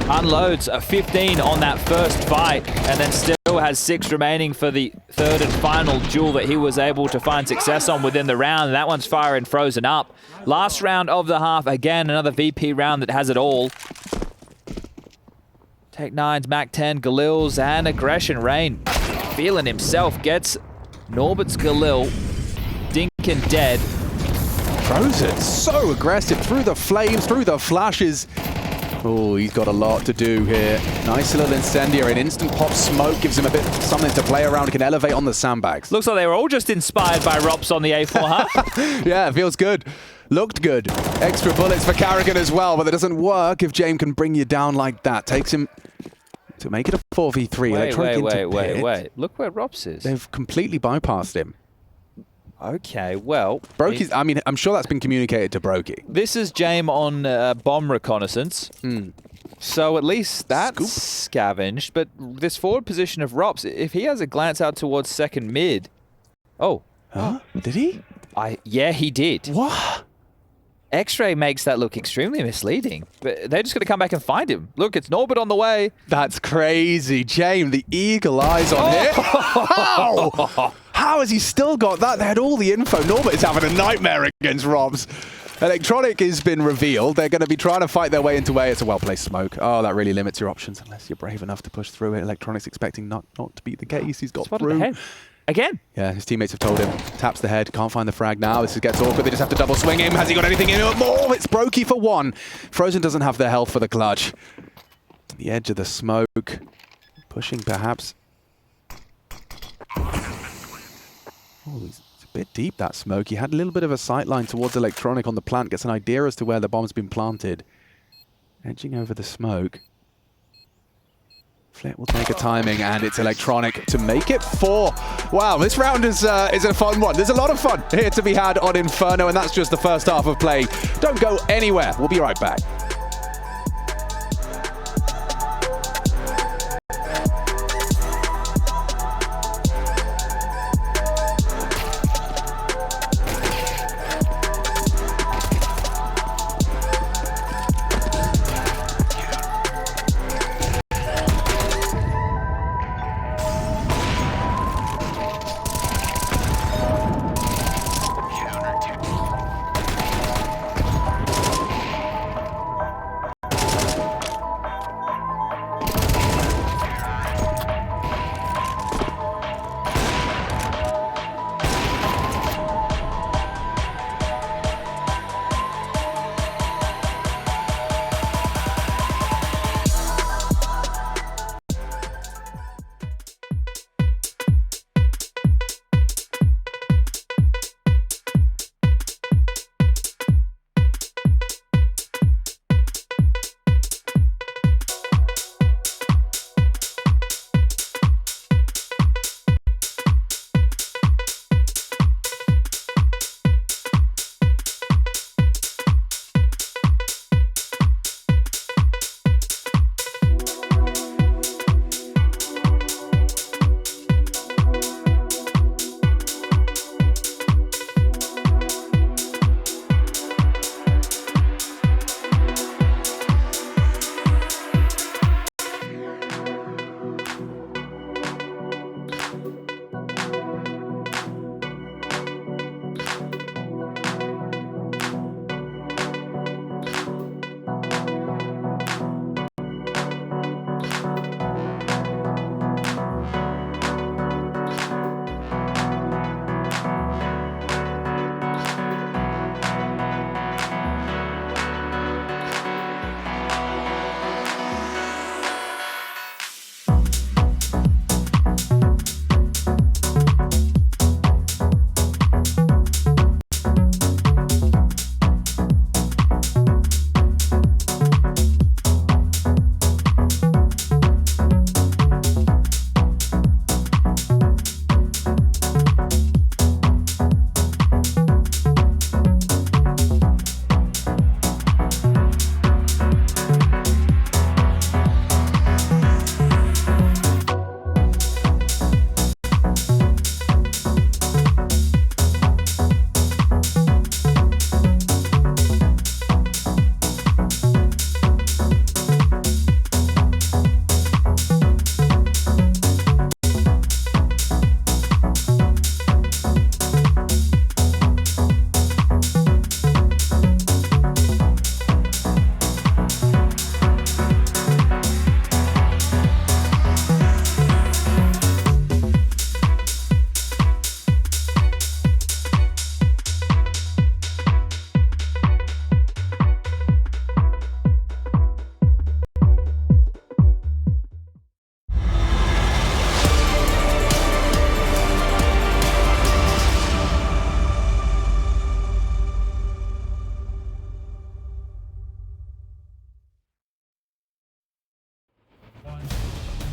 Unloads a 15 on that first fight, and then still has 6 remaining for the 3rd and final duel that he was able to find success on within the round. That one's firing Frozen up. Last round of the half, again, another VP round that has it all. Tech9's, Mac-10, Galil's, and Aggression. Rain feeling himself, gets Norbert's Galil, Dinkin dead. Frozen, so aggressive, through the flames, through the flashes. Oh, he's got a lot to do here. Nice little incendiary, an instant pop smoke gives him a bit something to play around. He can elevate on the sandbags. Looks like they were all just inspired by Rops on the A4, huh? Yeah, it feels good. Looked good. Extra bullets for Carrigan as well, but that doesn't work if Jame can bring you down like that. Takes him to make it a 4v3. Wait. Look where Rops is. They've completely bypassed him. Okay, well... Brokey's, I mean, I'm sure that's been communicated to Brokey. This is Jame on bomb reconnaissance. So at least that's scavenged, but this forward position of Rops, if he has a glance out towards second mid... Oh. Huh? Did he? Yeah, he did. What? X-Ray makes that look extremely misleading, but they're just going to come back and find him. Look, it's Norbert on the way. That's crazy. Jame, the eagle eyes on him. How? How has he still got that? They had all the info. Norbert is having a nightmare against Robs. Electronic has been revealed. They're going to be trying to fight their way into A. It's a well-placed smoke. Oh, that really limits your options unless you're brave enough to push through it. Electronic's expecting not to be the case. He's got through. Again. Yeah, his teammates have told him. Taps the head. Can't find the frag now. This gets awkward. They just have to double swing him. Has he got anything in it? More. It's Brokey for 1. Frozen doesn't have the health for the clutch. The edge of the smoke. Pushing perhaps. Oh, it's a bit deep, that smoke. He had a little bit of a sight line towards Electronic on the plant. Gets an idea as to where the bomb's been planted. Edging over the smoke. Flit will take a timing, and it's Electronic to make it 4. Wow, this round is a fun one. There's a lot of fun here to be had on Inferno, and that's just the first half of play. Don't go anywhere. We'll be right back.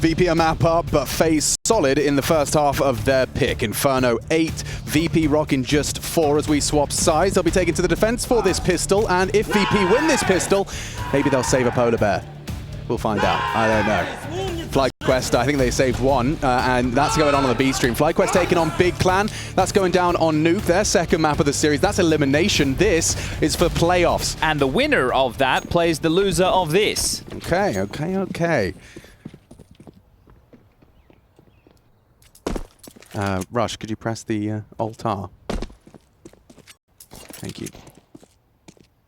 VP a map up, but FaZe solid in the first half of their pick. Inferno 8, VP rocking just 4 as we swap sides. They'll be taken to the defense for this pistol, and if VP win this pistol, maybe they'll save a polar bear. We'll find out. I don't know. FlyQuest, I think they saved one, and that's going on the B stream. FlyQuest taking on Big Clan. That's going down on Nuke, their second map of the series. That's elimination. This is for playoffs. And the winner of that plays the loser of this. Okay. Rush, could you press the Alt-R? Thank you.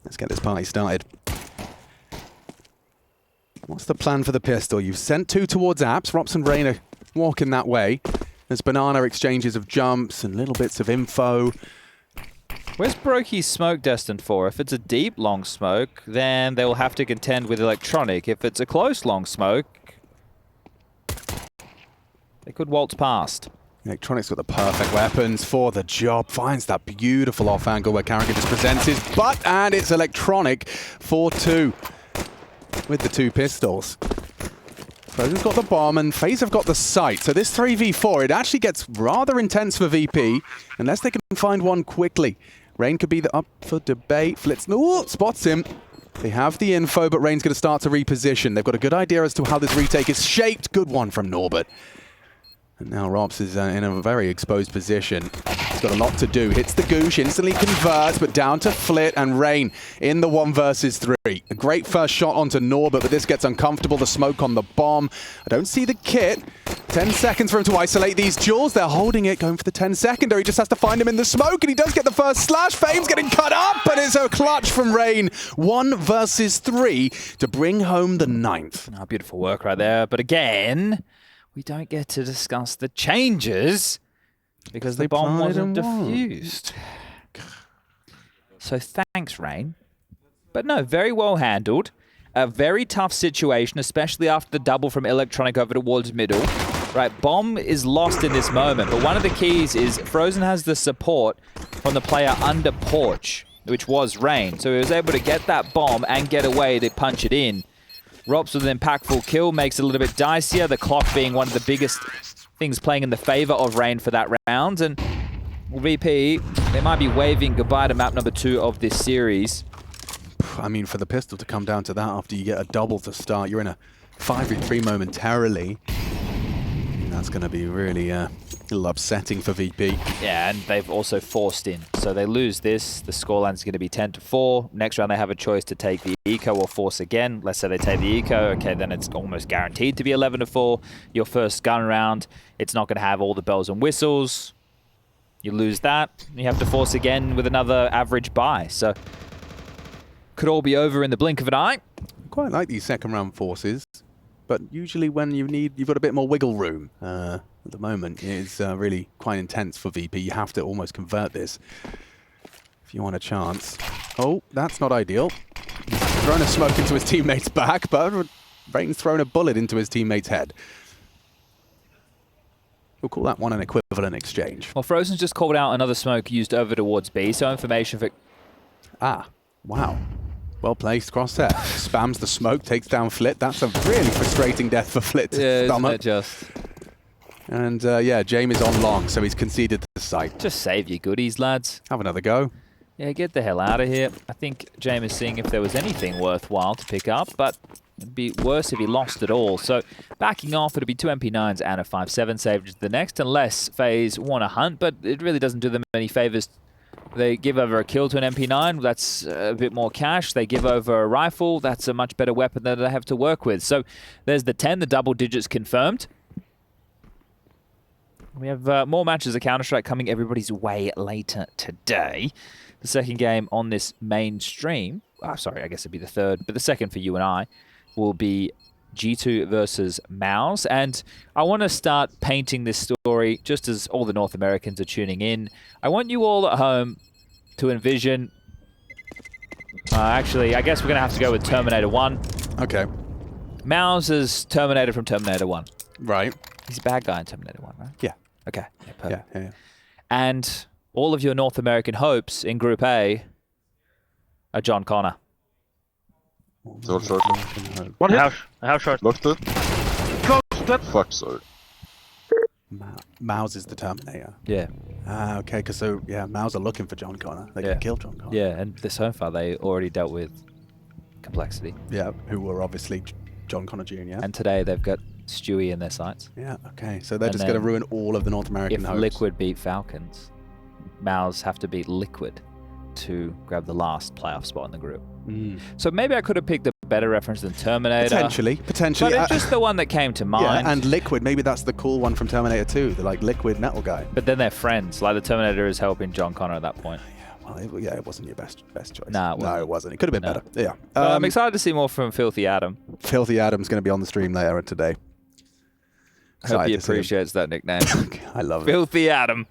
Let's get this party started. What's the plan for the pistol? You've sent 2 towards apps. Rops and Rain are walking that way. There's banana exchanges of jumps and little bits of info. Where's Brokey's smoke destined for? If it's a deep long smoke, then they will have to contend with electronic. If it's a close long smoke, they could waltz past. Electronic's got the perfect weapons for the job. Finds that beautiful off angle where Carrigan just presents his butt, and it's Electronic for 2 with the 2 pistols. Frozen's got the bomb and FaZe have got the sight. So this 3v4, it actually gets rather intense for VP unless they can find one quickly. Rain could be up for debate. Flitz spots him. They have the info, but Rain's going to start to reposition. They've got a good idea as to how this retake is shaped. Good one from Norbert. And now Robs is in a very exposed position. He's got a lot to do. Hits the goosh, instantly converts, but down to Flit and Rain in the 1 versus 3. A great first shot onto Norbert, but this gets uncomfortable. The smoke on the bomb. I don't see the kit. 10 seconds for him to isolate these jewels. They're holding it, going for the 10-seconder. He just has to find him in the smoke, and he does get the first slash. Fame's getting cut up, but it's a clutch from Rain. 1 versus 3 to bring home the 9th. Oh, beautiful work right there. But again, we don't get to discuss the changes because the bomb wasn't defused. So thanks, Rain. But no, very well handled. A very tough situation, especially after the double from Electronic over towards middle. Right, bomb is lost in this moment, but one of the keys is Frozen has the support from the player under porch, which was Rain. So he was able to get that bomb and get away to punch it in. Rops with an impactful kill makes it a little bit dicier, the clock being one of the biggest things playing in the favor of Rain for that round. And VP, they might be waving goodbye to map number 2 of this series. I mean, for the pistol to come down to that after you get a double to start, you're in a 5v3 momentarily. That's going to be really a little upsetting for VP. Yeah, and they've also forced in. So they lose this. The scoreline's going to be 10-4. Next round, they have a choice to take the eco or force again. Let's say they take the eco. Okay, then it's almost guaranteed to be 11-4. Your first gun round, it's not going to have all the bells and whistles. You lose that. You have to force again with another average buy. So could all be over in the blink of an eye. I quite like these second round forces, but usually when you've got a bit more wiggle room. At the moment, it is really quite intense for VP. You have to almost convert this if you want a chance. Oh, that's not ideal. He's thrown a smoke into his teammate's back, but Rain's thrown a bullet into his teammate's head. We'll call that one an equivalent exchange. Well, Frozen's just called out another smoke used over towards B, so information for... Ah, wow. Well placed crosshair. Spams the smoke, takes down Flit. That's a really frustrating death for Flit's stomach. Isn't it just... And yeah, James is on long, so he's conceded the site. Just save your goodies, lads. Have another go. Yeah, get the hell out of here. I think James is seeing if there was anything worthwhile to pick up, but it'd be worse if he lost it all. So backing off, it'll be 2 MP9s and a 5.7 saved to the next, unless FaZe want to hunt, but it really doesn't do them any favors. They give over a kill to an MP9, that's a bit more cash. They give over a rifle, that's a much better weapon that they have to work with. So there's the 10, the double digits confirmed. We have more matches of Counter-Strike coming everybody's way later today. The second game on this main stream, sorry, I guess it'd be the third, but the second for you and I will be G2 versus Mouse. And I want to start painting this story just as all the North Americans are tuning in. I want you all at home to envision... actually, I guess we're going to have to go with Terminator 1. Okay. Mouse is Terminator from Terminator 1. Right. He's a bad guy in Terminator 1, right? Yeah. Okay. Yeah, perfect. Yeah. And all of your North American hopes in Group A are John Connor. Short. One hit. I have short. Locked it. Close. split. Fuck, sorry. Mouse is the Terminator. Yeah. Ah, okay, because Mouse are looking for John Connor. They can kill John Connor. Yeah, and so far they already dealt with Complexity. Yeah, who were obviously John Connor Jr. And today they've got Stewie in their sights. Yeah, okay, so they're And just going to then ruin all of the North American If hopes. Liquid beat Falcons, Mouse have to beat Liquid to grab the last playoff spot in the group. So maybe I could have picked a better reference than Terminator. Potentially. But it's just the one that came to mind. Yeah, and Liquid, maybe that's the cool one from Terminator 2, the like Liquid metal guy. But then they're friends. Like the Terminator is helping John Connor at that point. Well, it wasn't your best choice. Nah, no, it wasn't. It could have been better. Yeah. I'm excited to see more from Filthy Adam. Filthy Adam's going to be on the stream later today. Hope he appreciates that nickname. I love it. Filthy Adam.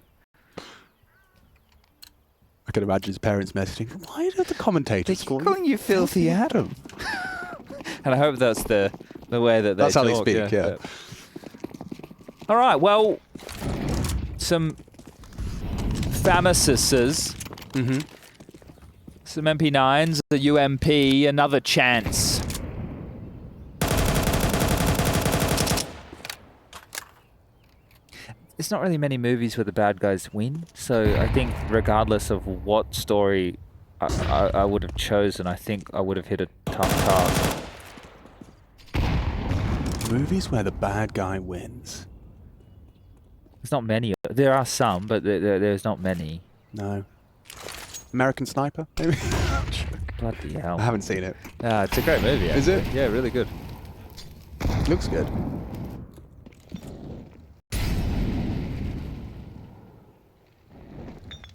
I can imagine his parents messaging, why did the commentators They're calling you Filthy Adam? And I hope that's the way that they That's how they talk, speak, yeah. All right, well, some Famouses, some MP9s, the UMP, another chance. There's not really many movies where the bad guys win, so I think regardless of what story I would have chosen, I think I would have hit a tough task. Movies where the bad guy wins. There's not many. There are some, but there's not many. No. American Sniper, maybe? Bloody hell. I haven't seen it. It's a great movie, actually. Is it? Yeah, really good. Looks good.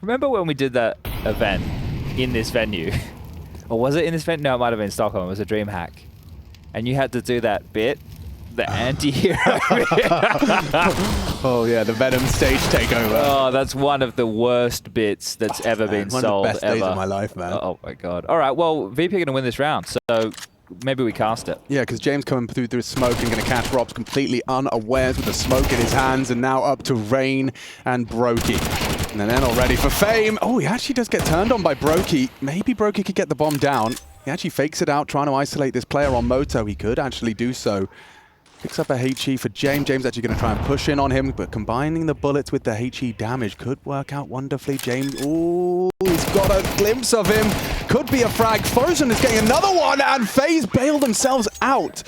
Remember when we did that event in this venue? Or was it in this venue? No, it might have been in Stockholm. It was a DreamHack. And you had to do that bit, the anti-hero bit. Oh yeah, the Venom stage takeover. Oh, that's one of the worst bits that's ever been One sold of the best days of my life, man. Oh my god. All right, well, VP are going to win this round, so maybe we cast it. Yeah, because James coming through smoke and going to catch Robs completely unawares with the smoke in his hands, and now up to Rain and Brokey. And then all ready for fame. Oh, he actually does get turned on by Brokey. Maybe Brokey could get the bomb down. He actually fakes it out, trying to isolate this player on Moto. He could actually do so. Picks up a HE for James. James actually going to try and push in on him, but combining the bullets with the HE damage could work out wonderfully. James, ooh, he's got a glimpse of him. Could be a frag. Frozen is getting another one, and FaZe bailed themselves out.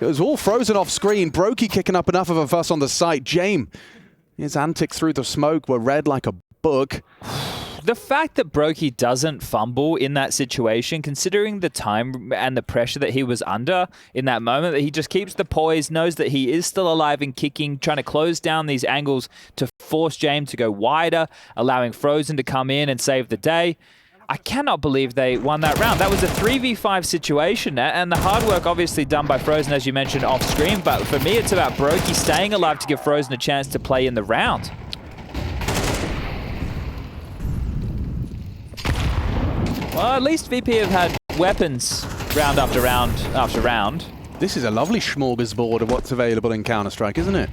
It was all Frozen off screen. Brokey kicking up enough of a fuss on the site. James, his antics through the smoke were read like a book. The fact that Brokey doesn't fumble in that situation, considering the time and the pressure that he was under in that moment, that he just keeps the poise, knows that he is still alive and kicking, trying to close down these angles to force James to go wider, allowing Frozen to come in and save the day. I cannot believe they won that round. That was a 3v5 situation, and the hard work obviously done by Frozen, as you mentioned, off screen, but for me it's about Brokey staying alive to give Frozen a chance to play in the round. Well, at least VP have had weapons round after round after round. This is a lovely smorgasbord of what's available in Counter-Strike, isn't it?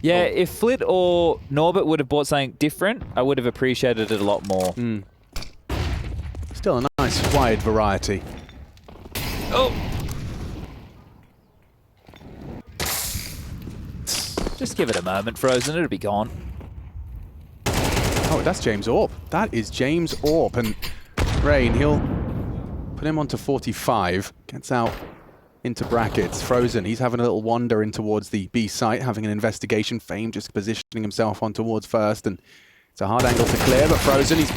Yeah, if Flit or Norbert would have bought something different, I would have appreciated it a lot more. Still a nice wide variety. Oh! Just give it a moment, Frozen, it'll be gone. Oh, that's James Orp. That is James Orp, and Rain, he'll put him onto 45, gets out into brackets. Frozen, he's having a little wander in towards the B site, having an investigation. Fame just positioning himself on towards first, and it's a hard angle to clear, but Frozen, he's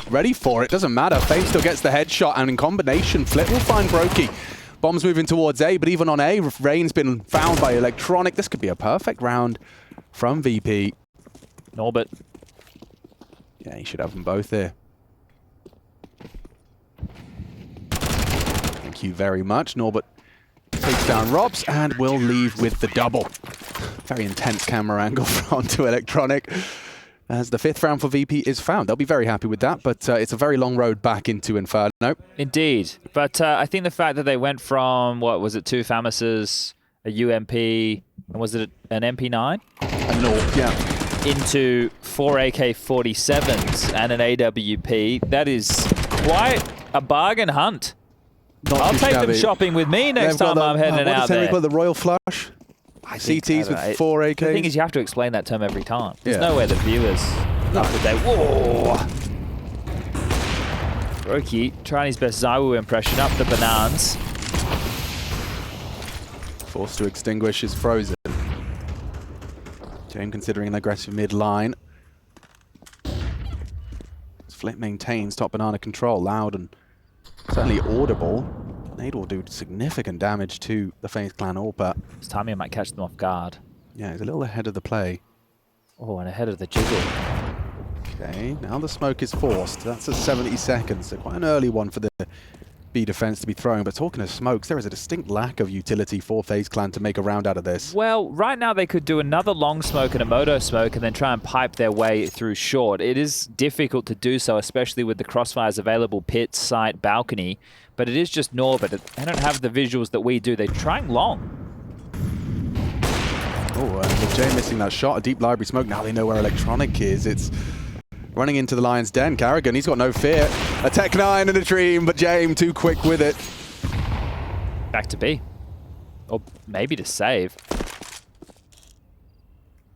ready for it. Doesn't matter. Fame still gets the headshot, and in combination, Flip will find Brokey. Bomb's moving towards A, but even on A, Rain's been found by Electronic. This could be a perfect round from VP. Norbert. Yeah, he should have them both here. Thank you very much. Norbert takes down Robs and will leave with the double. Very intense camera angle onto Electronic as the 5th round for VP is found. They'll be very happy with that, but it's a very long road back into Inferno. Indeed. But I think the fact that they went from, what was it, 2 Famouses, a UMP, and was it an MP9? A Norp, yeah. Into 4 AK-47s and an AWP. That is quite a bargain hunt. I'll take them shopping with me next time I'm heading out there. Got the Royal Flush. CTs with 4 AKs. The thing is, you have to explain that term every time. There's Yeah. no way the viewers would say, whoa! Roki trying his best Zaiwu impression up the bananas. Forced to extinguish is frozen. Jame considering an aggressive mid-line. Flip maintains top banana control, loud and certainly audible. Nade will do significant damage to the FaZe clan AWP. This time he might catch them off guard. Yeah, he's a little ahead of the play. Oh, and ahead of the jiggle. Okay, now the smoke is forced. That's a 70 seconds, so quite an early one for the B defense to be thrown. But talking of smokes, there is a distinct lack of utility for FaZe clan to make a round out of this. Well, right now they could do another long smoke and a moto smoke and then try and pipe their way through short. It is difficult to do so, especially with the crossfires available, pit, site, balcony. But it is just Norbert. They don't have the visuals that we do. They're trying long. Oh, and with Jay missing that shot, a deep library smoke. Now they know where Electronic is. It's running into the Lion's Den. Carrigan, he's got no fear. A Tech 9 and a Dream, but Jame too quick with it. Back to B. Or maybe to save.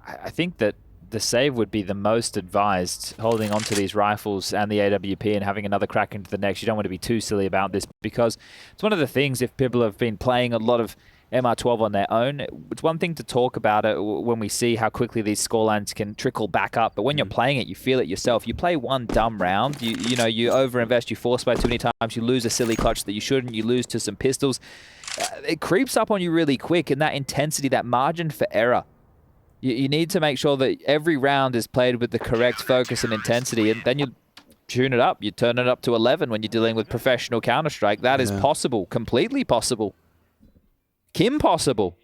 I think that the save would be the most advised, holding onto these rifles and the AWP and having another crack into the next. You don't want to be too silly about this because it's one of the things, if people have been playing a lot of MR12 on their own, it's one thing to talk about it when we see how quickly these scorelines can trickle back up, but when you're playing it, you feel it yourself. You play one dumb round, you know, you overinvest, you force play too many times, you lose a silly clutch that you shouldn't, you lose to some pistols. It creeps up on you really quick, and that intensity, that margin for error. You need to make sure that every round is played with the correct focus and intensity, and then you tune it up. You turn it up to 11 when you're dealing with professional Counter-Strike. That is possible, completely possible. Kim possible.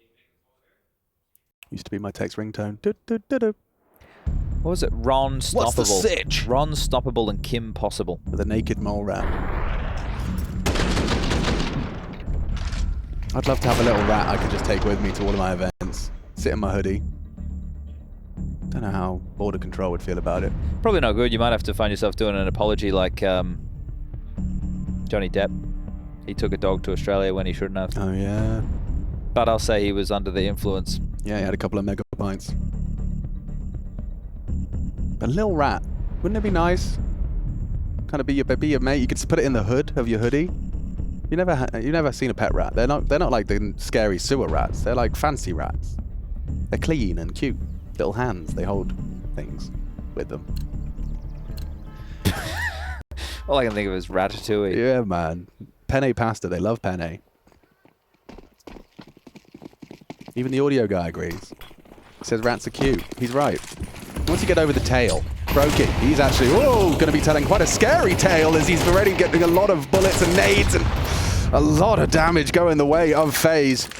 Used to be my text ringtone. Do, do, do, do. What was it? Ron Stoppable. What's the sitch? Ron Stoppable and Kim Possible. With a naked mole rat. I'd love to have a little rat I could just take with me to all of my events. Sit in my hoodie. Don't know how border control would feel about it. Probably not good. You might have to find yourself doing an apology like Johnny Depp. He took a dog to Australia when he shouldn't have. Oh, yeah. But I'll say he was under the influence. Yeah, he had a couple of megabytes. A little rat. Wouldn't it be nice? Kind of be your mate. You could just put it in the hood of your hoodie. You never seen a pet rat. They're not like the scary sewer rats. They're like fancy rats. They're clean and cute. Little hands. They hold things with them. All I can think of is Ratatouille. Yeah, man. Penne pasta. They love penne. Even the audio guy agrees. He says rats are cute. He's right. Once you get over the tail, Broken, he's actually, going to be telling quite a scary tale as he's already getting a lot of bullets and nades and a lot of damage going the way of FaZe.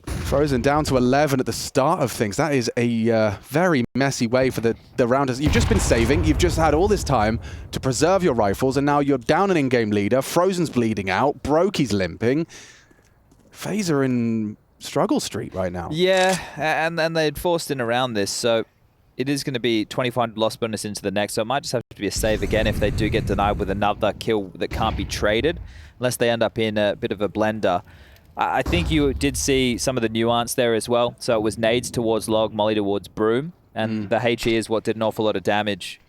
Frozen down to 11 at the start of things. That is a very messy way for the rounders. You've just been saving. You've just had all this time to preserve your rifles, and now you're down an in-game leader. Frozen's bleeding out. Brokey's limping. FaZe are in struggle street right now. Yeah, and they'd forced in around this, so it is going to be 25 loss bonus into the next, so it might just have to be a save again if they do get denied with another kill that can't be traded, unless they end up in a bit of a blender. I think you did see some of the nuance there as well. So it was nades towards log, molly towards broom, and the HE is what did an awful lot of damage.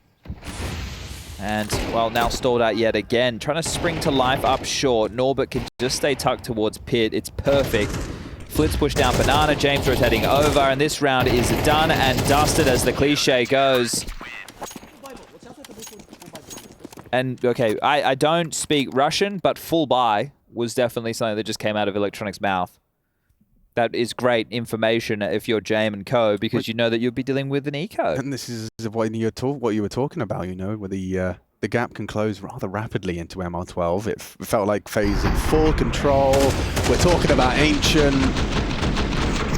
And, well, now stalled out yet again. Trying to spring to life up short. Norbert can just stay tucked towards pit. It's perfect. Flitz push down banana. James rotating over, and this round is done and dusted as the cliche goes. And, okay, I don't speak Russian, but full buy was definitely something that just came out of Electronic's mouth. That is great information if you're Jame and co, because you know that you'll be dealing with an eco. And this is what you were talking about, you know, where the gap can close rather rapidly into MR12. It felt like FaZe in full control. We're talking about Ancient.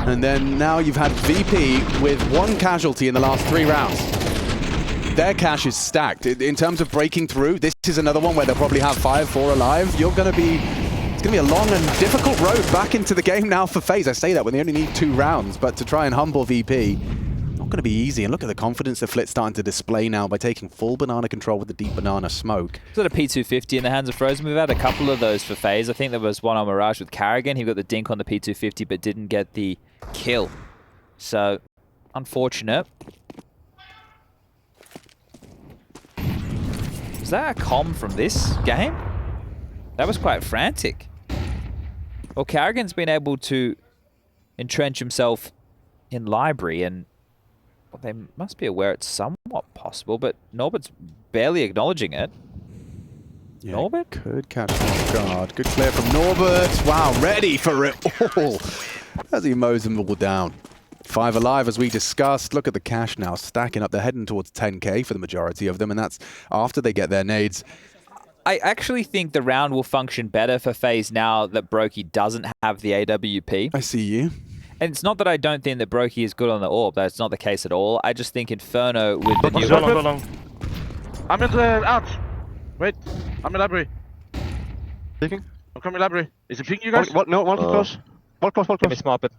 And then now you've had VP with one casualty in the last 3 rounds. Their cash is stacked. In terms of breaking through, this is another one where they'll probably have 5-4 alive. It's going to be a long and difficult road back into the game now for FaZe. I say that when they only need 2 rounds, but to try and humble VP, not going going to be easy. And look at the confidence that Flit's starting to display now by taking full banana control with the deep banana smoke. He's got a P250 in the hands of Frozen. We've had a couple of those for FaZe. I think there was one on Mirage with Carrigan. He got the dink on the P250 but didn't get the kill. So, unfortunate. Was that a comm from this game? That was quite frantic. Well, Carrigan's been able to entrench himself in library, and well, they must be aware it's somewhat possible, but Norbert's barely acknowledging it. Yeah, Norbert? Could catch him off guard. Good clear from Norbert. Wow, ready for it all as he mows them all down. 5 alive, as we discussed. Look at the cash now stacking up. They're heading towards 10k for the majority of them, and that's after they get their nades. I actually think the round will function better for FaZe now that Brokey doesn't have the AWP. I see you. And it's not that I don't think that Brokey is good on the AWP. That's not the case at all. I just think Inferno with the new... Go long. I'm in the arch. Wait, I'm in library. Peeking? I'm coming library. Is it peeking you guys? No, one close. One close. Give me smart bit.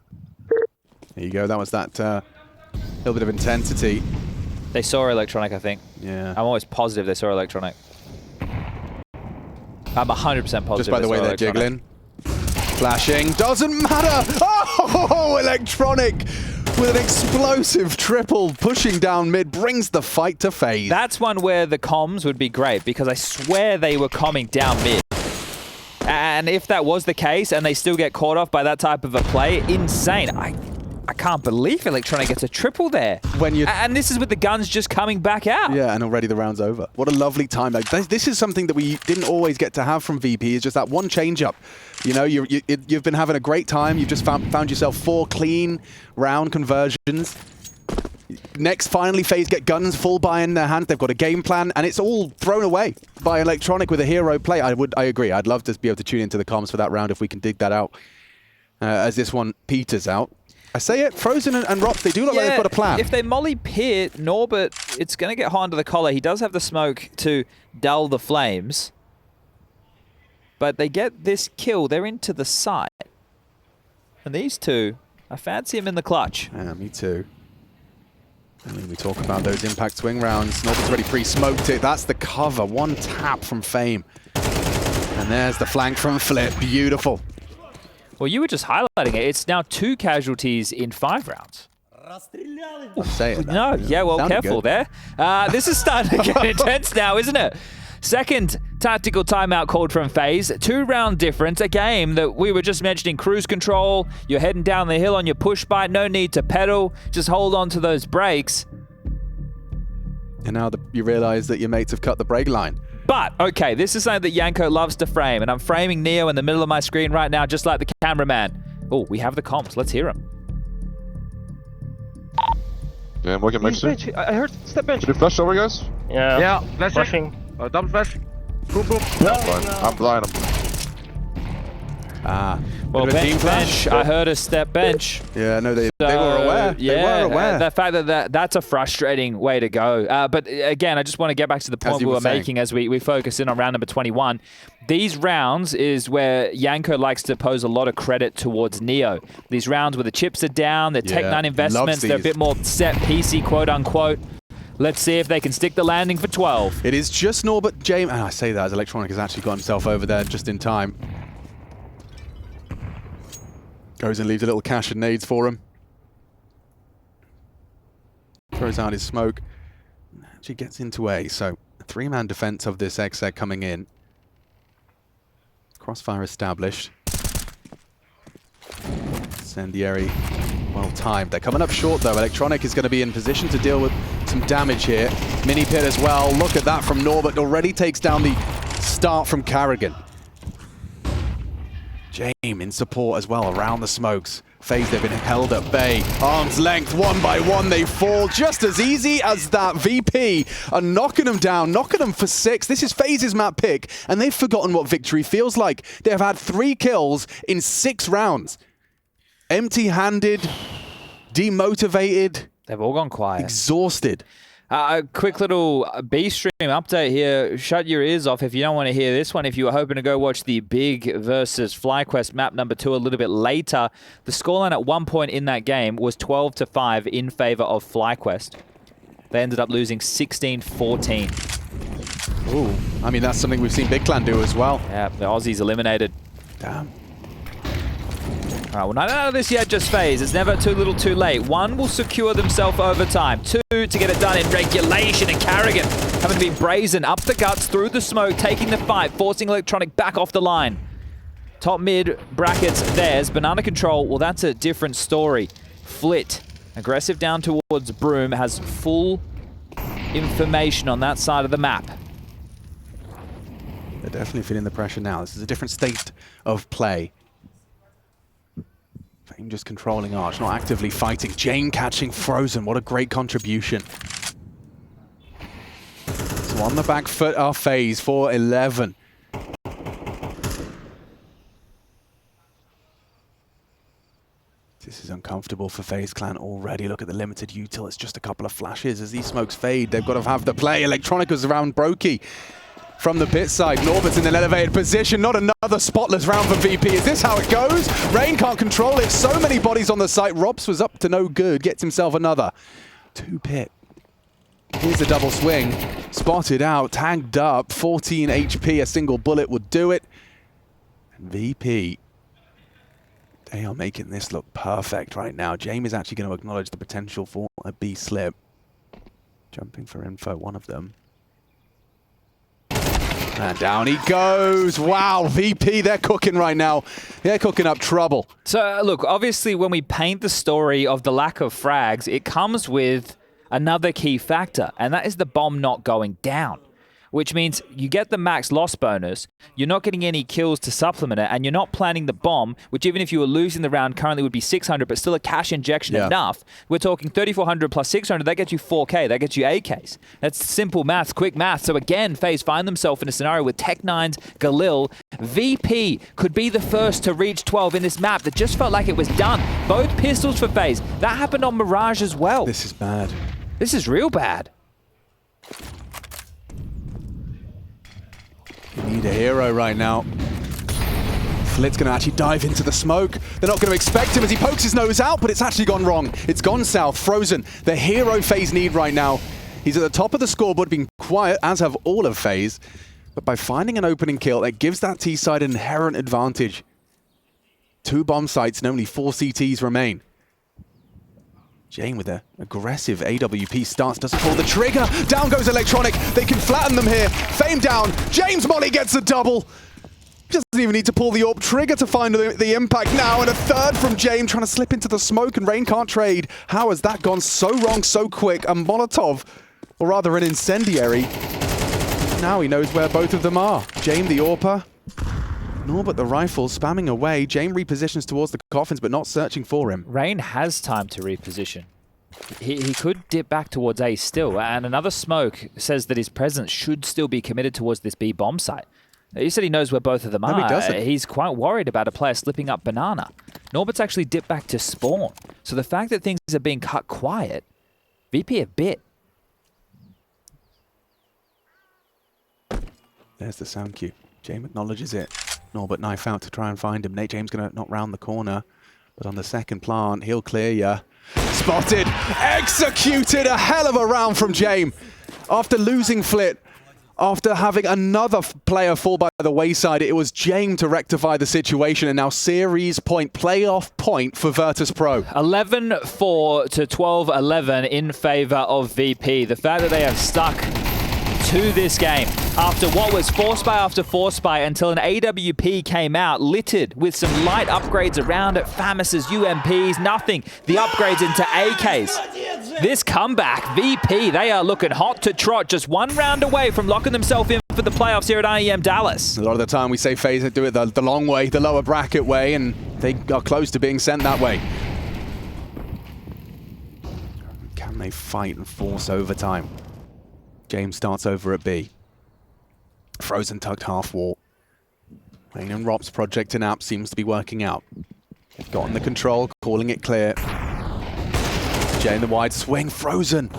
There you go. That was that little bit of intensity. They saw Electronic, I think. Yeah. I'm always positive they saw Electronic. I'm 100% positive. Just by the way they're jiggling. Flashing. Doesn't matter. Oh, Electronic with an explosive triple pushing down mid brings the fight to FaZe. That's one where the comms would be great, because I swear they were comming down mid. And if that was the case and they still get caught off by that type of a play, insane. I can't believe Electronic gets a triple there. And this is with the guns just coming back out. Yeah, and already the round's over. What a lovely time. Like, this is something that we didn't always get to have from VP, is just that one change-up. You know, you've been having a great time. You've just found yourself 4 clean round conversions. Next, finally, FaZe get guns full buy in their hands. They've got a game plan, and it's all thrown away by Electronic with a hero play. I agree. I'd love to be able to tune into the comms for that round if we can dig that out as this one peters out. I say it, Frozen and Rock, they do look like they've got a plan. If they molly Pit, Norbert, it's going to get hot under the collar. He does have the smoke to dull the flames. But they get this kill. They're into the side. And these two, I fancy him in the clutch. Yeah, me too. And when we talk about those impact swing rounds, Norbert's already pre-smoked it. That's the cover. One tap from Fame. And there's the flank from Flip. Beautiful. Well, you were just highlighting it. It's now 2 casualties in 5 rounds. I'm saying that. No, yeah, well, careful good. there. This is starting to get intense now, isn't it? Second tactical timeout called from FaZe. 2-round difference. A game that we were just mentioning, cruise control. You're heading down the hill on your push bike. No need to pedal. Just hold on to those brakes. And now you realize that your mates have cut the brake line. But, okay, this is something that Yanko loves to frame, and I'm framing Neo in the middle of my screen right now, just like the cameraman. Oh, we have the comms. Let's hear him. Yeah, I'm working next to you. I heard step bench. Did you flash over, guys? Yeah. Yeah, Flashing. double flash. Boom, boom. I'm blind. Well, bit of a team bench. I heard a step bench. Yeah, no, they were aware. Yeah, they were aware. The fact that's a frustrating way to go. But again, I just want to get back to the point we were making as we focus in on round number 21. These rounds is where Yanko likes to pose a lot of credit towards Neo. These rounds where the chips are down, the Tech 9 investments, they're a bit more set piecey, quote unquote. Let's see if they can stick the landing for 12. It is just Norbert James, and I say that as Electronic has actually got himself over there just in time. Goes and leaves a little cache and nades for him. Throws out his smoke. Actually gets into A, so a 3-man defense of this exec coming in. Crossfire established. Incendiary, well timed. They're coming up short though. Electronic is going to be in position to deal with some damage here. Mini pit as well. Look at that from Norbert. Already takes down the start from Carrigan. James in support as well around the smokes. FaZe, they've been held at bay. Arm's length, 1 by 1, they fall just as easy as that. VP are knocking them down, knocking them for 6. This is FaZe's map pick, and they've forgotten what victory feels like. They have had 3 kills in 6 rounds. Empty-handed, demotivated. They've all gone quiet. Exhausted. A quick little B-stream update here. Shut your ears off if you don't want to hear this one. If you were hoping to go watch the Big versus FlyQuest map number 2 a little bit later, the scoreline at one point in that game was 12-5 in favor of FlyQuest. They ended up losing 16-14. Ooh, I mean, that's something we've seen Big Clan do as well. Yeah, the Aussies eliminated. Damn. All right, well, not out of this yet, just FaZe. It's never too little too late. One will secure themselves overtime. Two to get it done in regulation, and Carrigan having to be brazen up the guts, through the smoke, taking the fight, forcing Electronic back off the line. Top mid brackets theirs. Banana control, well, that's a different story. Flit, aggressive down towards Broom, has full information on that side of the map. They're definitely feeling the pressure now. This is a different state of play. Fame just controlling Arch, not actively fighting. Jane catching Frozen. What a great contribution. So on the back foot are FaZe for 11. This is uncomfortable for FaZe Clan already. Look at the limited util. It's just a couple of flashes. As these smokes fade, they've got to have the play. Electronica's around Brokey. From the pit side, Norbert's in an elevated position. Not another spotless round for VP. Is this how it goes? Rain can't control it. So many bodies on the site. Robs was up to no good. Gets himself another. 2 pit. Here's a double swing. Spotted out, tagged up. 14 HP. A single bullet would do it. And VP, they are making this look perfect right now. James is actually going to acknowledge the potential for a B slip. Jumping for info, one of them. And down he goes. Wow, VP, they're cooking right now. They're cooking up trouble. So, look, obviously when we paint the story of the lack of frags, it comes with another key factor, and that is the bomb not going down, which means you get the max loss bonus, you're not getting any kills to supplement it, and you're not planning the bomb, which even if you were losing the round currently would be 600, but still a cash injection enough. We're talking 3,400 plus 600, that gets you 4K, that gets you AKs. That's simple maths, quick maths. So again, FaZe find themselves in a scenario with Tech9's Galil. VP could be the first to reach 12 in this map that just felt like it was done. Both pistols for FaZe. That happened on Mirage as well. This is bad. This is real bad. You need a hero right now. Flit's going to actually dive into the smoke. They're not going to expect him as he pokes his nose out, but it's actually gone wrong. It's gone south. Frozen, the hero FaZe need right now. He's at the top of the scoreboard, being quiet, as have all of FaZe. But by finding an opening kill, that gives that T-side an inherent advantage. 2 bomb sites and only 4 CTs remain. Jane with an aggressive AWP starts, doesn't pull the trigger. Down goes Electronic. They can flatten them here. Fame down. James Molly gets the double. Doesn't even need to pull the AWP trigger to find the impact now. And a third from James trying to slip into the smoke, and Rain can't trade. How has that gone so wrong so quick? A Molotov, or rather an incendiary. Now he knows where both of them are. James the AWPer. Norbert the rifle spamming away. James repositions towards the coffins, but not searching for him. Rain has time to reposition. He could dip back towards A still, and another smoke says that his presence should still be committed towards this B bomb site. He said he knows where both of them are. He doesn't. He's quite worried about a player slipping up Banana. Norbert's actually dipped back to spawn. So the fact that things are being cut quiet, VP a bit. There's the sound cue. James acknowledges it. Norbert knife out to try and find him. Nate James going to knock round the corner. But on the second plant, he'll clear ya. Spotted. Executed. A hell of a round from James. After losing Flit, after having another player fall by the wayside, it was James to rectify the situation. And now series point, playoff point for Virtus.pro. 11-4 to 12-11 in favor of VP. The fact that they have stuck to this game after what was force buy after force buy until an AWP came out, littered with some light upgrades around it, FAMAS's, UMPs, nothing. The upgrades into AKs. This comeback, VP, they are looking hot to trot, just 1 round away from locking themselves in for the playoffs here at IEM Dallas. A lot of the time we say FaZe do it the long way, the lower bracket way, and they are close to being sent that way. Can they fight and force overtime? James starts over at B. Frozen tugged half wall. Rain and Rob's project in app seems to be working out. They've gotten the control, calling it clear. Jay in the wide swing. Frozen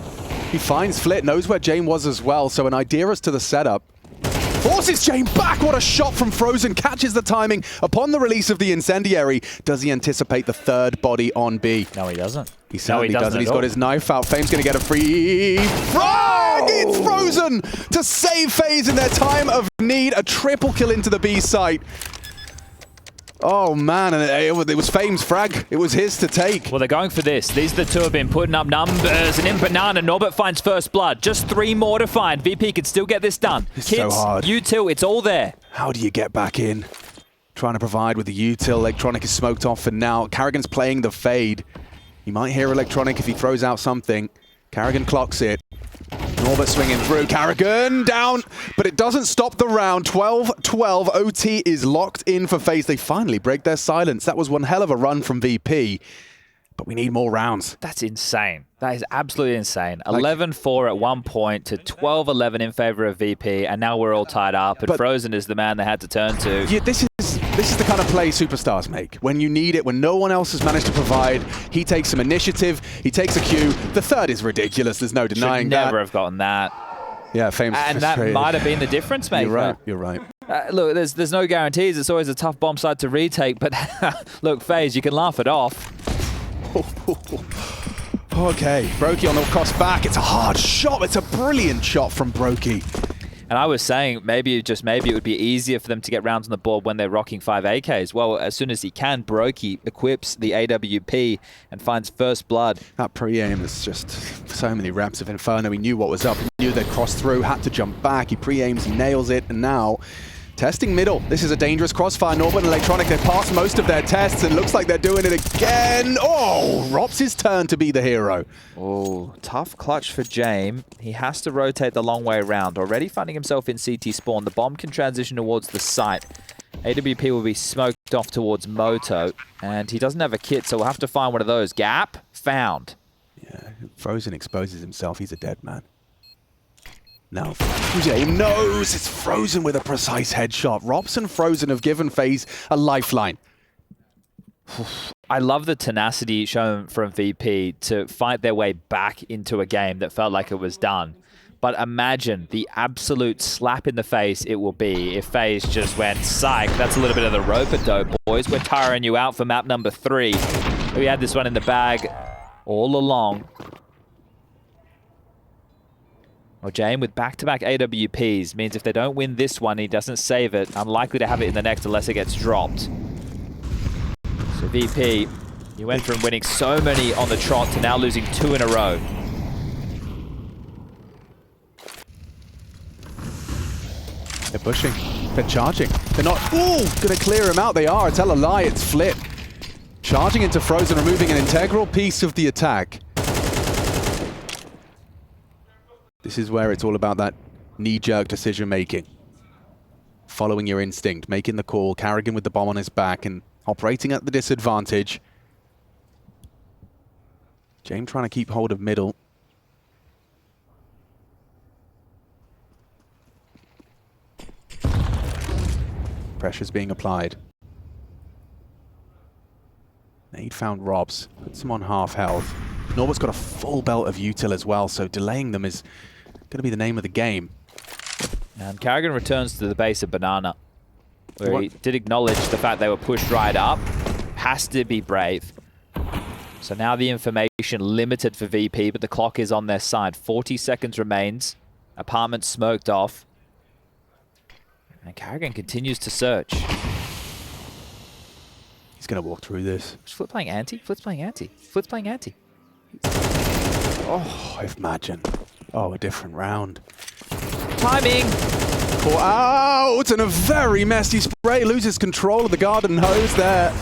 He finds Flit, knows where Jane was as well, so an idea as to the setup. Forces Jane back! What a shot from Frozen! Catches the timing upon the release of the incendiary. Does he anticipate the third body on B? No, he doesn't. He certainly doesn't. He's got his knife out. Fame's going to get a free frag! It's Frozen to save FaZe in their time of need. A triple kill into the B site. Oh man, and it was Fame's frag. It was his to take. Well, they're going for this. These are the two have been putting up numbers, and in Banana, Norbert finds first blood. Just 3 more to find. VP could still get this done. It's Kids, so hard. util, it's all there. How do you get back in? Trying to provide with the util. Electronic is smoked off for now. Carrigan's playing the fade. He might hear Electronic if he throws out something. Carrigan clocks it. Norbert swinging through. Carrigan down, but it doesn't stop the round. 12-12. OT is locked in for FaZe. They finally break their silence. That was one hell of a run from VP, but we need more rounds. That's insane. That is absolutely insane. 11-4 at one point to 12-11 in favor of VP, and now we're all tied up, and Frozen is the man they had to turn to. Yeah, this is the kind of play superstars make. When you need it, when no one else has managed to provide, he takes some initiative, he takes a cue. The third is ridiculous, there's no denying that. Should never have gotten that. Yeah, Fame's And frustrated. that might have been the difference maker. You're right, you're right. Look, there's no guarantees. It's always a tough bomb site to retake, but look, FaZe, you can laugh it off. Okay, Brokey on the cross back. It's a hard shot. It's a brilliant shot from Brokey. And I was saying maybe it would be easier for them to get rounds on the board when they're rocking 5 AKs. Well, as soon as he can, Brokey equips the AWP and finds first blood. That pre-aim is just so many reps of Inferno. He knew what was up. He knew they'd cross through, had to jump back. He pre-aims, he nails it, and now testing middle. This is a dangerous crossfire. Norbert and Electronic, they've passed most of their tests and looks like they're doing it again. Oh, Rops' turn to be the hero. Oh, tough clutch for Jame. He has to rotate the long way around. Already finding himself in CT spawn. The bomb can transition towards the site. AWP will be smoked off towards Moto, and he doesn't have a kit, so we'll have to find one of those. Gap found. Yeah, Frozen exposes himself. He's a dead man. Now, Jame knows it's Frozen with a precise headshot. Rops and Frozen have given FaZe a lifeline. I love the tenacity shown from VP to fight their way back into a game that felt like it was done. But imagine the absolute slap in the face it will be if FaZe just went, psych, that's a little bit of the rope-a-dope, boys. We're tiring you out for map number 3. We had this one in the bag all along. Well, Jane with back-to-back AWPs means if they don't win this one, he doesn't save it. Unlikely to have it in the next unless it gets dropped. So VP, he went from winning so many on the trot to now losing 2 in a row. They're pushing. They're charging. They're not, gonna clear him out. They are. Tell a lie, it's Flip. Charging into Frozen, removing an integral piece of the attack. This is where it's all about that knee-jerk decision-making. Following your instinct, making the call, Carrigan with the bomb on his back and operating at the disadvantage. James trying to keep hold of middle. Pressure's being applied. Nade found Robs, puts him on half health. Norbert's got a full belt of util as well, so delaying them is going to be the name of the game. And Carrigan returns to the base of Banana, where he did acknowledge the fact they were pushed right up. Has to be brave. So now the information limited for VP, but the clock is on their side. 40 seconds remains. Apartment smoked off. And Carrigan continues to search. He's going to walk through this. Is Flip playing anti? Flip's playing anti. Flip's playing anti. Oh, imagine. Oh, a different round. Timing! Caught out, and a very messy spray. Loses control of the garden hose there.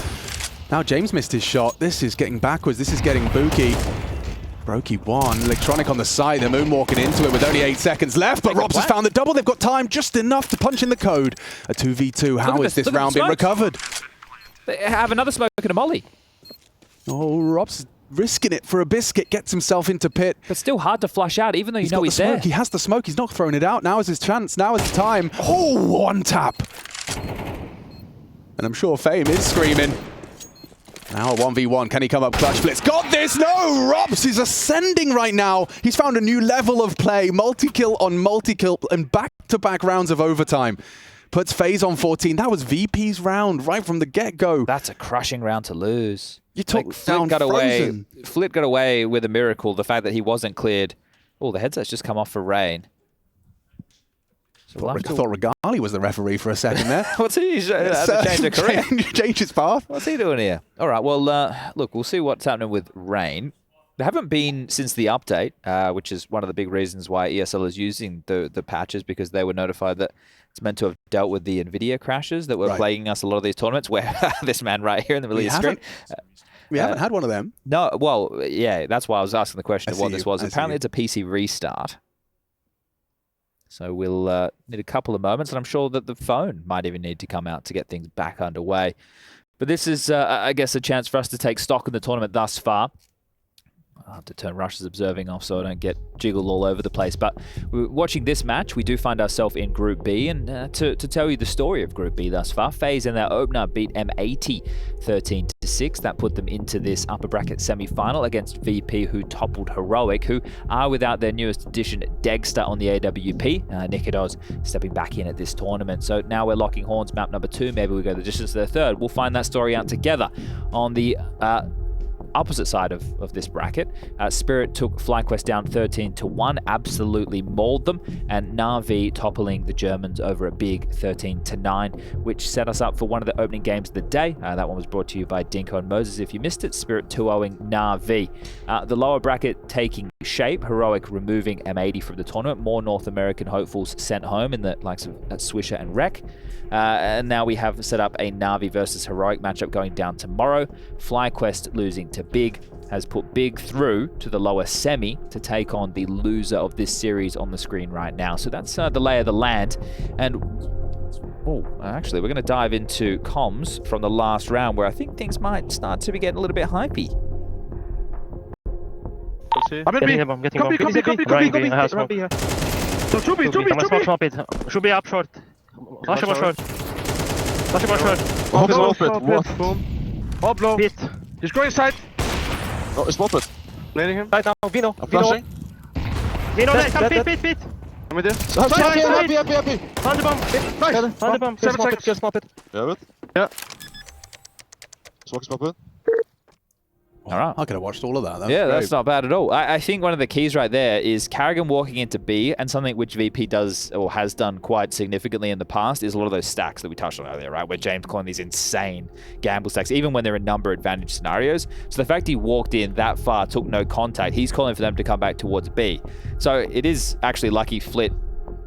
Now James missed his shot. This is getting backwards. This is getting booky. Brokey won. Electronic on the side. They're moonwalking into it with only 8 seconds left, but Robs has found the double. They've got time just enough to punch in the code. A 2v2. How is this round being recovered? They have another smoke and a molly. Oh, Robs risking it for a biscuit, gets himself into pit. But still hard to flush out, even though you know he's there. there. He has the smoke. He's not throwing it out. Now is his chance. Now is the time. Oh, one tap. And I'm sure Fame is screaming. Now a 1v1. Can he come up clutch? Blitz got this. No! Robs is ascending right now. He's found a new level of play. Multi-kill on multi-kill and back-to-back rounds of overtime. Puts FaZe on 14. That was VP's round right from the get-go. That's a crushing round to lose. You took down Flit got away with a miracle. The fact that he wasn't cleared. Oh, the headset's just come off for Rain. So I thought Regali was the referee for a second there. What's he? Change his path. What's he doing here? All right, well, look, we'll see what's happening with Rain. They haven't been since the update, which is one of the big reasons why ESL is using the patches, because they were notified that it's meant to have dealt with the NVIDIA crashes that were plaguing us a lot of these tournaments, where this man right here in the middle of the screen. We haven't had one of them. No, well, yeah, that's why I was asking the question of what this was. Apparently it's a PC restart. So we'll need a couple of moments, and I'm sure that the phone might even need to come out to get things back underway. But this is, I guess, a chance for us to take stock in the tournament thus far. I'll have to turn Rush's observing off so I don't get jiggled all over the place. But watching this match, we do find ourselves in Group B. And to tell you the story of Group B thus far, FaZe in their opener beat M80 13-6. That put them into this upper bracket semi-final against VP, who toppled Heroic, who are without their newest addition, Degster, on the AWP. Nikodos stepping back in at this tournament. So now we're locking horns, map number 2. Maybe we go the distance to the third. We'll find that story out together. On the opposite side of this bracket, Spirit took FlyQuest down 13-1, absolutely mauled them, and Na'Vi toppling the Germans over a big 13-9, which set us up for one of the opening games of the day. That one was brought to you by Dinko and Moses. If you missed it, Spirit 2-0ing Na'Vi. The lower bracket taking shape, Heroic removing M80 from the tournament, more North American hopefuls sent home in the likes of Swisher and Rek. And now we have set up a Na'Vi versus Heroic matchup going down tomorrow. FlyQuest losing to Big has put Big through to the lower semi to take on the loser of this series on the screen right now. So that's the lay of the land. And actually, we're going to dive into comms from the last round, where I think things might start to be getting a little bit hypey. I'm getting him, I'm getting him. Should be up short. Flash him short. Flash him short. What? Blow. Beat. He's going inside. Oh, it's Moppet. Blading him. Right now, Vino. I'm flashing. Vino, come, beat. I'm with you. Happy. Found the bomb. Found the bomb. 7 seconds. Just Moppet. You have it? Yeah. Smoke's Moppet. All right. I could have watched all of that. That's not bad at all. I think one of the keys right there is Karrigan walking into B, and something which VP does or has done quite significantly in the past is a lot of those stacks that we touched on earlier, right? Where James calling these insane gamble stacks, even when they're in number advantage scenarios. So the fact he walked in that far, took no contact, he's calling for them to come back towards B. So it is actually lucky Flit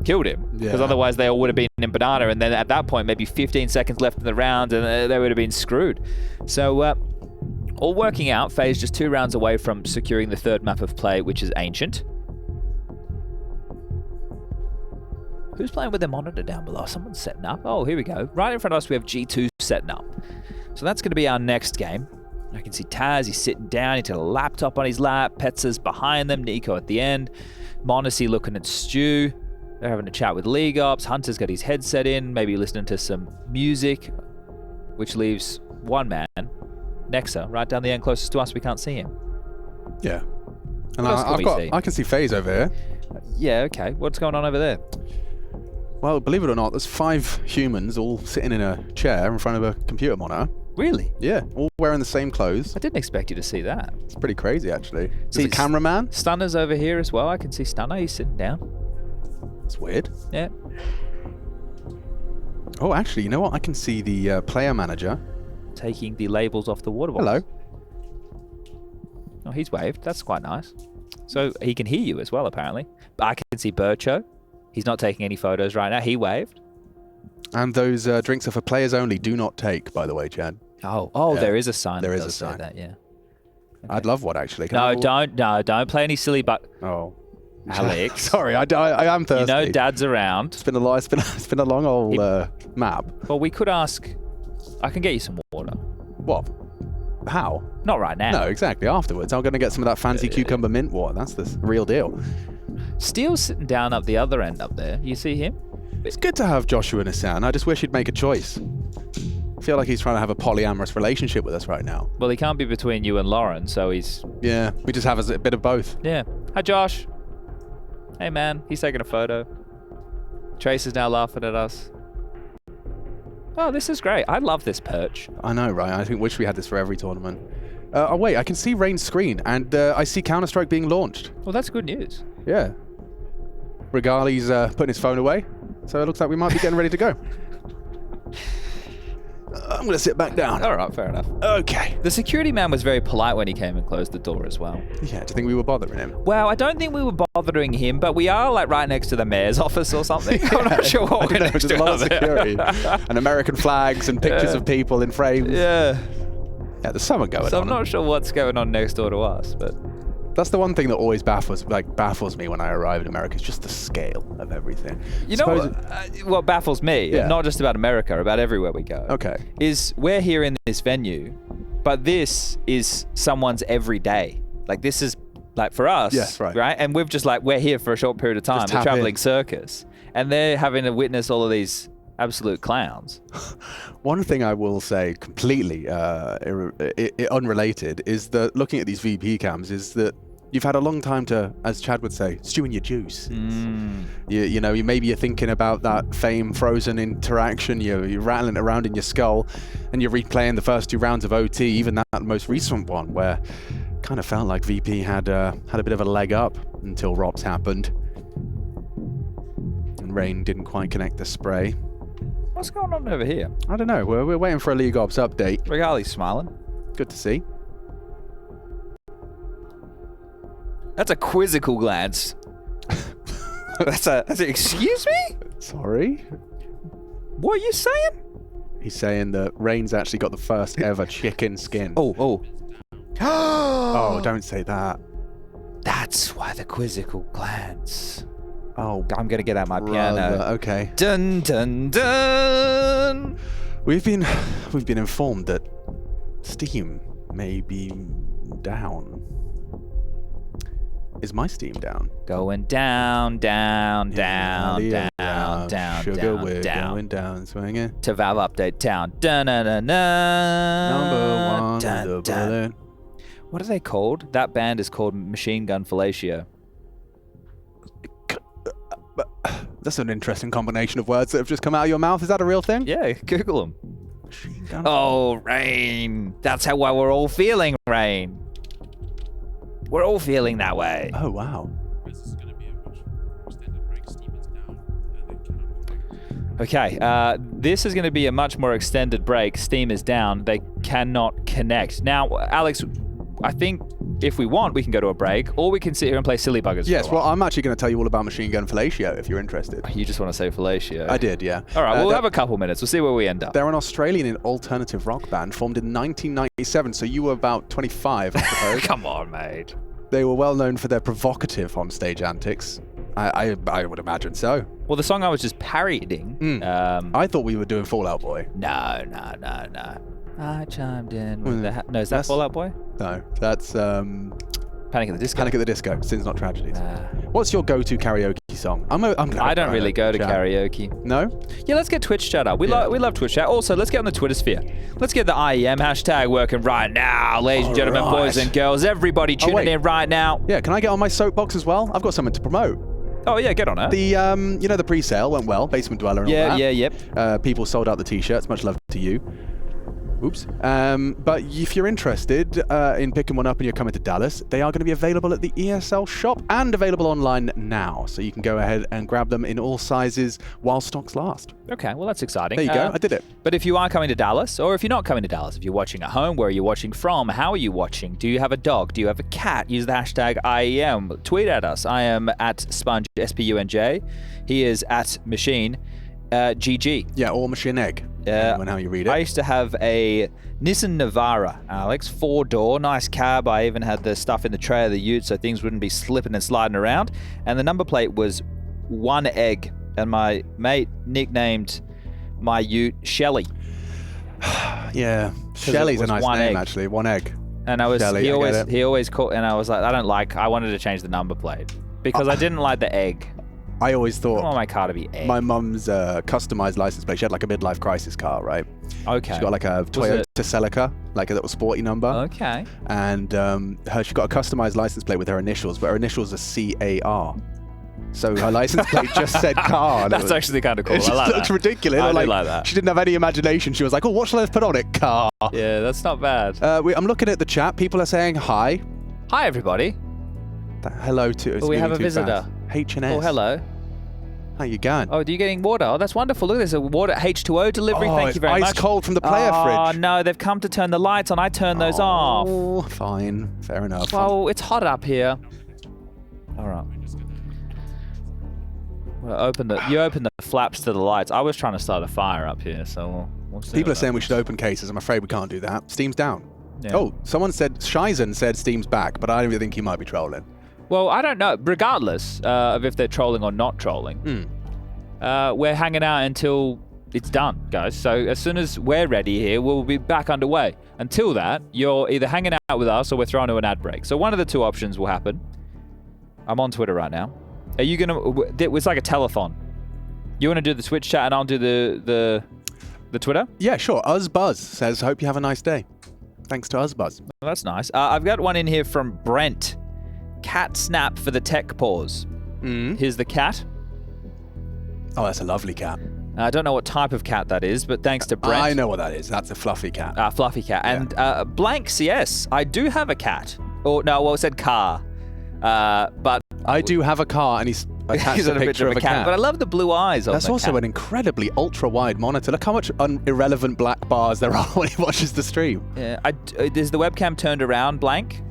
killed him, because otherwise they all would have been in banana, and then at that point, maybe 15 seconds left in the round, and they would have been screwed. So, all working out, FaZe just 2 rounds away from securing the third map of play, which is Ancient. Who's playing with their monitor down below? Someone's setting up. Oh, here we go. Right in front of us, we have G2 setting up. So that's going to be our next game. I can see Taz, he's sitting down, he's got a laptop on his lap. Petza's behind them, Nico at the end. Monacy looking at Stu. They're having a chat with League Ops. Hunter's got his headset in, maybe listening to some music, which leaves one man, Nexa, right down the end closest to us. We can't see him. Yeah. And I can see FaZe over here. Yeah, okay. What's going on over there? Well, believe it or not, there's 5 humans all sitting in a chair in front of a computer monitor. Really? Yeah, all wearing the same clothes. I didn't expect you to see that. It's pretty crazy, actually. There's a cameraman. Stunner's over here as well. I can see Stunner. He's sitting down. It's weird. Yeah. Oh, actually, you know what? I can see the player manager. Taking the labels off the water bottles. Hello. Oh, he's waved. That's quite nice. So he can hear you as well, apparently. But I can see Bircho. He's not taking any photos right now. He waved. And those drinks are for players only. Do not take, by the way, Chad. Oh, yeah. There is a sign. There is a sign. That, yeah. Okay. I'd love one, actually. Don't play any silly Oh. Alex. Sorry, I am thirsty. You know Dad's around. It's been a long old map. Well, we could ask... I can get you some water. What? How? Not right now. No, exactly. Afterwards. I'm going to get some of that fancy cucumber mint water. That's the real deal. Steele's sitting down up the other end up there. You see him? It's good to have Joshua Nissan. I just wish he'd make a choice. feel like he's trying to have a polyamorous relationship with us right now. Well, he can't be between you and Lauren, so he's... Yeah, we just have a bit of both. Yeah. Hi, Josh. Hey, man. He's taking a photo. Trace is now laughing at us. Oh, this is great. I love this perch. I know, right? I think wish we had this for every tournament. Oh, wait, I can see Rain's screen, and I see Counter-Strike being launched. Well, that's good news. Yeah. Regali's putting his phone away, so it looks like we might be getting ready to go. I'm going to sit back down. All right, fair enough. Okay. The security man was very polite when he came and closed the door as well. Yeah, do you think we were bothering him? Well, I don't think we were bothering him, but we are like right next to the mayor's office or something. I'm not sure what we're next to. There's a lot of security. And American flags and pictures of people in frames. Yeah. Yeah, there's someone going on. So I'm not sure what's going on next door to us, but... That's the one thing that always baffles me when I arrive in America. It's just the scale of everything. You know what baffles me, not just about America, about everywhere we go, is we're here in this venue, but this is someone's every day. Like, this is, like, for us, yes, right? And we've just, like, we're here for a short period of time, a traveling circus. And they're having to witness all of these absolute clowns. One thing I will say, completely unrelated, is that looking at these VP cams is that you've had a long time to, as Chad would say, stew in your juice. You know, maybe you're thinking about that Fame Frozen interaction, you're rattling it around in your skull, and you're replaying the first 2 rounds of OT, even that most recent one, where it kind of felt like VP had a bit of a leg up until ROPS happened. And Rain didn't quite connect the spray. What's going on over here? I don't know. We're waiting for a League Ops update. Regali's smiling. Good to see. That's a quizzical glance. that's a excuse me? Sorry? What are you saying? He's saying that Rain's actually got the first ever chicken skin. Oh, don't say that. That's why the quizzical glance. Oh, I'm gonna get out my piano. Okay. Dun dun dun. We've been informed that Steam may be down. Is my Steam down? Going down, down, down, down, down, Sugar, down, we're down. going down, swinging. To Valve update town. Dun dun dun dun. Number one, dun, the dun. bullet. What are they called? That band is called Machine Gun Fellatio. That's an interesting combination of words that have just come out of your mouth. Is that a real thing? Yeah, Google them. Machine gun. Oh, Rain. That's how we're all feeling, Rain. We're all feeling that way. Oh, wow. Okay, this is going to be a much more extended break. Steam is down. They cannot connect. Now, Alex, I think if we want, we can go to a break, or we can sit here and play silly buggers. Yes, well, I'm actually going to tell you all about Machine Gun Fellatio if you're interested. You just want to say fellatio. I did, yeah. All right, we'll have a couple minutes. We'll see where we end up. They're an Australian alternative rock band formed in 1997, so you were about 25, I suppose. Come on, mate. They were well known for their provocative on-stage antics. I would imagine so. Well, the song I was just parodying. I thought we were doing Fall Out Boy. No. I chimed in with the... No, is that Fall Out Boy? No, that's... Panic at the Disco. Panic at the Disco, Sins Not Tragedies. What's your go-to karaoke song? I don't really go to karaoke. No? Yeah, let's get Twitch chat up. We love Twitch chat. Also, let's get on the Twitter sphere. Let's get the IEM hashtag working right now, ladies and gentlemen, boys and girls. Everybody tuning in right now. Yeah, can I get on my soapbox as well? I've got something to promote. Oh yeah, get on it. The you know, the pre-sale went well, Basement Dweller and all that. Yep. People sold out the t-shirts. Much love to you. Oops. But if you're interested in picking one up and you're coming to Dallas, they are going to be available at the ESL shop and available online now. So you can go ahead and grab them in all sizes while stocks last. Okay, well, that's exciting. There you go. I did it. But if you are coming to Dallas, or if you're not coming to Dallas, if you're watching at home, where are you watching from? How are you watching? Do you have a dog? Do you have a cat? Use the hashtag IEM. Tweet at us. I am at Sponge, SPUNJ. He is at Machine, GG. Yeah, or Machine Egg. How you read it. I used to have a Nissan Navara, Alex, 4-door, nice cab. I even had the stuff in the tray of the ute so things wouldn't be slipping and sliding around. And the number plate was 1 egg. And my mate nicknamed my ute Shelly. Yeah, Shelly's a nice name, actually. 1 egg. And I was Shelly, he always called, and I was like, I wanted to change the number plate because I didn't like the egg. I always thought I want my car to be egg. My mum's customized license plate. She had like a midlife crisis car, right? Okay. She's got like a Toyota Celica, like a little sporty number. Okay. And she's got a customized license plate with her initials, but her initials are CAR. So her license plate just said car. That's actually kind of cool. It just looks ridiculous. I do like that. She didn't have any imagination. She was like, oh, what shall I put on it? Car. Yeah, that's not bad. I'm looking at the chat. People are saying hi. Hi, everybody. Hello to. Oh, we have a visitor. H&S. Oh, hello. How you going? Oh, are you getting water? Oh, that's wonderful. Look, there's a water H2O delivery. Thank you very much. Ice cold from the player fridge. Oh, no, they've come to turn the lights on. I turned those off. Oh, fine. Fair enough. Well, it's hot up here. All right. Well, you open the flaps to the lights. I was trying to start a fire up here, so we'll see. People are saying we should open cases. I'm afraid we can't do that. Steam's down. Yeah. Oh, someone said, Shizen said Steam's back, but I don't really think he might be trolling. Well, I don't know. Regardless of if they're trolling or not trolling, we're hanging out until it's done, guys. So as soon as we're ready here, we'll be back underway. Until that, you're either hanging out with us or we're throwing to an ad break. So one of the two options will happen. I'm on Twitter right now. Are you going to... It's like a telethon. You want to do the Twitch chat and I'll do the Twitter? Yeah, sure. Uzbuzz says, hope you have a nice day. Thanks to Uzbuzz. Well, that's nice. I've got one in here from Brent. Cat snap for the tech pause. Here's the cat. Oh, that's a lovely cat. I don't know what type of cat that is, but thanks to Brent. I know what that is. That's a fluffy cat. Fluffy cat. Yeah. And blank CS. I do have a cat. Or no, well, it said car. But I do have a car, and he's attached a picture of a cat. But I love the blue eyes on That's the also cat. an incredibly ultra-wide monitor. Look how much irrelevant black bars there are when he watches the stream. Yeah. Is the webcam turned around blank?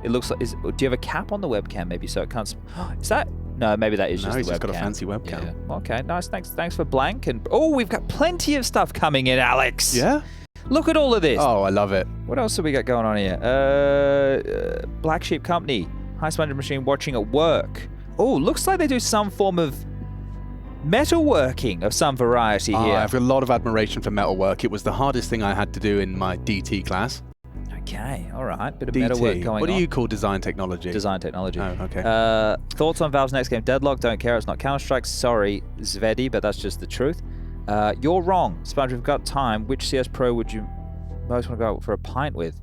It looks like... do you have a cap on the webcam maybe so it can't... Is that... No, maybe that is just the webcam. He's just got a fancy webcam. Yeah. Okay, nice. Thanks for blank. And we've got plenty of stuff coming in, Alex. Yeah? Look at all of this. Oh, I love it. What else have we got going on here? Black Sheep Company. High Sponge Machine watching at work. Oh, looks like they do some form of metalworking of some variety here. I have a lot of admiration for metalwork. It was the hardest thing I had to do in my DT class. Okay, all right. Bit of DT. metalwork going on. What do you call design technology? Design technology. Oh, okay. Thoughts on Valve's next game? Deadlock, don't care. It's not Counter-Strike. Sorry, Zvedi, but that's just the truth. You're wrong. Sponge, we've got time. Which CS Pro would you most want to go out for a pint with?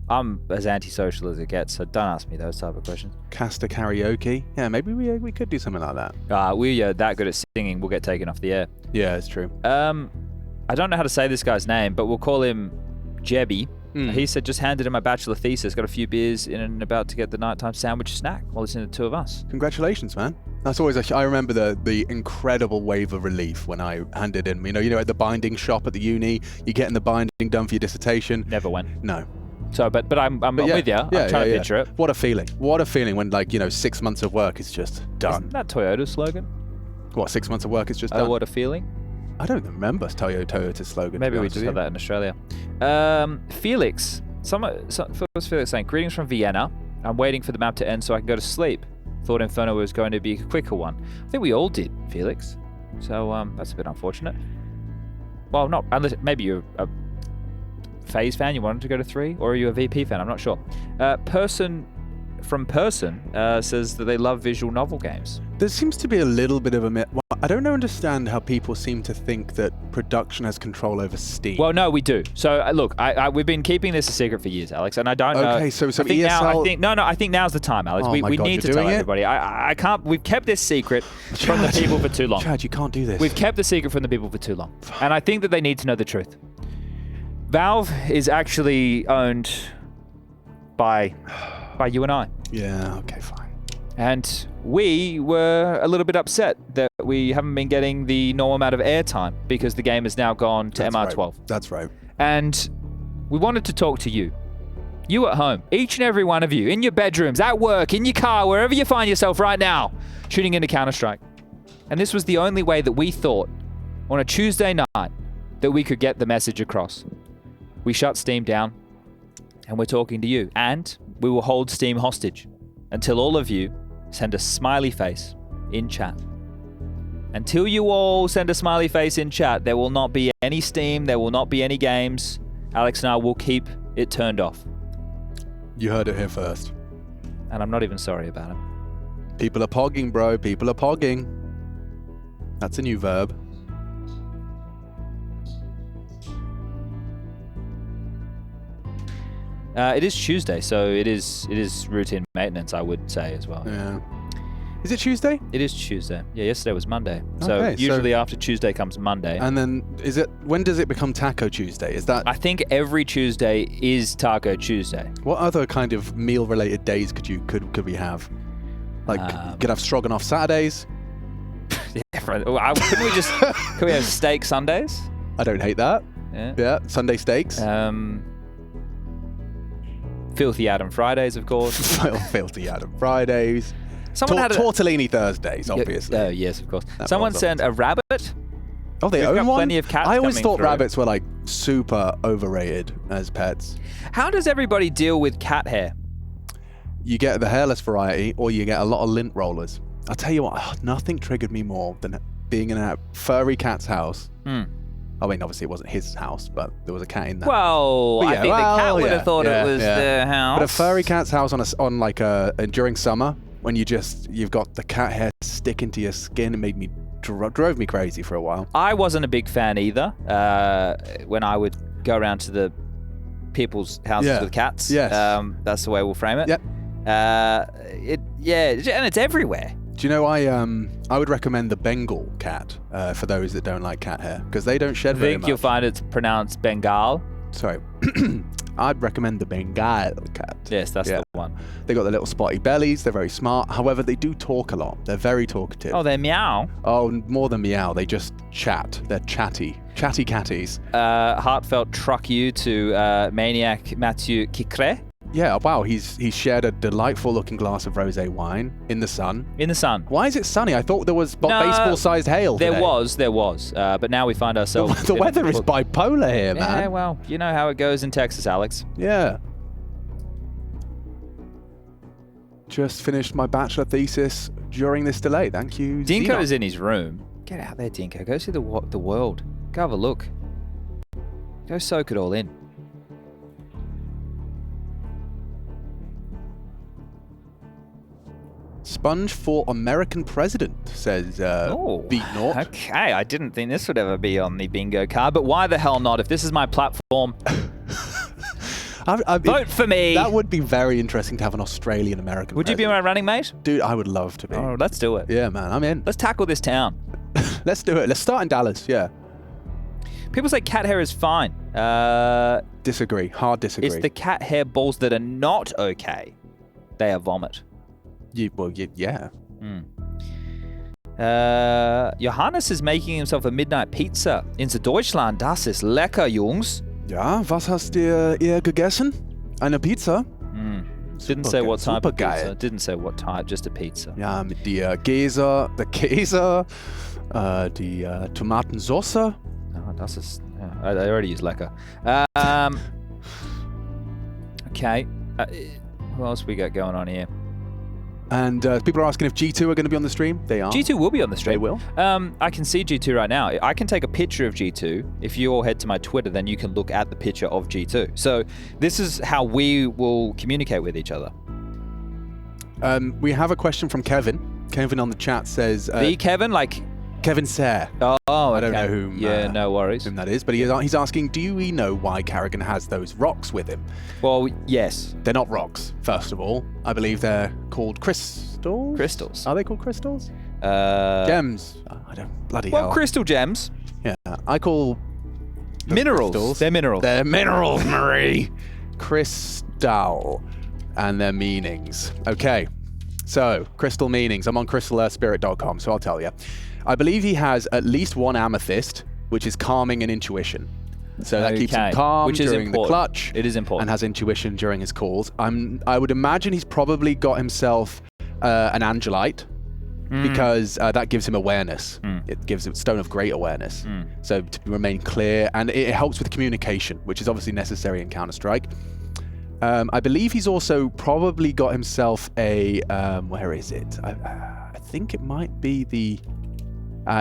I'm as antisocial as it gets, so don't ask me those type of questions. Caster karaoke? Yeah, maybe we could do something like that. We are that good at singing, we'll get taken off the air. Yeah, it's true. I don't know how to say this guy's name, but we'll call him Jebby. He said, just handed in my bachelor thesis, got a few beers in and about to get the nighttime sandwich snack while listening to the two of us. Congratulations, man. That's always I remember the incredible wave of relief when I handed in. You know, at the binding shop at the uni, you getting the binding done for your dissertation. Never went. No. So, but I'm with you. I'm trying to picture it. What a feeling. What a feeling when 6 months of work is just done. Isn't that Toyota's slogan? What, 6 months of work is just done? What a feeling. I don't remember Toyota's slogan. Maybe we just have that in Australia. Felix. Felix saying, greetings from Vienna. I'm waiting for the map to end so I can go to sleep. Thought Inferno was going to be a quicker one. I think we all did, Felix. So that's a bit unfortunate. Well, not unless maybe you're a FaZe fan, you wanted to go to 3, or are you a VP fan? I'm not sure. Person says that they love visual novel games. There seems to be a little bit of a myth. Well, I don't understand how people seem to think that production has control over Steam. Well, no, we do. So look, we've been keeping this a secret for years, Alex, and I don't know. Okay, so I think ESL... I think now's the time, Alex. Oh we my God, need to tell everybody. I can't. We've kept this secret from the people for too long. Chad, you can't do this. We've kept the secret from the people for too long, and I think that they need to know the truth. Valve is actually owned by you and I. Yeah, okay, fine. And we were a little bit upset that we haven't been getting the normal amount of airtime because the game has now gone to MR12. Right. That's right. And we wanted to talk to you. You at home, each and every one of you, in your bedrooms, at work, in your car, wherever you find yourself right now, shooting into Counter-Strike. And this was the only way that we thought on a Tuesday night that we could get the message across. We shut Steam down and we're talking to you. And we will hold Steam hostage until all of you send a smiley face in chat. Until you all send a smiley face in chat, there will not be any Steam, there will not be any games. Alex and I will keep it turned off. You heard it here first. And I'm not even sorry about it. People are pogging, bro. People are pogging. That's a new verb. It is Tuesday, so it is routine maintenance, I would say as well. Yeah. Is it Tuesday? It is Tuesday. Yeah, yesterday was Monday. So Okay, usually after Tuesday comes Monday. And then when does it become Taco Tuesday? Is that I think every Tuesday is Taco Tuesday. what other kind of meal related days could we have? Like could have stroganoff Saturdays? Couldn't we have steak Sundays? I don't hate that. Yeah. Yeah, Sunday steaks. Filthy Adam Fridays, of course. Filthy Adam Fridays. Someone had tortellini Thursdays, obviously. Oh, yes, of course. That Someone was sent a rabbit. Oh, they We've own got one? plenty of cats I always coming thought through. rabbits were like super overrated as pets. How does everybody deal with cat hair? You get the hairless variety, or you get a lot of lint rollers. I'll tell you what, nothing triggered me more than being in a furry cat's house. I mean, obviously it wasn't his house, but there was a cat in there. Well, But I yeah, think the cat would yeah, have thought it was their house. But a furry cat's house on like during summer, when you've got the cat hair sticking to your skin, it made me drove me crazy for a while. I wasn't a big fan either. When I would go around to the people's houses with cats. Yes. That's the way we'll frame it. Yep. And it's everywhere. Do you know I would recommend the Bengal cat for those that don't like cat hair because they don't shed I very think much. you'll find it's pronounced Bengal. Sorry. I'd recommend the Bengal cat. Yes, that's the one. They got the little spotty bellies. They're very smart. However, they do talk a lot. They're very talkative. Oh, they're meow. Oh, more than meow. They just chat. They're chatty. Chatty catties. Heartfelt truck you to Maniac Mathieu Kikre. Yeah, wow. He's shared a delightful looking glass of rosé wine in the sun. In the sun. Why is it sunny? I thought there was baseball-sized hail There today. was. But now we find ourselves... The weather is bipolar here, man. Yeah, well, you know how it goes in Texas, Alex. Yeah. Just finished my bachelor thesis during this delay. Thank you, Dinko Xenon. is in his room. Get out there, Dinko. Go see the world. Go have a look. Go soak it all in. Sponge for American president, says Beat Naught. Okay, I didn't think this would ever be on the bingo card, but why the hell not? If this is my platform, vote for me. That would be very interesting to have an Australian American Would you be my running mate? Dude, I would love to be. Oh, let's do it. Yeah, man, I'm in. Let's tackle this town. Let's do it. Let's start in Dallas, yeah. People say cat hair is fine. Disagree. Hard disagree. It's the cat hair balls that are not okay. They are vomit. Yeah. Johannes is making himself a midnight pizza. In Deutschland, das ist lecker, Jungs. Ja, was hast ihr gegessen? Eine Pizza? Didn't say what type of geil. pizza. Didn't say what type, just a pizza. Ja, mit der Käse, die Tomatensauce. Oh, das ist... Yeah, I already used lecker. Okay. What else we got going on here? And people are asking if G2 are going to be on the stream. They are. G2 will be on the stream. They will. I can see G2 right now. I can take a picture of G2. If you all head to my Twitter, then you can look at the picture of G2. So this is how we will communicate with each other. We have a question from Kevin. Kevin on the chat says... the Kevin, like... Kevin Sayre. Oh, okay. I don't know whom, no worries. whom that is, but he's asking, do we know why Carrigan has those rocks with him? Well, yes. They're not rocks, first of all. I believe they're called crystals. Crystals. Are they called crystals? Gems. I don't bloody hell. Well, crystal gems. Yeah, I call them Minerals. crystals. They're minerals. They're minerals, Marie. Crystal and their meanings. Okay, so crystal meanings. I'm on crystalspirit.com, so I'll tell you. I believe he has at least one amethyst, which is calming and intuition. So that keeps him calm during the clutch. It is important. And has intuition during his calls. I would imagine he's probably got himself an Angelite, because that gives him awareness. It gives him Stone of Great Awareness. So to remain clear, and it helps with communication, which is obviously necessary in Counter-Strike. I believe he's also probably got himself a, where is it? I think it might be the,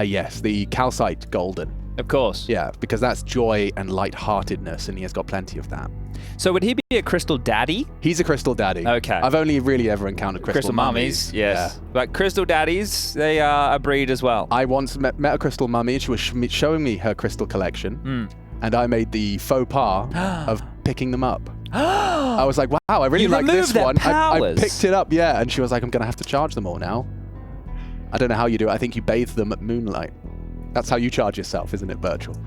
yes, the Calcite Golden. Of course. Yeah, because that's joy and lightheartedness, and he has got plenty of that. So would he be a crystal daddy? He's a crystal daddy. Okay. I've only really ever encountered crystal mummies. Yes. Yeah. But crystal daddies, they are a breed as well. I once met a crystal mummy, and she was showing me her crystal collection, and I made the faux pas of picking them up. I was like, wow, I really like this their one. I powers. picked it up, yeah, and she was like, I'm going to have to charge them all now. I don't know how you do it. I think you bathe them at moonlight. That's how you charge yourself, isn't it, Virtual?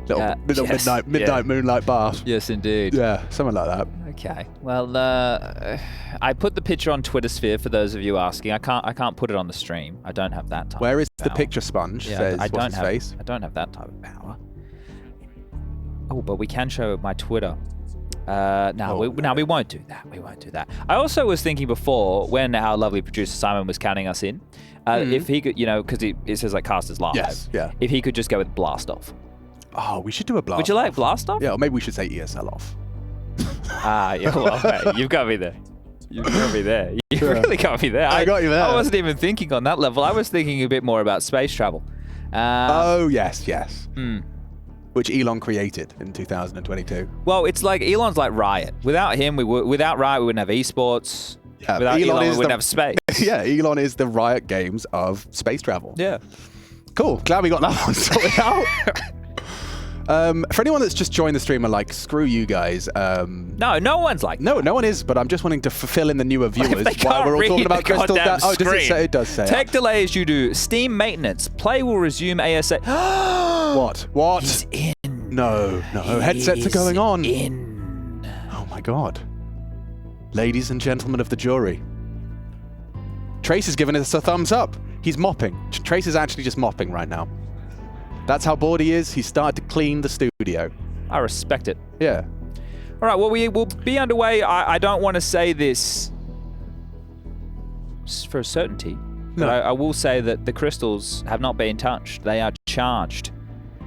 Little yes. midnight moonlight bath. Yes, indeed. Yeah, something like that. Okay. Well, I put the picture on Twitter Sphere for those of you asking. I can't put it on the stream. I don't have that type. Where is of the power. picture sponge? Yeah, Says, I don't what's his have. face? I don't have that type of power. Oh, but we can show my Twitter. No, we won't do that. We won't do that. I also was thinking before, when our lovely producer Simon was counting us in, if he could, because it says like casters live. Yes, yeah. If he could just go with blast off. Oh, we should do a blast. Would you like blast off? Yeah, or maybe we should say ESL off. Yeah, well, hey, you've got me there. You've got me there. You really got me there. I got you there. I wasn't even thinking on that level. I was thinking a bit more about space travel. Oh, yes. Which Elon created in 2022. Well, it's like Elon's like Riot. Without him, without Riot, we wouldn't have esports. Yeah, without Elon, we wouldn't have space. Yeah, Elon is the Riot Games of space travel. Yeah. Cool. Glad we got that one sorted out. For anyone that's just joined the stream and like, screw you guys. No one's like No one is, but I'm just wanting to fill in the newer viewers they while can't we're all read talking about the Crystal. goddamn Oh, does it screen. say? It does say. Tech delays due to Steam maintenance. Play will resume ASA. What? He's in. No. Headsets are going on. In. Oh my god. Ladies and gentlemen of the jury. Trace is giving us a thumbs up. He's mopping. Trace is actually just mopping right now. That's how bored he is. He started to clean the studio. I respect it. Yeah. All right, well, we will be underway. I don't want to say this for a certainty, but I will say that the crystals have not been touched. They are charged.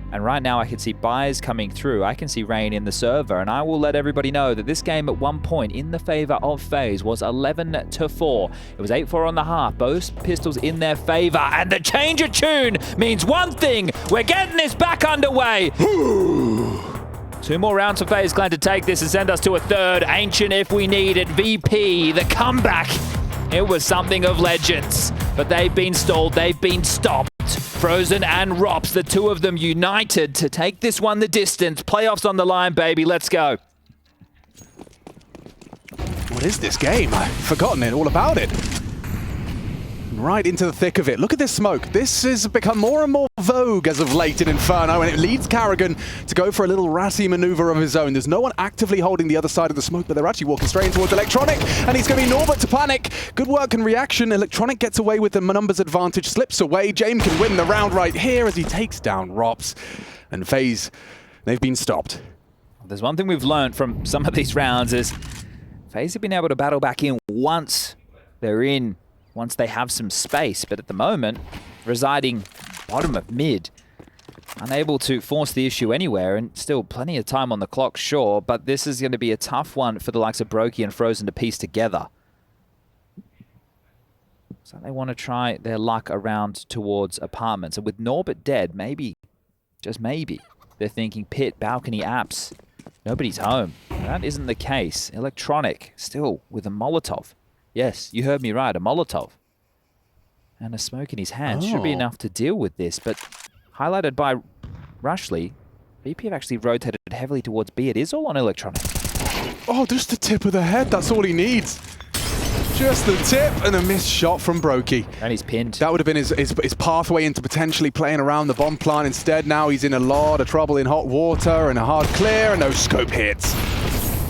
And right now I can see buys coming through. I can see rain in the server, and I will let everybody know that this game at one point in the favor of FaZe was 11-4. It was 8-4 on the half. Both pistols in their favor, and the change of tune means one thing. We're getting this back underway. 2 more rounds for FaZe Clan to take this and send us to a third. Ancient if we need it. VP, the comeback. It was something of legends, but they've been stalled. They've been stopped. Frozen and Rops, the two of them united to take this one the distance. Playoffs on the line, baby. Let's go. What is this game? I've forgotten it all about it. Right into the thick of it. Look at this smoke. This has become more and more vogue as of late in Inferno, and it leads Carrigan to go for a little ratty maneuver of his own. There's no one actively holding the other side of the smoke, but they're actually walking straight in towards Electronic, and he's going to be Norbert to panic. Good work and reaction. Electronic gets away with the numbers advantage, slips away. James can win the round right here as he takes down Rops. And FaZe, they've been stopped. There's one thing we've learned from some of these rounds is FaZe have been able to battle back in once they're in. Once they have some space, but at the moment, residing bottom of mid, unable to force the issue anywhere, and still plenty of time on the clock, sure, but this is going to be a tough one for the likes of Brokey and Frozen to piece together. So they want to try their luck around towards apartments, and with Norbert dead, maybe, just maybe, they're thinking pit, balcony, apps, nobody's home. That isn't the case. Electronic, still with a Molotov. Yes, you heard me right, a Molotov. And a smoke in his hand should be enough to deal with this, but highlighted by Rushley, VP have actually rotated heavily towards B. It is all on Electronic. Oh, just the tip of the head. That's all he needs. Just the tip and a missed shot from Brokey. And he's pinned. That would have been his pathway into potentially playing around the bomb plant. Instead, now he's in a lot of trouble in hot water and a hard clear and no scope hits.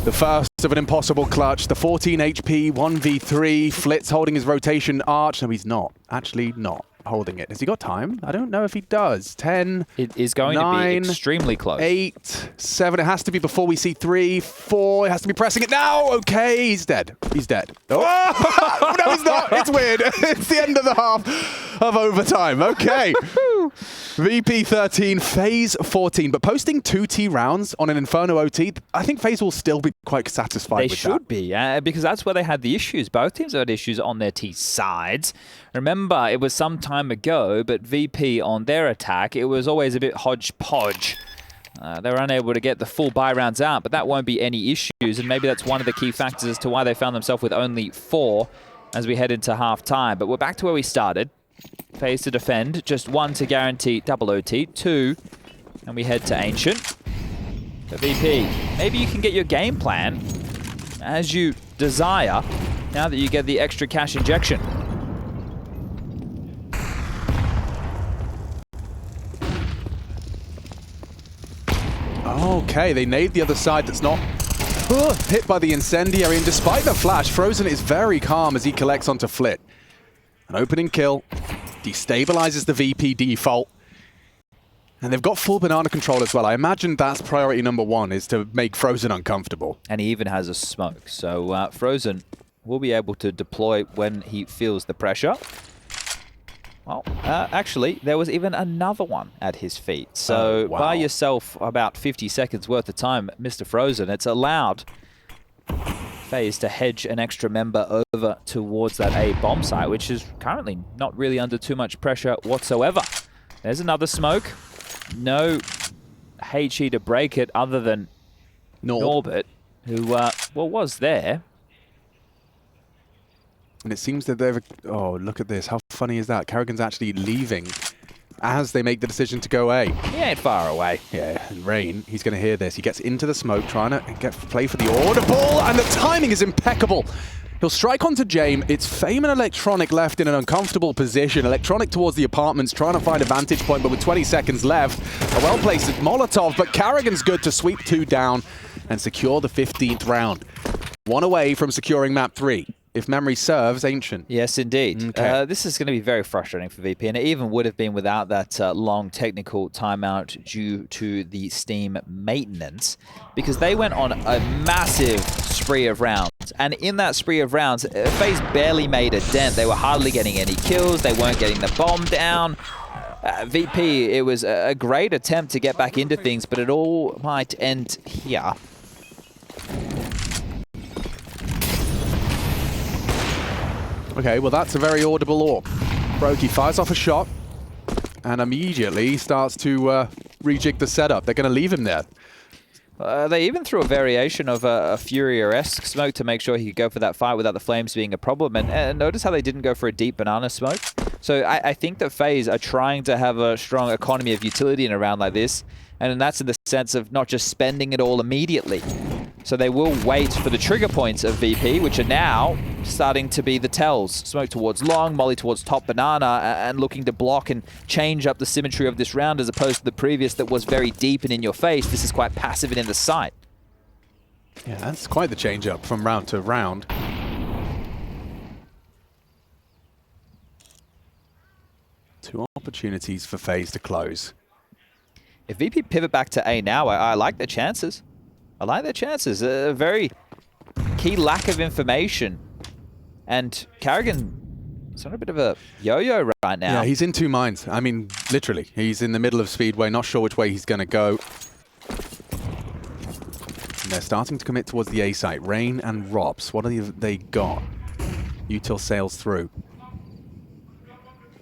The first of an impossible clutch. The 14 HP, 1v3. Flitz holding his rotation arch. No, he's not. Actually not holding it. Has he got time? I don't know if he does. 10. It is going 9, to be extremely close. 8, 7. It has to be before we see 3, 4. It has to be pressing it now. Okay, he's dead. He's dead. Oh, no, he's not. It's weird. It's the end of the half of overtime. Okay. VP 13, FaZe 14. But posting 2T rounds on an Inferno OT, I think FaZe will still be quite satisfied with that. They should be, because that's where they had the issues. Both teams had issues on their T sides. Remember, it was some time ago, but VP on their attack, it was always a bit hodgepodge. They were unable to get the full buy rounds out, but that won't be any issues, and maybe that's one of the key factors as to why they found themselves with only 4 as we head into half-time. But we're back to where we started. FaZe to defend, just 1 to guarantee double OT, 2, and we head to Ancient. So VP, maybe you can get your game plan as you desire, now that you get the extra cash injection. Okay, they nade the other side that's not hit by the incendiary, and despite the flash, Frozen is very calm as he collects onto Flit. An opening kill, destabilizes the VP default, and they've got full banana control as well. I imagine that's priority number one, is to make Frozen uncomfortable. And he even has a smoke, so Frozen will be able to deploy when he feels the pressure. Well, actually, there was even another one at his feet. So buy yourself about 50 seconds worth of time, Mr. Frozen. It's allowed FaZe to hedge an extra member over towards that A bomb site, which is currently not really under too much pressure whatsoever. There's another smoke. No HE to break it other than Norbert, who was there. And it seems that they've... Oh, look at this. How funny is that? Karrigan's actually leaving as they make the decision to go A. He ain't far away. Yeah, and Rain, he's going to hear this. He gets into the smoke, trying to play for the audible, and the timing is impeccable. He'll strike onto Jame. It's Fame and Electronic left in an uncomfortable position. Electronic towards the apartments, trying to find a vantage point, but with 20 seconds left, a well-placed Molotov, but Karrigan's good to sweep 2 down and secure the 15th round. 1 away from securing map 3. If memory serves, Ancient. Yes, indeed. Okay. This is going to be very frustrating for VP, and it even would have been without that long technical timeout due to the Steam maintenance, because they went on a massive spree of rounds. And in that spree of rounds, FaZe barely made a dent. They were hardly getting any kills. They weren't getting the bomb down. VP, it was a great attempt to get back into things, but it all might end here. Okay, well that's a very audible AWP. Brokey fires off a shot and immediately starts to rejig the setup. They're going to leave him there. They even threw a variation of a Furia-esque smoke to make sure he could go for that fight without the flames being a problem. And notice how they didn't go for a deep banana smoke. So I think that FaZe are trying to have a strong economy of utility in a round like this. And that's in the sense of not just spending it all immediately. So they will wait for the trigger points of VP, which are now starting to be the tells. Smoke towards long, molly towards top banana, and looking to block and change up the symmetry of this round as opposed to the previous that was very deep and in your face. This is quite passive and in the sight. Yeah, that's quite the change up from round to round. Two opportunities for FaZe to close. If VP pivot back to A now, I like their chances. I like their chances. A very key lack of information. And Karrigan is on a bit of a yo-yo right now. Yeah, he's in 2 minds. I mean, literally. He's in the middle of Speedway, not sure which way he's going to go. And they're starting to commit towards the A site. Rain and Robs. What have they got? Util sails through.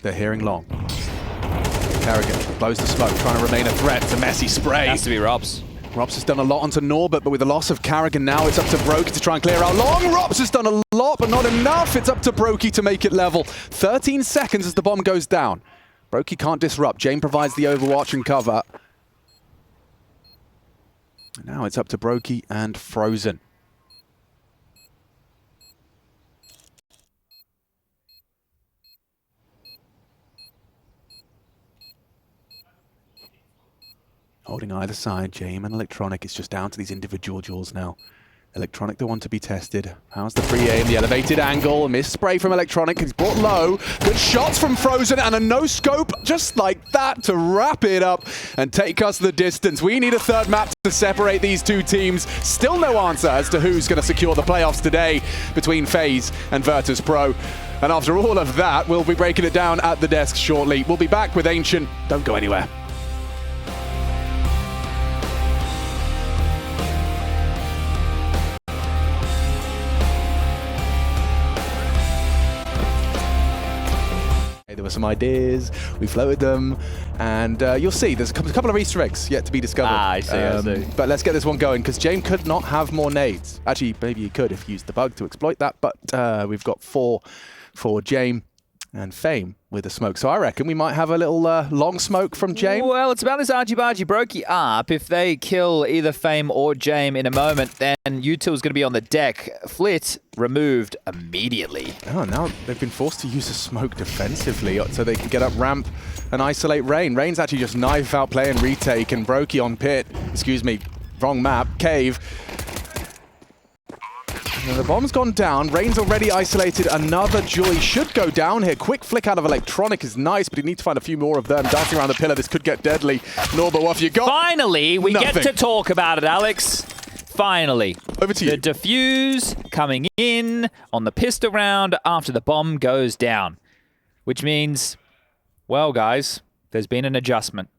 They're hearing long. Karrigan blows the smoke, trying to remain a threat to Messy Spray. Has to be Robs. Robs has done a lot onto Norbert, but with the loss of Karrigan now, it's up to Brokey to try and clear out long. Robs has done a lot, but not enough. It's up to Brokey to make it level. 13 seconds as the bomb goes down. Brokey can't disrupt. Jane provides the overwatch and cover. Now it's up to Brokey and Frozen. Holding either side, Jame and Electronic. It's just down to these individual duels now. Electronic the one to be tested. How's the free aim, the elevated angle, missed spray from Electronic, he's brought low. Good shots from Frozen and a no-scope just like that to wrap it up and take us the distance. We need a third map to separate these two teams. Still no answer as to who's going to secure the playoffs today between FaZe and Virtus.pro. And after all of that, we'll be breaking it down at the desk shortly. We'll be back with Ancient. Don't go anywhere. There were some ideas, we floated them, and you'll see there's a couple of Easter eggs yet to be discovered. I see. But let's get this one going, because Jame could not have more nades. Actually, maybe he could if he used the bug to exploit that, but we've got 4 for Jame, And Fame with the smoke. So I reckon we might have a little long smoke from Jame. Well, it's about this argy-bargy brokey up. If they kill either Fame or Jame in a moment, then Util's going to be on the deck. Flit removed immediately. Oh, now they've been forced to use a smoke defensively so they can get up ramp and isolate Rain. Rain's actually just knife out play and retake, and Brokey on pit. Excuse me, wrong map. Cave. And the bomb's gone down. Rain's already isolated. Another Joy should go down here. Quick flick out of Electronic is nice, but he needs to find a few more of them. Dancing around the pillar, this could get deadly. Norbo, what have you got? Finally, we get to talk about it, Alex. Finally. Over to you. The defuse coming in on the pistol round after the bomb goes down. Which means, well, guys, there's been an adjustment.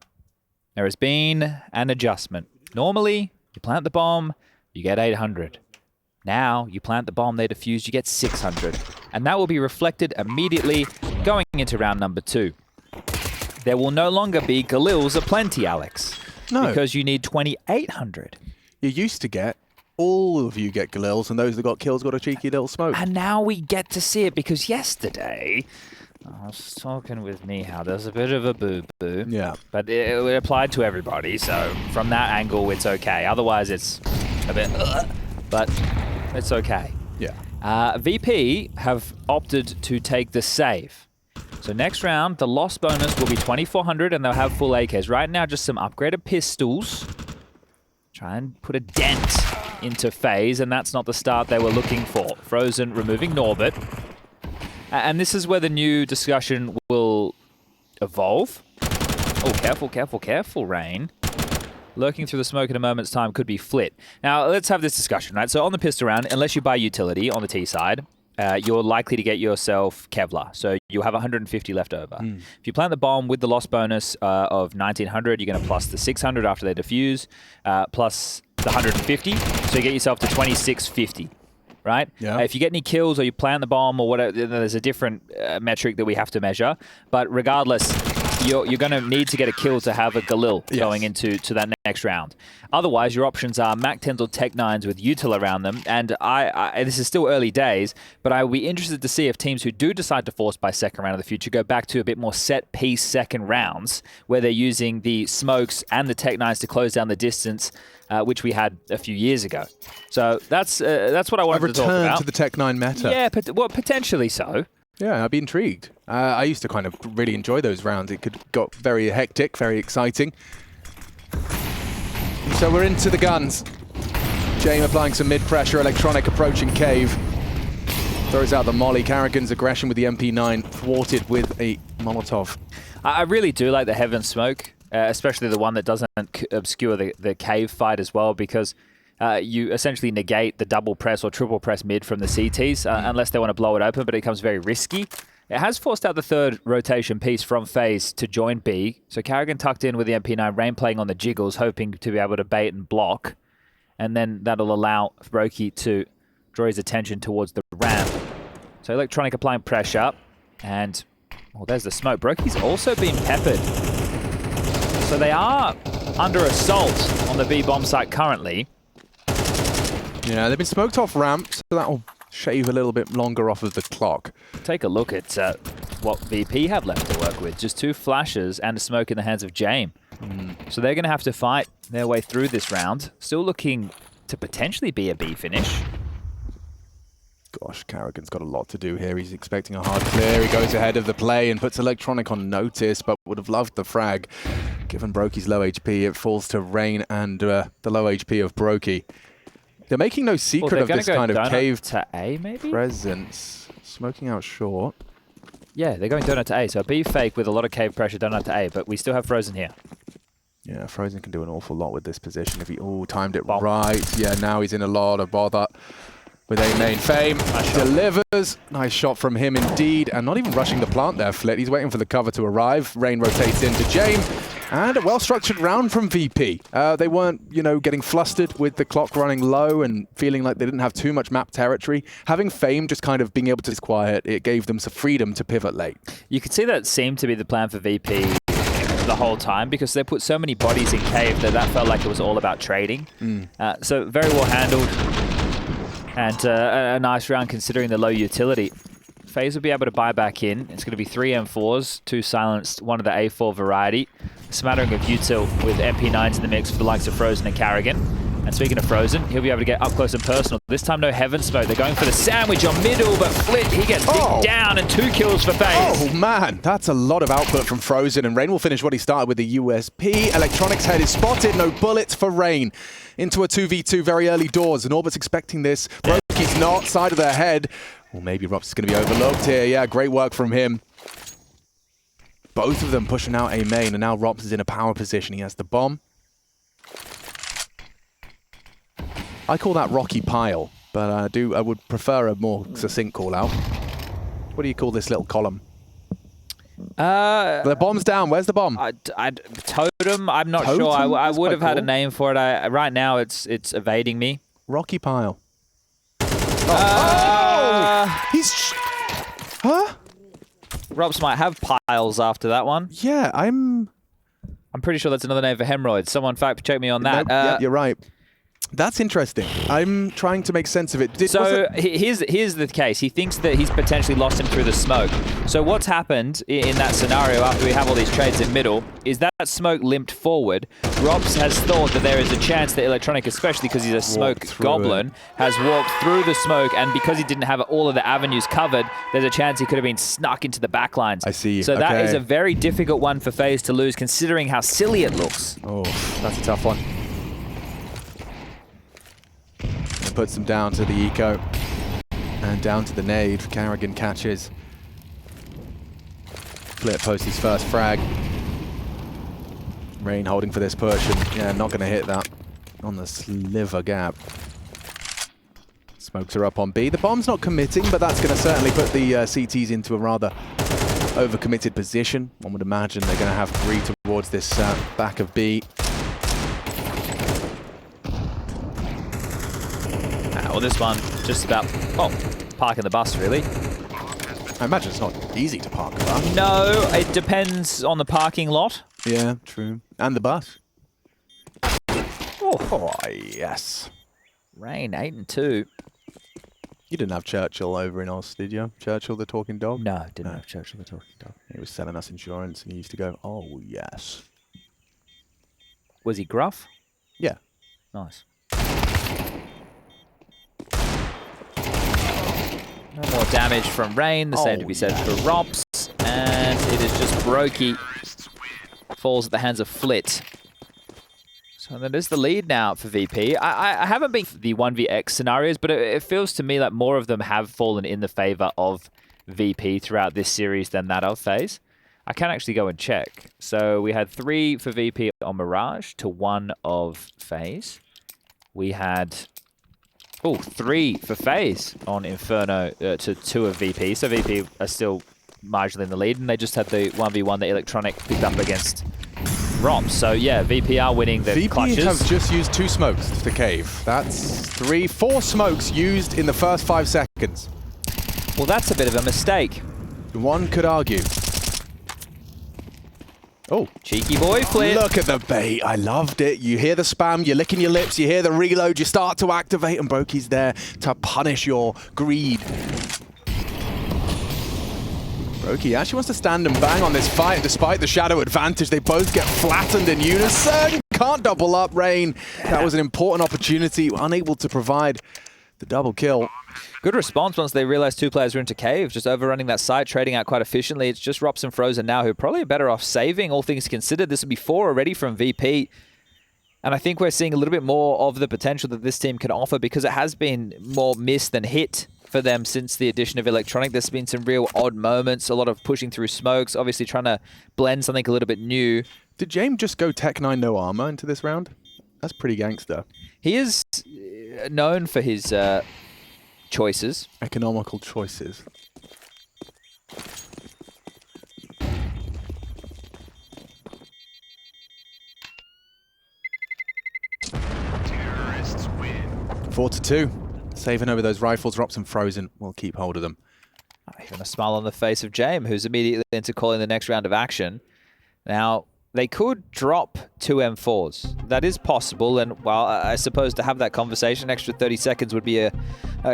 There has been an adjustment. Normally, you plant the bomb, you get 800. Now, you plant the bomb, they defuse, you get 600. And that will be reflected immediately going into round number 2. There will no longer be Galils aplenty, Alex. No. Because you need 2,800. You used to get, all of you get Galils, and those that got kills got a cheeky little smoke. And now we get to see it, because yesterday, I was talking with Nihao, there's a bit of a boo-boo. Yeah. But it applied to everybody, so from that angle, it's okay. Otherwise, it's a bit, but it's okay. Yeah. VP have opted to take the save. So next round, the loss bonus will be 2,400, and they'll have full AKs. Right now, just some upgraded pistols. Try and put a dent into FaZe, and that's not the start they were looking for. Frozen removing Norbert. And this is where the new discussion will evolve. Oh, careful, careful, careful, Rain. Lurking through the smoke in a moment's time could be Flit. Now, let's have this discussion, right? So on the pistol round, unless you buy utility on the T side, you're likely to get yourself Kevlar. So you'll have 150 left over. If you plant the bomb with the loss bonus of 1,900, you're going to plus the 600 after they defuse, plus the 150. So you get yourself to 2,650. Right? Yeah. If you get any kills or you plant the bomb or whatever, there's a different metric that we have to measure. But regardless, you're going to need to get a kill to have a Galil going into that next round. Otherwise, your options are Mac-10s or Tech-9s with Util around them. And this is still early days, but I will be interested to see if teams who do decide to force by second round of the future go back to a bit more set-piece second rounds, where they're using the smokes and the Tech-9s to close down the distance, which we had a few years ago. So that's what I wanted to talk about. A return to the Tech-9 meta. Yeah, well, potentially so. Yeah, I'd be intrigued. I used to kind of really enjoy those rounds. It got very hectic, very exciting. So we're into the guns. Jame applying some mid-pressure, Electronic approaching Cave. Throws out the molly. Carrigan's aggression with the MP9 thwarted with a Molotov. I really do like the Heaven Smoke, especially the one that doesn't obscure the Cave fight as well, because you essentially negate the double press or triple press mid from the CTs unless they want to blow it open, but it becomes very risky. It has forced out the third rotation piece from FaZe to join B. So Carrigan tucked in with the MP9, Rain playing on the jiggles, hoping to be able to bait and block. And then that'll allow Brokey to draw his attention towards the ramp. So Electronic applying pressure. And, well, there's the smoke. Brokey's also been peppered. So they are under assault on the B bomb site currently. Yeah, they've been smoked off ramp, so that'll shave a little bit longer off of the clock. Take a look at what VP have left to work with. Just 2 flashes and a smoke in the hands of Jame. So they're going to have to fight their way through this round. Still looking to potentially be a B finish. Gosh, Carrigan's got a lot to do here. He's expecting a hard clear. He goes ahead of the play and puts Electronic on notice, but would have loved the frag. Given Brokey's low HP, it falls to Rain and the low HP of Brokey. They're making no secret of this kind of cave to A, maybe? presence. Smoking out short. Yeah, they're going donut to A. So B fake with a lot of cave pressure, donut to A, but we still have Frozen here. Yeah, Frozen can do an awful lot with this position if he timed it right. Yeah, now he's in a lot of bother with A main. Fame delivers. Nice shot from him indeed. And not even rushing the plant there, Flit. He's waiting for the cover to arrive. Rain rotates into Jame. And a well-structured round from VP. They weren't, getting flustered with the clock running low and feeling like they didn't have too much map territory. Having Fame just kind of being able to be quiet, it gave them some freedom to pivot late. You could see that seemed to be the plan for VP the whole time, because they put so many bodies in cave that felt like it was all about trading. So very well handled. And a nice round considering the low utility. FaZe will be able to buy back in. It's going to be 3 M4s, 2 silenced, 1 of the A4 variety. A smattering of util with MP9s in the mix for the likes of Frozen and Carrigan. And speaking of Frozen, he'll be able to get up close and personal. This time no heaven smoke. They're going for the sandwich on middle, but Flit, he gets beat down and 2 kills for FaZe. Oh man, that's a lot of output from Frozen, and Rain will finish what he started with the USP. Electronic's head is spotted, no bullets for Rain. Into a 2v2 very early doors, and Orbit's expecting this. Broki's not, side of their head. Well, maybe Rops is going to be overlooked here. Yeah, great work from him. Both of them pushing out a main, and now Rops is in a power position. He has the bomb. I call that Rocky Pile, but I would prefer a more succinct call out. What do you call this little column? The bomb's down. Where's the bomb? Totem? I'm not sure. I would have had a name for it. Right now, it's evading me. Rocky Pile. He's... Huh? Rops might have piles after that one. Yeah, I'm pretty sure that's another name for hemorrhoids. Someone fact check me on that. Nope, yeah, you're right. That's interesting. I'm trying to make sense of it. Here's the case. He thinks that he's potentially lost him through the smoke. So what's happened in that scenario after we have all these trades in middle is that smoke limped forward. Rops has thought that there is a chance that Electronic, especially because he's a smoke goblin, has walked through the smoke, and because he didn't have all of the avenues covered, there's a chance he could have been snuck into the backlines. I see. So that is a very difficult one for FaZe to lose, considering how silly it looks. Oh, that's a tough one. Puts them down to the eco and down to the nade. Carrigan catches. Flit posts his first frag. Rain holding for this push, and yeah, not going to hit that on the sliver gap. Smokes are up on B. The bomb's not committing, but that's going to certainly put the CTs into a rather overcommitted position. One would imagine they're going to have 3 towards this back of B. Well, this one just about, parking the bus, really. I imagine it's not easy to park a bus. No, it depends on the parking lot. Yeah, true. And the bus. Oh, yes. Rain, 8 and 2. You didn't have Churchill over in Oz, did you? Churchill the talking dog? No, didn't have Churchill the talking dog. He was selling us insurance, and he used to go, oh, yes. Was he gruff? Yeah. Nice. No more damage from Rain, the same to be said for Rops, and it is just Brokey. Falls at the hands of Flit. So that is the lead now for VP. I haven't been the 1vX scenarios, but it feels to me like more of them have fallen in the favor of VP throughout this series than that of FaZe. I can actually go and check. So we had 3 for VP on Mirage to 1 of FaZe. We had... 3 for FaZe on Inferno to 2 of VP. So VP are still marginally in the lead, and they just had the 1v1 that Electronic picked up against Rops. So yeah, VP are winning the clutches. VP have just used 2 smokes to cave. That's 4 smokes used in the first 5 seconds. Well, that's a bit of a mistake. One could argue. Oh, cheeky boy, Flit. Look at the bait. I loved it. You hear the spam, you're licking your lips, you hear the reload, you start to activate, and Brokey's there to punish your greed. Brokey actually wants to stand and bang on this fight, despite the shadow advantage. They both get flattened in unison. Can't double up, Rain. That was an important opportunity, unable to provide the double kill. Good response once they realized 2 players were into cave, just overrunning that site, trading out quite efficiently. It's just Rops and Frozen now who are probably better off saving, all things considered. This will be 4 already from VP. And I think we're seeing a little bit more of the potential that this team can offer, because it has been more miss than hit for them since the addition of Electronic. There's been some real odd moments, a lot of pushing through smokes, obviously trying to blend something a little bit new. Did James just go Tech 9 no armor into this round? That's pretty gangster. He is known for his choices. Economical choices. Terrorists win. 4-2. Saving over those rifles, Rops and Frozen will keep hold of them. Even a smile on the face of James, who's immediately into calling the next round of action. Now, they could drop 2 M4s. That is possible, and well, I suppose to have that conversation, extra 30 seconds would be a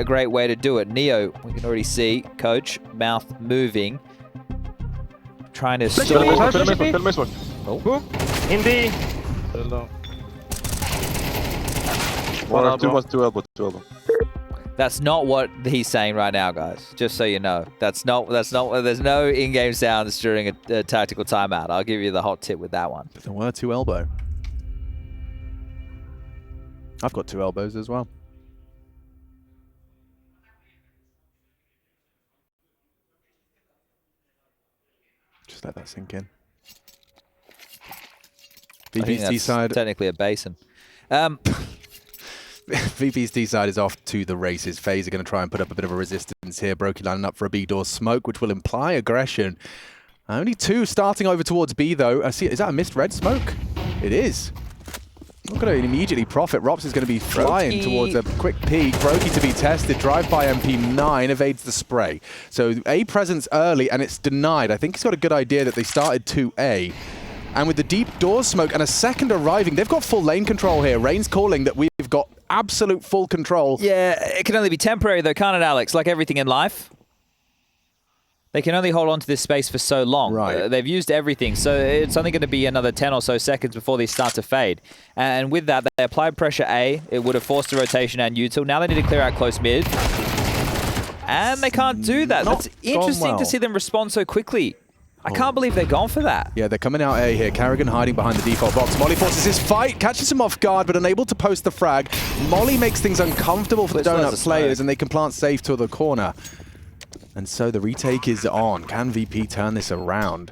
great way to do it. Neo, we can already see, coach, mouth moving, trying to stall. Oh. In the... Two elbow. That's not what he's saying right now, guys. Just so you know, that's not. There's no in-game sounds during a tactical timeout. I'll give you the hot tip with that one. There were 2 elbow. I've got 2 elbows as well. Just let that sink in. VP's D side. Technically a basin. VP's D side is off to the races. FaZe are going to try and put up a bit of a resistance here. Brokey lining up for a B door smoke, which will imply aggression. Only 2 starting over towards B, though. I see. Is that a missed red smoke? It is. Not going to immediately profit. Rops is going to be flying towards a quick peek. Brokey to be tested. Drive by MP9 evades the spray. So A presence early, and it's denied. I think he's got a good idea that they started 2A. And with the deep door smoke and a second arriving, they've got full lane control here. Rain's calling that we've got absolute full control. Yeah, it can only be temporary though, can't it, Alex? Like everything in life. They can only hold on to this space for so long. Right. They've used everything, so it's only going to be another 10 or so seconds before they start to fade. And with that, they applied pressure A. It would have forced a rotation and util. Now they need to clear out close mid. And they can't do that. That's interesting to see them respond so quickly. I can't believe they're gone for that. Yeah, they're coming out A here. Karrigan hiding behind the default box. Molly forces his fight, catches him off guard, but unable to post the frag. Molly makes things uncomfortable for the Donut players, and they can plant safe to the corner. And so the retake is on. Can VP turn this around?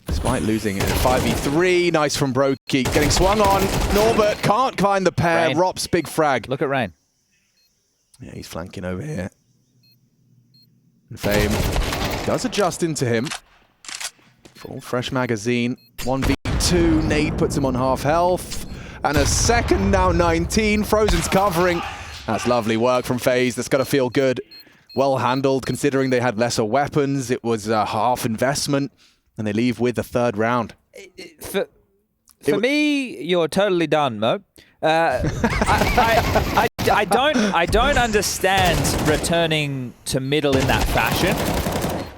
Despite losing in a 5v3. Nice from Brokey. Getting swung on. Norbert can't find the pair. Rain. Rops, big frag. Look at Rain. Yeah, he's flanking over here. And Fame does adjust into him. Full fresh magazine. 1v2. Nade puts him on half health. And a second, now 19. Frozen's covering. That's lovely work from FaZe. That's got to feel good. Well handled, considering they had lesser weapons. It was a half investment, and they leave with the 3rd round. For me, you're totally done, Mo. I don't understand returning to middle in that fashion.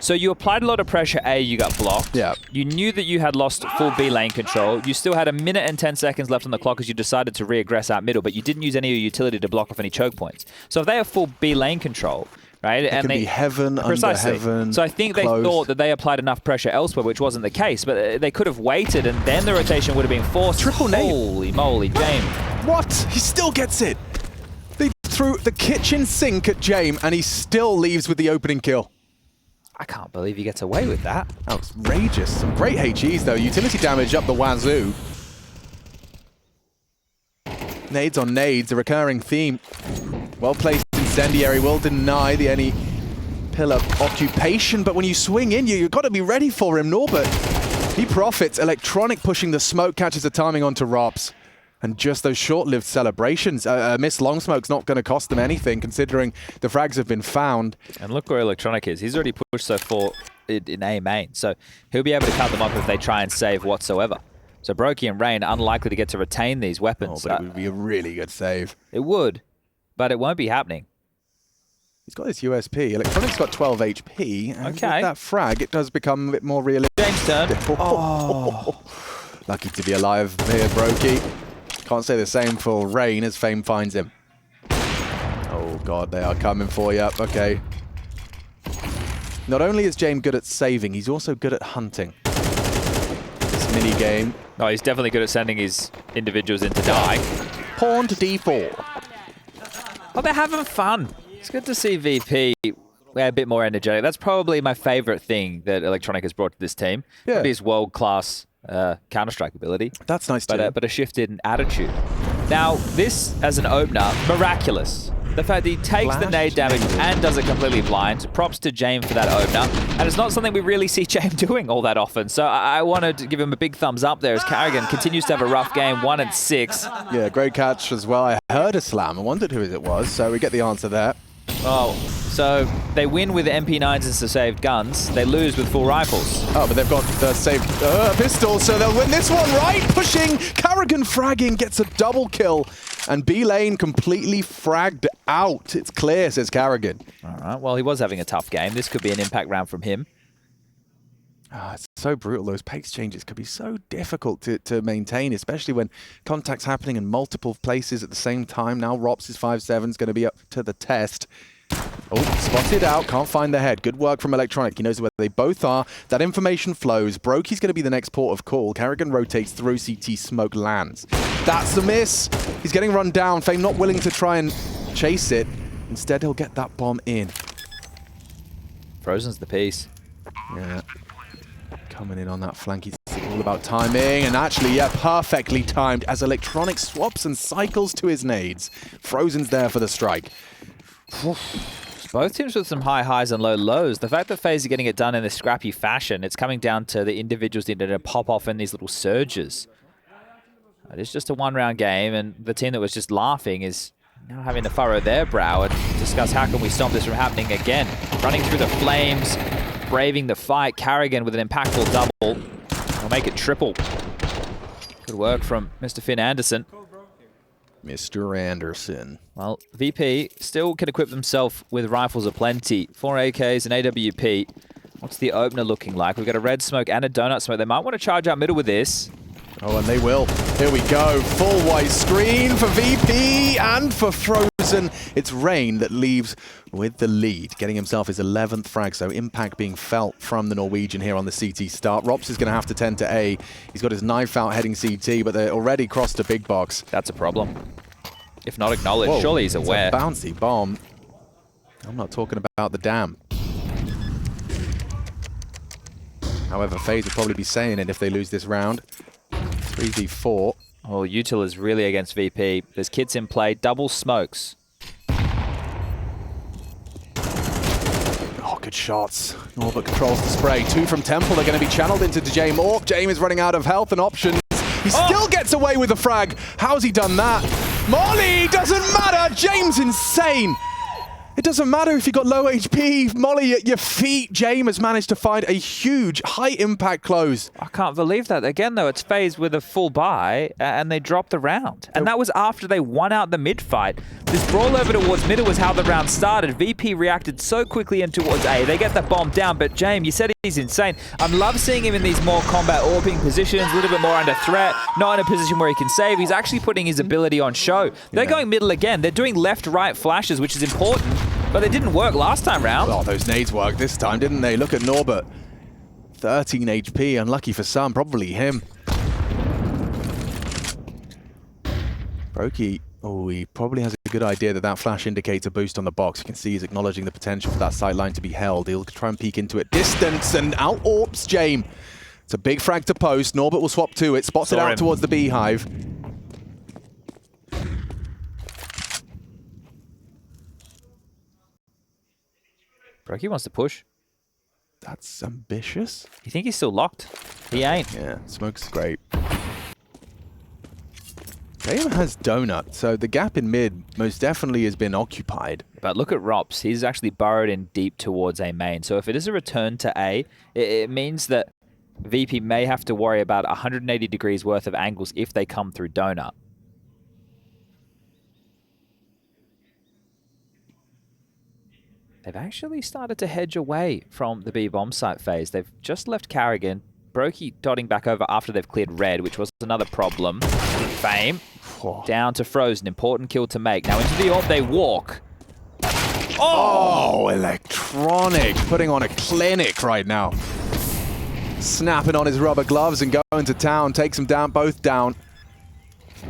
So you applied a lot of pressure A, you got blocked. Yeah. You knew that you had lost full B lane control. You still had a minute and 10 seconds left on the clock as you decided to re-aggress out middle, but you didn't use any of your utility to block off any choke points. So if they have full B lane control, right? It can be heaven, precisely. under heaven, so I think closed. They thought that they applied enough pressure elsewhere, which wasn't the case, but they could have waited and then the rotation would have been forced. Triple nade. Holy moly, James. What? He still gets it. They threw the kitchen sink at James, and he still leaves with the opening kill. I can't believe he gets away with that. Outrageous. Some great HEs, though. Utility damage up the wazoo. Nades on nades, a recurring theme. Well-placed incendiary will deny the any pillar occupation, but when you swing in, you've got to be ready for him. Norbert, he profits. Electronic pushing the smoke, catches the timing onto Rops. And just those short-lived celebrations. Miss Long Smoke's not going to cost them anything, considering the frags have been found. And look where Electronic is. He's already pushed so far in A main, so he'll be able to cut them off if they try and save whatsoever. So Brokey and Rain unlikely to get to retain these weapons. Oh, but it would be a really good save. It would, but it won't be happening. He's got his USP. Electronic's got 12 HP. And with that frag, it does become a bit more realistic. James' turn. Oh. Lucky to be alive here, Brokey. Can't say the same for Rain as Fame finds him. Oh god, they are coming for you. Okay. Not only is James good at saving, he's also good at hunting. This mini game. Oh, he's definitely good at sending his individuals in to die. Pawn to D4. Oh, they're having fun. It's good to see VP a bit more energetic. That's probably my favorite thing that Electronic has brought to this team. Yeah. His world-class Counter-Strike ability. That's nice too. But a shift in attitude. Now, this as an opener, miraculous. The fact that he takes the nade damage and does it completely blind. Props to James for that opener. And it's not something we really see James doing all that often. So I wanted to give him a big thumbs up there as Karrigan continues to have a rough game, 1-6. Yeah, great catch as well. I heard a slam. I wondered who it was, so we get the answer there. Oh, so they win with MP9s and saved guns. They lose with full rifles. Oh, but they've got the saved pistol, so they'll win this one, right? Pushing, Karrigan fragging, gets a double kill, and B lane completely fragged out. It's clear, says Karrigan. All right, well, he was having a tough game. This could be an impact round from him. It's so brutal. Those pace changes could be so difficult to maintain, especially when contact's happening in multiple places at the same time. Now Rops' 5-7 is going to be up to the test. Oh, spotted out. Can't find the head. Good work from Electronic. He knows where they both are. That information flows. Brokey's going to be the next port of call. Karrigan rotates through CT. Smoke lands. That's the miss. He's getting run down. Fame not willing to try and chase it. Instead, he'll get that bomb in. Frozen's the piece. Yeah. Coming in on that flank. It's all about timing. And actually, yeah, perfectly timed as Electronic swaps and cycles to his nades. Frozen's there for the strike. Both teams with some high highs and low lows. The fact that FaZe are getting it done in this scrappy fashion, it's coming down to the individuals needing to pop off in these little surges. It's just a one-round game, and the team that was just laughing is now having to furrow their brow and discuss how can we stop this from happening again. Running through the flames, braving the fight. Karrigan with an impactful double. Will make it triple. Good work from Mr. Finn Anderson. Mr. Anderson. Well, VP still can equip themselves with rifles aplenty. 4 AKs and AWP. What's the opener looking like? We've got a red smoke and a donut smoke. They might want to charge out middle with this. Oh, and they will. Here we go. Full white screen for VP and for Frozen. It's Rain that leaves with the lead, getting himself his 11th frag, so impact being felt from the Norwegian here on the CT start. Rops is going to have to tend to A. He's got his knife out heading CT, but they're already crossed to big box. That's a problem. If not acknowledged, Whoa, surely he's aware. It's a bouncy bomb. I'm not talking about the dam. However, FaZe will probably be saying it if they lose this round. 3v4. Oh, Util is really against VP. There's kits in play, double smokes. Oh, good shots. Norbert controls the spray. 2 from Temple. They're going to be channeled into DJ Mork. James is running out of health and options. He still gets away with the frag. How's he done that? Molly! Doesn't matter! James insane! It doesn't matter if you got low HP. Molly at your feet. James has managed to find a huge, high-impact close. I can't believe that. Again, though, it's FaZe with a full buy, and they dropped the round. And that was after they won out the mid-fight. This brawl over towards middle was how the round started. VP reacted so quickly in towards A. They get that bomb down, but James, you said he's insane. I love seeing him in these more combat orbing positions, a little bit more under threat, not in a position where he can save. He's actually putting his ability on show. They're going middle again. They're doing left-right flashes, which is important. But they didn't work last time round. Oh, those nades worked this time, didn't they? Look at Norbert. 13 HP, unlucky for some, probably him. Brokey, oh, he probably has a good idea that that flash indicates a boost on the box. You can see he's acknowledging the potential for that sight line to be held. He'll try and peek into it. Distance and out orps James. It's a big frag to post. Norbert will swap to it, spots it out towards the beehive. Brokey wants to push. That's ambitious. You think he's still locked? He ain't. Yeah, smoke's great. Game has donut, so the gap in mid most definitely has been occupied. But look at Rops. He's actually burrowed in deep towards A main. So if it is a return to A, it means that VP may have to worry about 180 degrees worth of angles if they come through donut. They've actually started to hedge away from the B bomb site phase. They've just left Karrigan. Brokey dotting back over after they've cleared red, which was another problem. Fame. Down to Frozen. Important kill to make. Now into the orb they walk. Oh, Electronic putting on a clinic right now. Snapping on his rubber gloves and going to town. Takes them down, both down.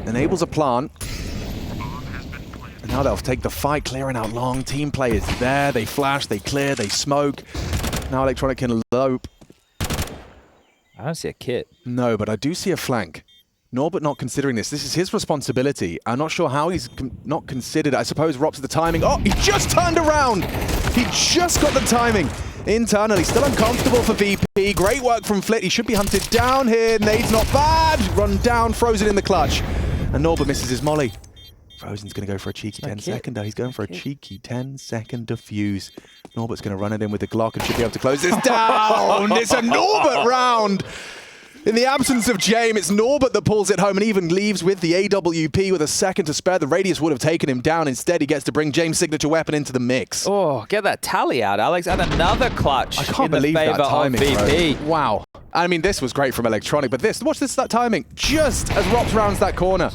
Enables a plant. And now they'll take the fight, clearing out long. Team players there. They flash, they clear, they smoke. Now Electronic can elope. I don't see a kit. No, but I do see a flank. Norbert not considering this. This is his responsibility. I'm not sure how he's not considered. I suppose Rops at the timing. Oh, he just turned around. He just got the timing. Internally, still uncomfortable for VP. Great work from Flit. He should be hunted down here. Nade's not bad. Run down, Frozen in the clutch. And Norbert misses his molly. Frozen's going to go for a cheeky 10-seconder. He's going for a cheeky 10-second defuse. Norbert's going to run it in with the Glock and should be able to close this down. It's a Norbert round. In the absence of James, it's Norbert that pulls it home and even leaves with the AWP with a second to spare. The Radius would have taken him down. Instead, he gets to bring James' signature weapon into the mix. Oh, get that tally out, Alex. And another clutch. I can't believe that timing, VP. bro. Wow. I mean, this was great from Electronic, but watch that timing. Just as Rops rounds that corner.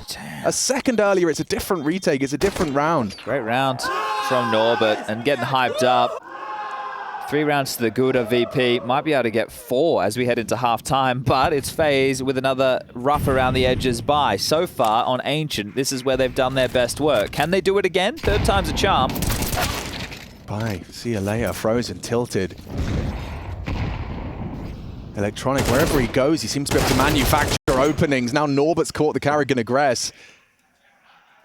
A second earlier, it's a different retake. It's a different round. Great round from Norbert and getting hyped up. 3 rounds to the Gouda VP. Might be able to get 4 as we head into halftime, but it's FaZe with another rough around the edges buy. So far on Ancient, this is where they've done their best work. Can they do it again? Third time's a charm. Bye. See you later. Frozen, tilted. Electronic, wherever he goes, he seems to be able to manufacture openings. Now Norbert's caught the Carrigan aggress.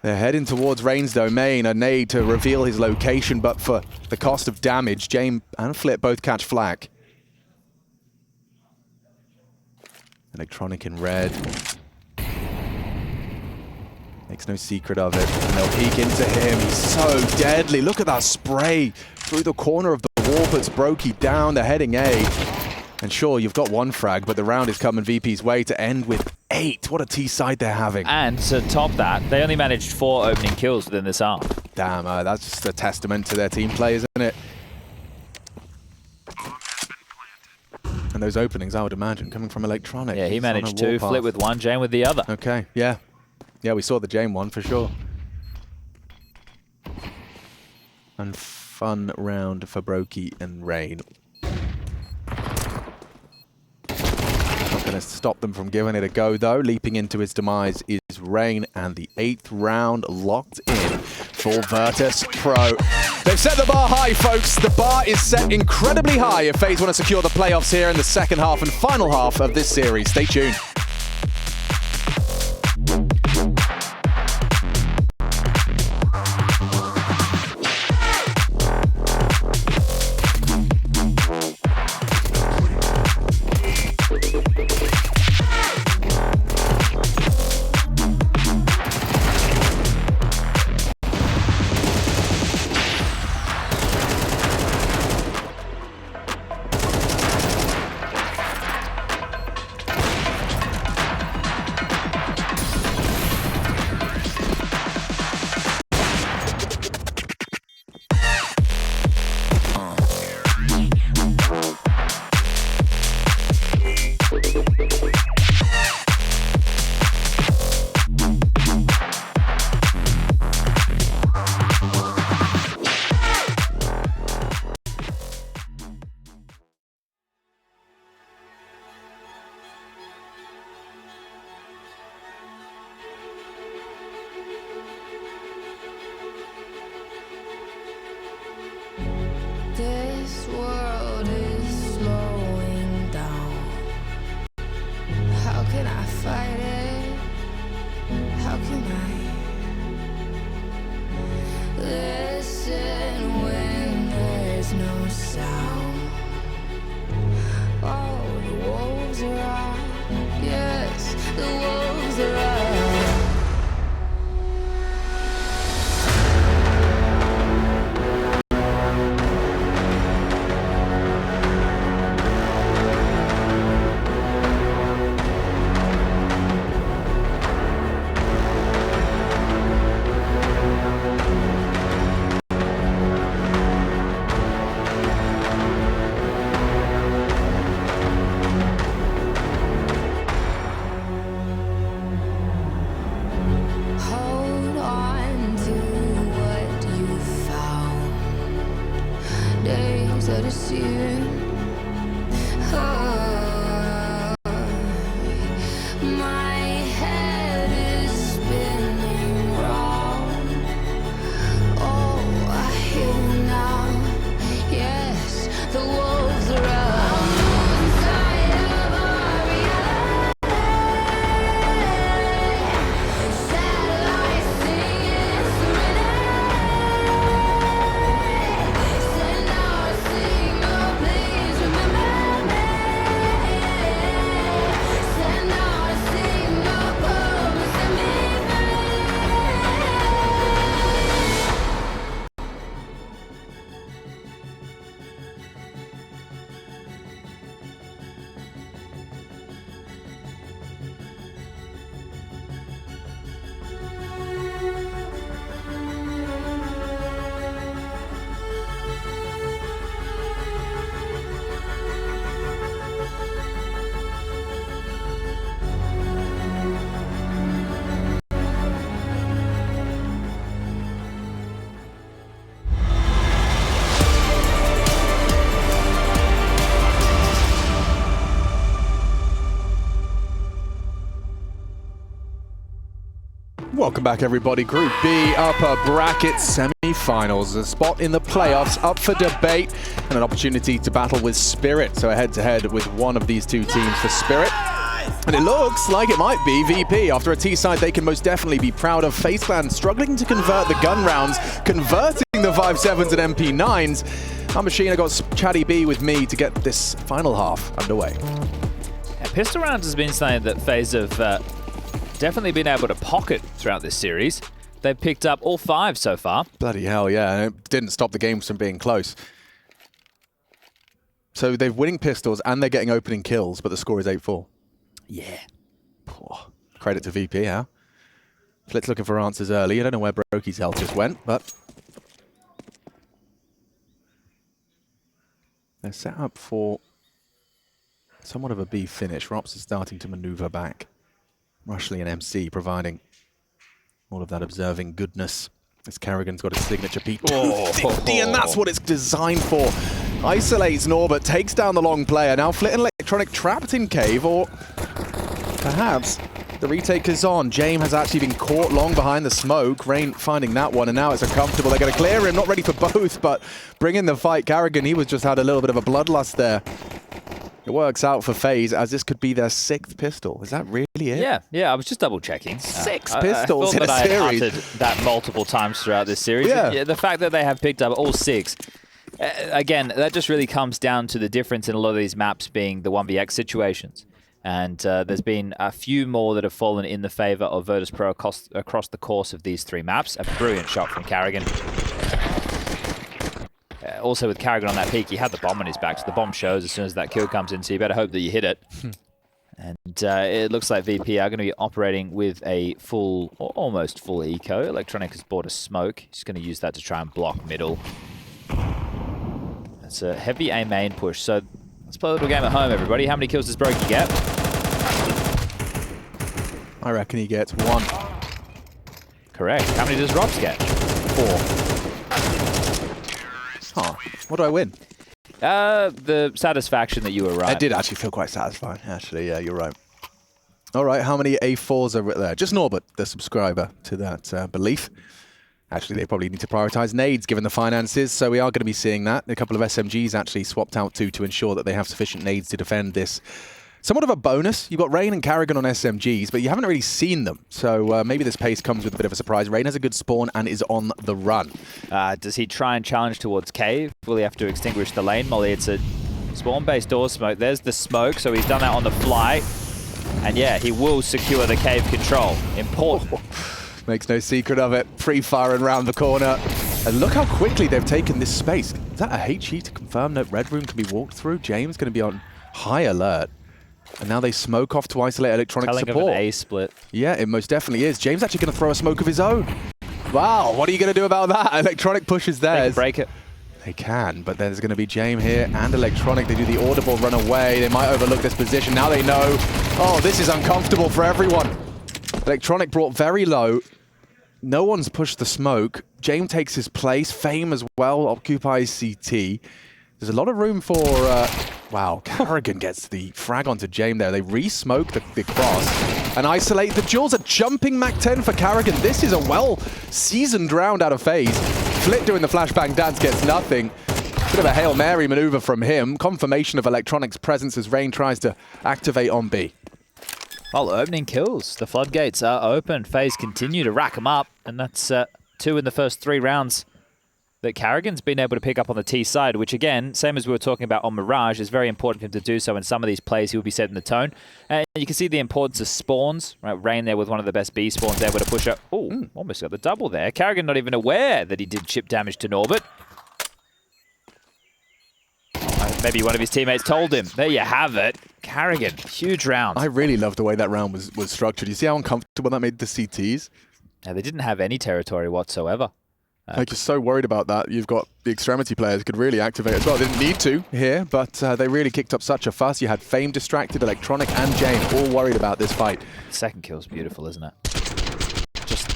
They're heading towards Rain's domain. A nade to reveal his location, but for the cost of damage, James and Flip both catch flak. Electronic in red. Makes no secret of it. And they'll peek into him. He's so deadly. Look at that spray through the corner of the wall. Puts Brokey down. They're heading A. And sure, you've got 1 frag, but the round is coming VP's way to end with 8. What a T-side they're having. And to top that, they only managed 4 opening kills within this half. Damn, that's just a testament to their team play, isn't it? And those openings, I would imagine, coming from Electronic. Yeah, he managed 2, Flip with 1, Jane with the other. Okay, yeah. Yeah, we saw the Jane one for sure. And fun round for Brokey and Rain. Not going to stop them from giving it a go, though. Leaping into his demise is Rain, and the 8th round locked in for Virtus.pro. They've set the bar high, folks. The bar is set incredibly high if FaZe want to secure the playoffs here in the second half and final half of this series. Stay tuned. This world is slowing down. How can I fight it? How can I listen when there's no sound? Oh, the wolves are out. Yes, the wolves are out. Welcome back, everybody. Group B upper bracket semi-finals. A spot in the playoffs up for debate and an opportunity to battle with Spirit. So a head-to-head with one of these two teams for Spirit. And it looks like it might be VP. After a T-side they can most definitely be proud of. FaZe Clan struggling to convert the gun rounds, converting the 5.7s and MP9s. I'm Machine. I got Chatty B with me to get this final half underway. Pistol rounds has been something that FaZe have definitely been able to pocket throughout this series. They've picked up all 5 so far. Bloody hell, yeah. And it didn't stop the games from being close. So they're winning pistols and they're getting opening kills, but the score is 8-4. Yeah. Oh, credit to VP, huh? Flit's looking for answers early. I don't know where Brokey's health just went, but they're set up for somewhat of a B finish. Rops is starting to maneuver back. Rushley and MC providing all of that observing goodness. As Carrigan's got his signature peak. 250, and that's what it's designed for. Isolates Norbert, takes down the long player. Now Flit and Electronic trapped in cave, or perhaps the retake is on. James has actually been caught long behind the smoke. Rain finding that one, and now it's uncomfortable. They're going to clear him, not ready for both, but bring in the fight. Carrigan, he was just had a little bit of a bloodlust there. It works out for FaZe, as this could be their 6th pistol. Is that really it? Yeah, I was just double checking. 6 pistols in a I series. uttered that multiple times throughout this series. Yeah. The fact that they have picked up all 6, again, that just really comes down to the difference in a lot of these maps being the 1vx situations. And there's been a few more that have fallen in the favor of Virtus.pro across the course of these 3 maps. A brilliant shot from Carrigan. Also with Carrigan on that peak, he had the bomb on his back, so the bomb shows as soon as that kill comes in, so you better hope that you hit it. And it looks like VP are going to be operating with a full, or almost full eco. Electronic has bought a smoke. He's going to use that to try and block middle. That's a heavy A main push, so let's play a little game at home, everybody. How many kills does Brokey get? I reckon he gets 1. Correct. How many does Robs get? 4. Huh. What do I win? The satisfaction that you were right. I did actually feel quite satisfying, actually. Yeah, you're right. All right, how many A4s are there? Just Norbert, the subscriber to that belief. Actually, they probably need to prioritize nades given the finances, so we are going to be seeing that. A couple of SMGs actually swapped out to ensure that they have sufficient nades to defend this. Somewhat of a bonus. You've got Rain and Carrigan on SMGs, but you haven't really seen them. So maybe this pace comes with a bit of a surprise. Rain has a good spawn and is on the run. Does he try and challenge towards cave? Will he have to extinguish the lane? Molly, it's a spawn-based door smoke. There's the smoke, so he's done that on the fly. And yeah, he will secure the cave control. Important. Makes no secret of it. Free firing around the corner. And look how quickly they've taken this space. Is that a HE to confirm that Red Room can be walked through? James going to be on high alert. And now they smoke off to isolate Electronic Telling support. of an A split. Yeah, it most definitely is. James actually going to throw a smoke of his own. Wow, what are you going to do about that? Electronic pushes theirs. They can break it. They can, but there's going to be James here and Electronic. They do the audible run away. They might overlook this position. Now they know. Oh, this is uncomfortable for everyone. Electronic brought very low. No one's pushed the smoke. James takes his place. Fame as well occupies CT. There's a lot of room for... wow, Carrigan gets the frag onto James there. They re-smoke the cross and isolate. The duels. A jumping Mac-10 for Carrigan. This is a well-seasoned round out of FaZe. Flit doing the flashbang dance gets nothing. Bit of a Hail Mary maneuver from him. Confirmation of Electronic's presence as Rain tries to activate on B. Well, opening kills. The floodgates are open. FaZe continue to rack them up, and that's 2 in the first 3 rounds that Carrigan's been able to pick up on the T side, which again, same as we were talking about on Mirage, is very important for him to do so in some of these plays. He will be setting the tone. And you can see the importance of spawns. Right, Rain there with one of the best B spawns, able to push up. Oh, almost got the double there. Carrigan not even aware that he did chip damage to Norbert. Maybe one of his teammates told him. There you have it. Carrigan, huge round. I really love the way that round was structured. You see how uncomfortable that made the CTs? Yeah, they didn't have any territory whatsoever. Like, you're so worried about that. You've got the extremity players could really activate as well. They didn't need to here, but they really kicked up such a fuss. You had Fame distracted, Electronic and James all worried about this fight. Second kill's beautiful, isn't it? Just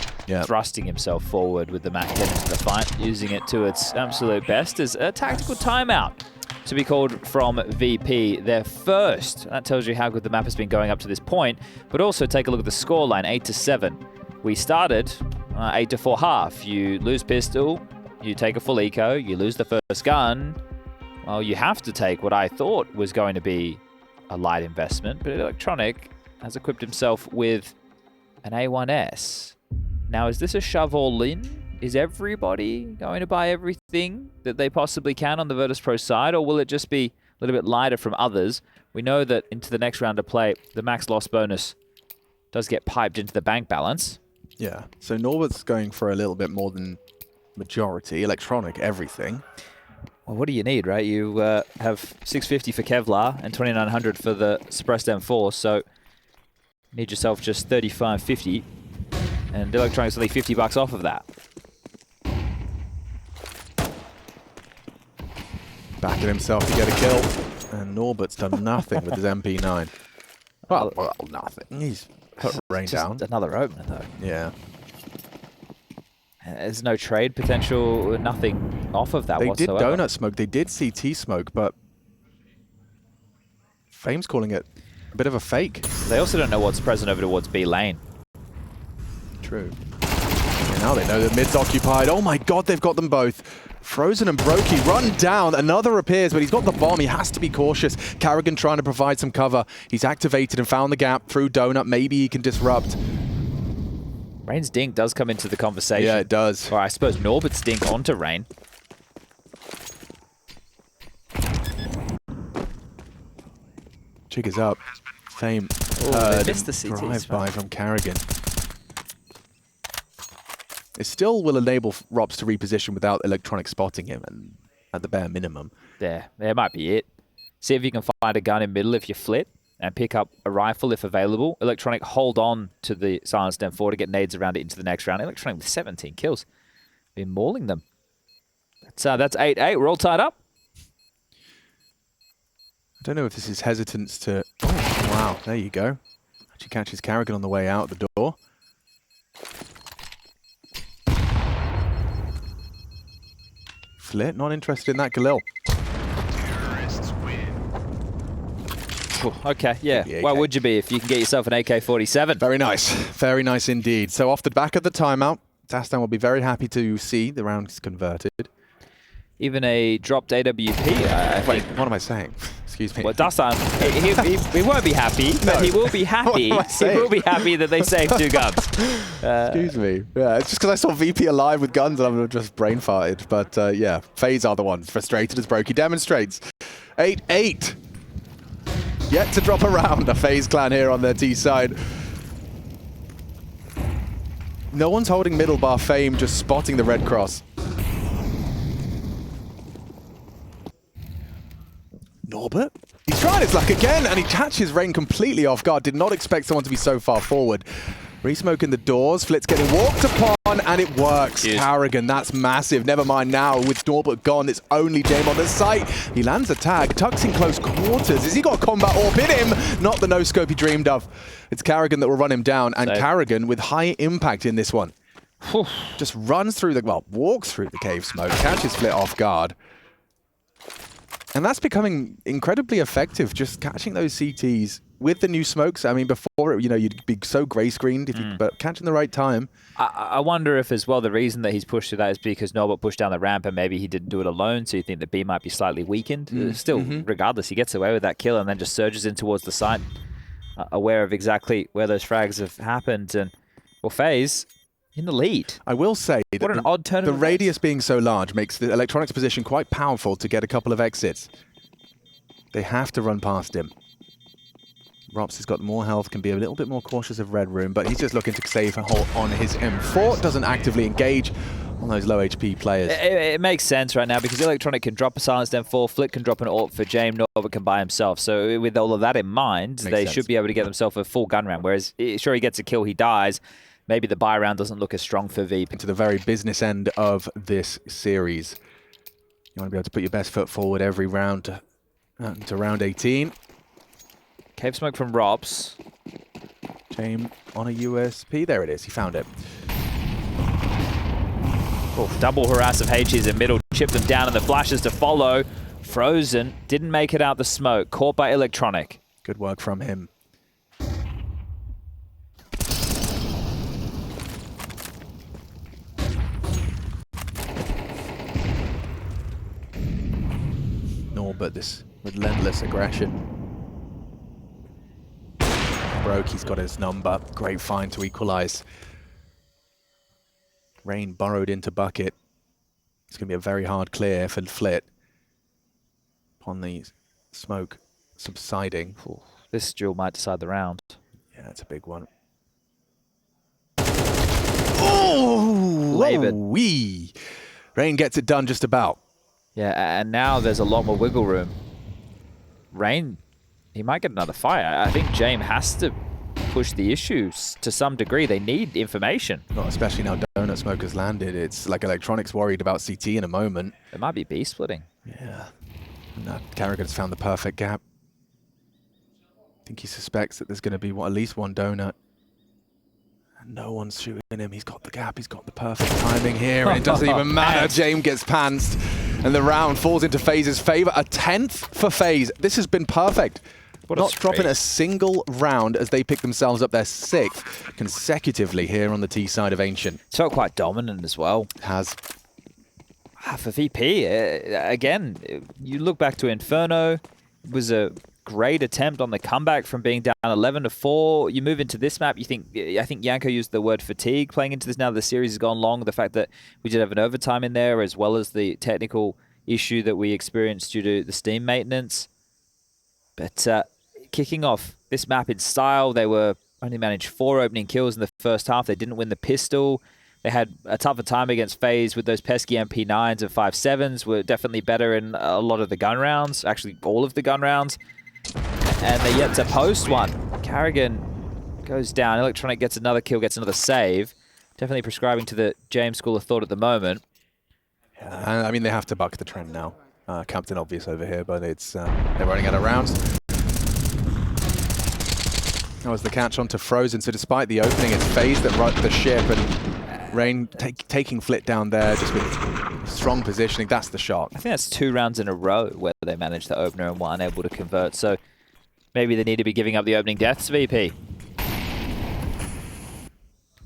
thrusting himself forward with the Mac-10 into the fight, using it to its absolute best as a tactical timeout to be called from VP, their first. That tells you how good the map has been going up to this point, but also take a look at the scoreline, 8-7. we started 8-4 half. You lose pistol, you take a full eco, you lose the first gun. Well, you have to take what I thought was going to be a light investment, but Electronic has equipped himself with an A1S. Now, is this a shove all in? Is everybody going to buy everything that they possibly can on the Virtus.pro side, or will it just be a little bit lighter from others? We know that into the next round of play, the max loss bonus does get piped into the bank balance. Yeah, so Norbert's going for a little bit more than majority. Electronic, everything. Well, what do you need, right? You have 650 for Kevlar and 2900 for the suppressed M4, so you need yourself just 3550, and Electronic's only $50 off of that. Backing himself to get a kill, and Norbert's done nothing with his MP9. Well, nothing. He's put Rain down. Another opener, though. Yeah. There's no trade potential, nothing off of that They whatsoever. did donut smoke, they did CT smoke, but Fame's calling it a bit of a fake. They also don't know what's present over towards B lane. True. And now they know that mid's occupied. Oh my god, they've got them both. Frozen and Brokey run down. Another appears, but he's got the bomb. He has to be cautious. Carrigan trying to provide some cover. He's activated and found the gap through donut. Maybe he can disrupt. Rain's dink does come into the conversation. Yeah, it does. Or I suppose Norbert's dink onto Rain. Jig is up. Fame. They missed the CT. Drive-by from Carrigan. It still will enable Rops to reposition without Electronic spotting him, and at the bare minimum. There might be it. See if you can find a gun in middle if you flit, and pick up a rifle if available. Electronic hold on to the silenced M4 to get nades around it into the next round. Electronic with 17 kills. Been mauling them. That's 8-8. We're all tied up. I don't know if this is hesitance to... Oh, wow, there you go. Actually catches Carrigan on the way out the door. Flit, not interested in that Galil. Okay, yeah. Why would you be if you can get yourself an AK-47? Very nice. Very nice indeed. So off the back of the timeout, Dastan will be very happy to see the rounds converted. Even a dropped AWP, I Wait, think. what am I saying? Excuse me. Well, Dastan, he won't be happy, but he will be happy. What am I saying? He will be happy that they saved 2 guns. Excuse me. Yeah, it's just because I saw VP alive with guns and I'm just brain farted. But yeah, FaZe are the ones frustrated as Brokey demonstrates. 8-8. Yet to drop a round, a FaZe clan here on their T side. No one's holding middle bar Fame, just spotting the red cross. Norbert? He's trying his luck again, and he catches Rain completely off guard. Did not expect someone to be so far forward. Resmoking the doors, Flit's getting walked upon, and it works. Huge. Carrigan, that's massive. Never mind now, with Norbert gone, it's only Jame on the site. He lands a tag, tucks in close quarters. Has he got a combat orb in him? Not the no-scope he dreamed of. It's Carrigan that will run him down, and Carrigan with high impact in this one. Just runs through the, well, walks through the cave smoke, catches Flit off guard. And that's becoming incredibly effective, just catching those CTs with the new smokes. I mean, before, you know, you'd be so gray-screened, if you, but catching the right time. I wonder if, as well, the reason that he's pushed through that is because Norbert pushed down the ramp and maybe he didn't do it alone, so you think that B might be slightly weakened. Still, regardless, he gets away with that kill and then just surges in towards the site, aware of exactly where those frags have happened. And, well, FaZe in the lead. I will say What an odd turn of the events. radius being so large makes the Electronics position quite powerful to get a couple of exits. They have to run past him. Rops has got more health, can be a little bit more cautious of Red Room, but he's just looking to save a hold on his M4. Doesn't actively engage on those low HP players. It makes sense right now because Electronic can drop a silenced M4, Flit can drop an AWP for Jame, Norbert can buy himself. So with all of that in mind, they should be able to get themselves a full gun round. Whereas, sure, he gets a kill, he dies. Maybe the buy round doesn't look as strong for VP. To the very business end of this series. You want to be able to put your best foot forward every round to round 18. Cave smoke from Rops. Jame on a USP. There it is. He found it. Oh, double harass of HEs in middle. Chip them down and the flashes to follow. Frozen. Didn't make it out the smoke. Caught by Electronic. Good work from him. now, but this relentless aggression. Broke, he's got his number. Great find to equalize. Rain burrowed into bucket. It's going to be a very hard clear for Flit upon the smoke subsiding. Ooh, this duel might decide the round. Yeah, it's a big one. Oh! Labored. Wee! Rain gets it done just about. Yeah, and now there's a lot more wiggle room. Rain, he might get another fire. I think James has to push the issues to some degree. They need information. Not especially now Donut Smoke has landed. It's like Electronics worried about CT in a moment. It might be B splitting. Yeah. No, Carrigan's found the perfect gap. I think he suspects that there's going to be at least one Donut. And no one's shooting him. He's got the gap. He's got the perfect timing here. And it doesn't even matter. James gets pantsed. And the round falls into FaZe's favor. A 10th for FaZe. This has been perfect. Not dropping a single round as they pick themselves up their 6th consecutively here on the T side of Ancient. It's felt quite dominant as well. Has. For VP, again, you look back to Inferno, it was a great attempt on the comeback from being down 11-4. You move into this map, I think Yanko used the word fatigue playing into this now that the series has gone long. The fact that we did have an overtime in there, as well as the technical issue that we experienced due to the Steam maintenance. But kicking off this map in style, they were only managed 4 opening kills in the first half. They didn't win the pistol. They had a tougher time against FaZe with those pesky MP9s and 5.7s. Were definitely better in a lot of the gun rounds, actually all of the gun rounds. And they're yet to post one. Carrigan goes down. Electronic gets another kill, gets another save. Definitely prescribing to the James school of thought at the moment. Yeah, I mean, they have to buck the trend now. Captain Obvious over here, but it's they're running out of rounds. That was the catch onto Frozen. So despite the opening, it's FaZe that run the ship, and Rain taking Flit down there just with strong positioning. That's the shot. I think that's 2 rounds in a row where they managed the opener and were unable to convert. So maybe they need to be giving up the opening deaths, VP.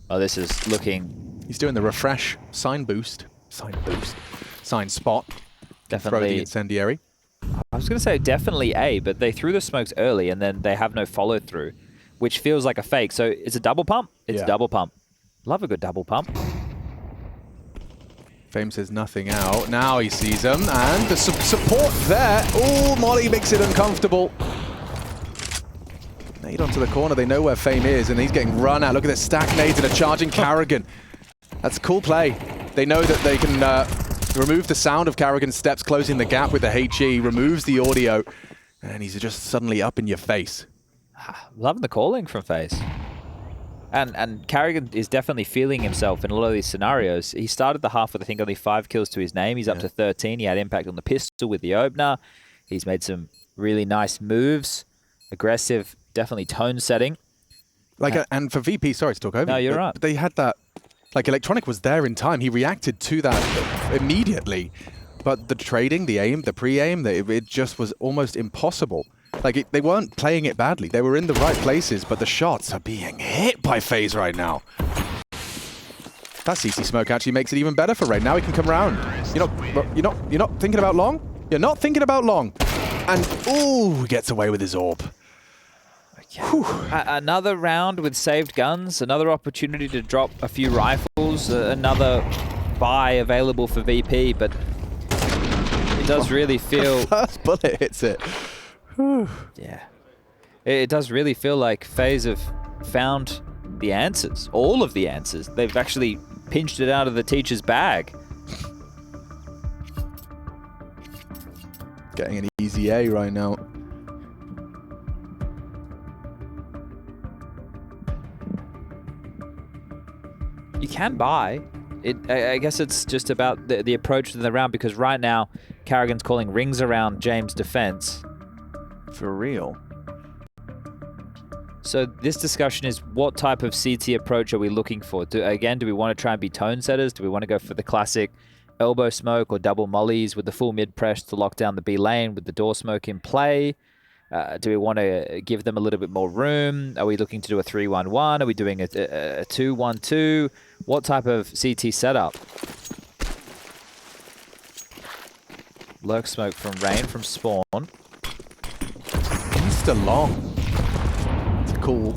Oh, this is looking... He's doing the refresh sign boost. Sign spot. Definitely. Throw the incendiary. I was going to say definitely A, but they threw the smokes early and then they have no follow through, which feels like a fake. So it's a double pump? It's a double pump. Love a good double pump. Fame says nothing out. Now he sees them, and the support there. Oh, Molly makes it uncomfortable. Nade onto the corner. They know where Fame is, and he's getting run out. Look at this stack nades and a charging Carrigan. That's a cool play. They know that they can remove the sound of Carrigan's steps, closing the gap with the HE, removes the audio, and he's just suddenly up in your face. Loving the calling from FaZe. And Carrigan is definitely feeling himself in a lot of these scenarios. He started the half with, I think, only 5 kills to his name. He's up to 13. He had impact on the pistol with the opener. He's made some really nice moves. Aggressive, definitely tone setting. And for VP, sorry to talk over. No, you're right. But they had that, Electronic was there in time. He reacted to that immediately. But the trading, the aim, the pre-aim, it just was almost impossible. They weren't playing it badly. They were in the right places, but the shots are being hit by FaZe right now. That CC smoke actually makes it even better for Rain. Now he can come around. You're not thinking about long? You're not thinking about long. And, ooh, he gets away with his orb. Another round with saved guns, another opportunity to drop a few rifles, another buy available for VP, but it does really feel... First bullet hits it. Yeah. It does really feel like FaZe have found the answers, all of the answers. They've actually pinched it out of the teacher's bag. Getting an easy A right now. You can buy. I guess it's just about the approach to the round, because right now, Carrigan's calling rings around James' defense. For real. So this discussion is, what type of CT approach are we looking for? Do we want to try and be tone setters? Do we want to go for the classic elbow smoke or double mollies with the full mid press to lock down the B lane with the door smoke in play? Do we want to give them a little bit more room? Are we looking to do a 3-1-1? Are we doing a 2-1-2? What type of CT setup? lurk smoke from Rain from spawn. Insta long. It's a cool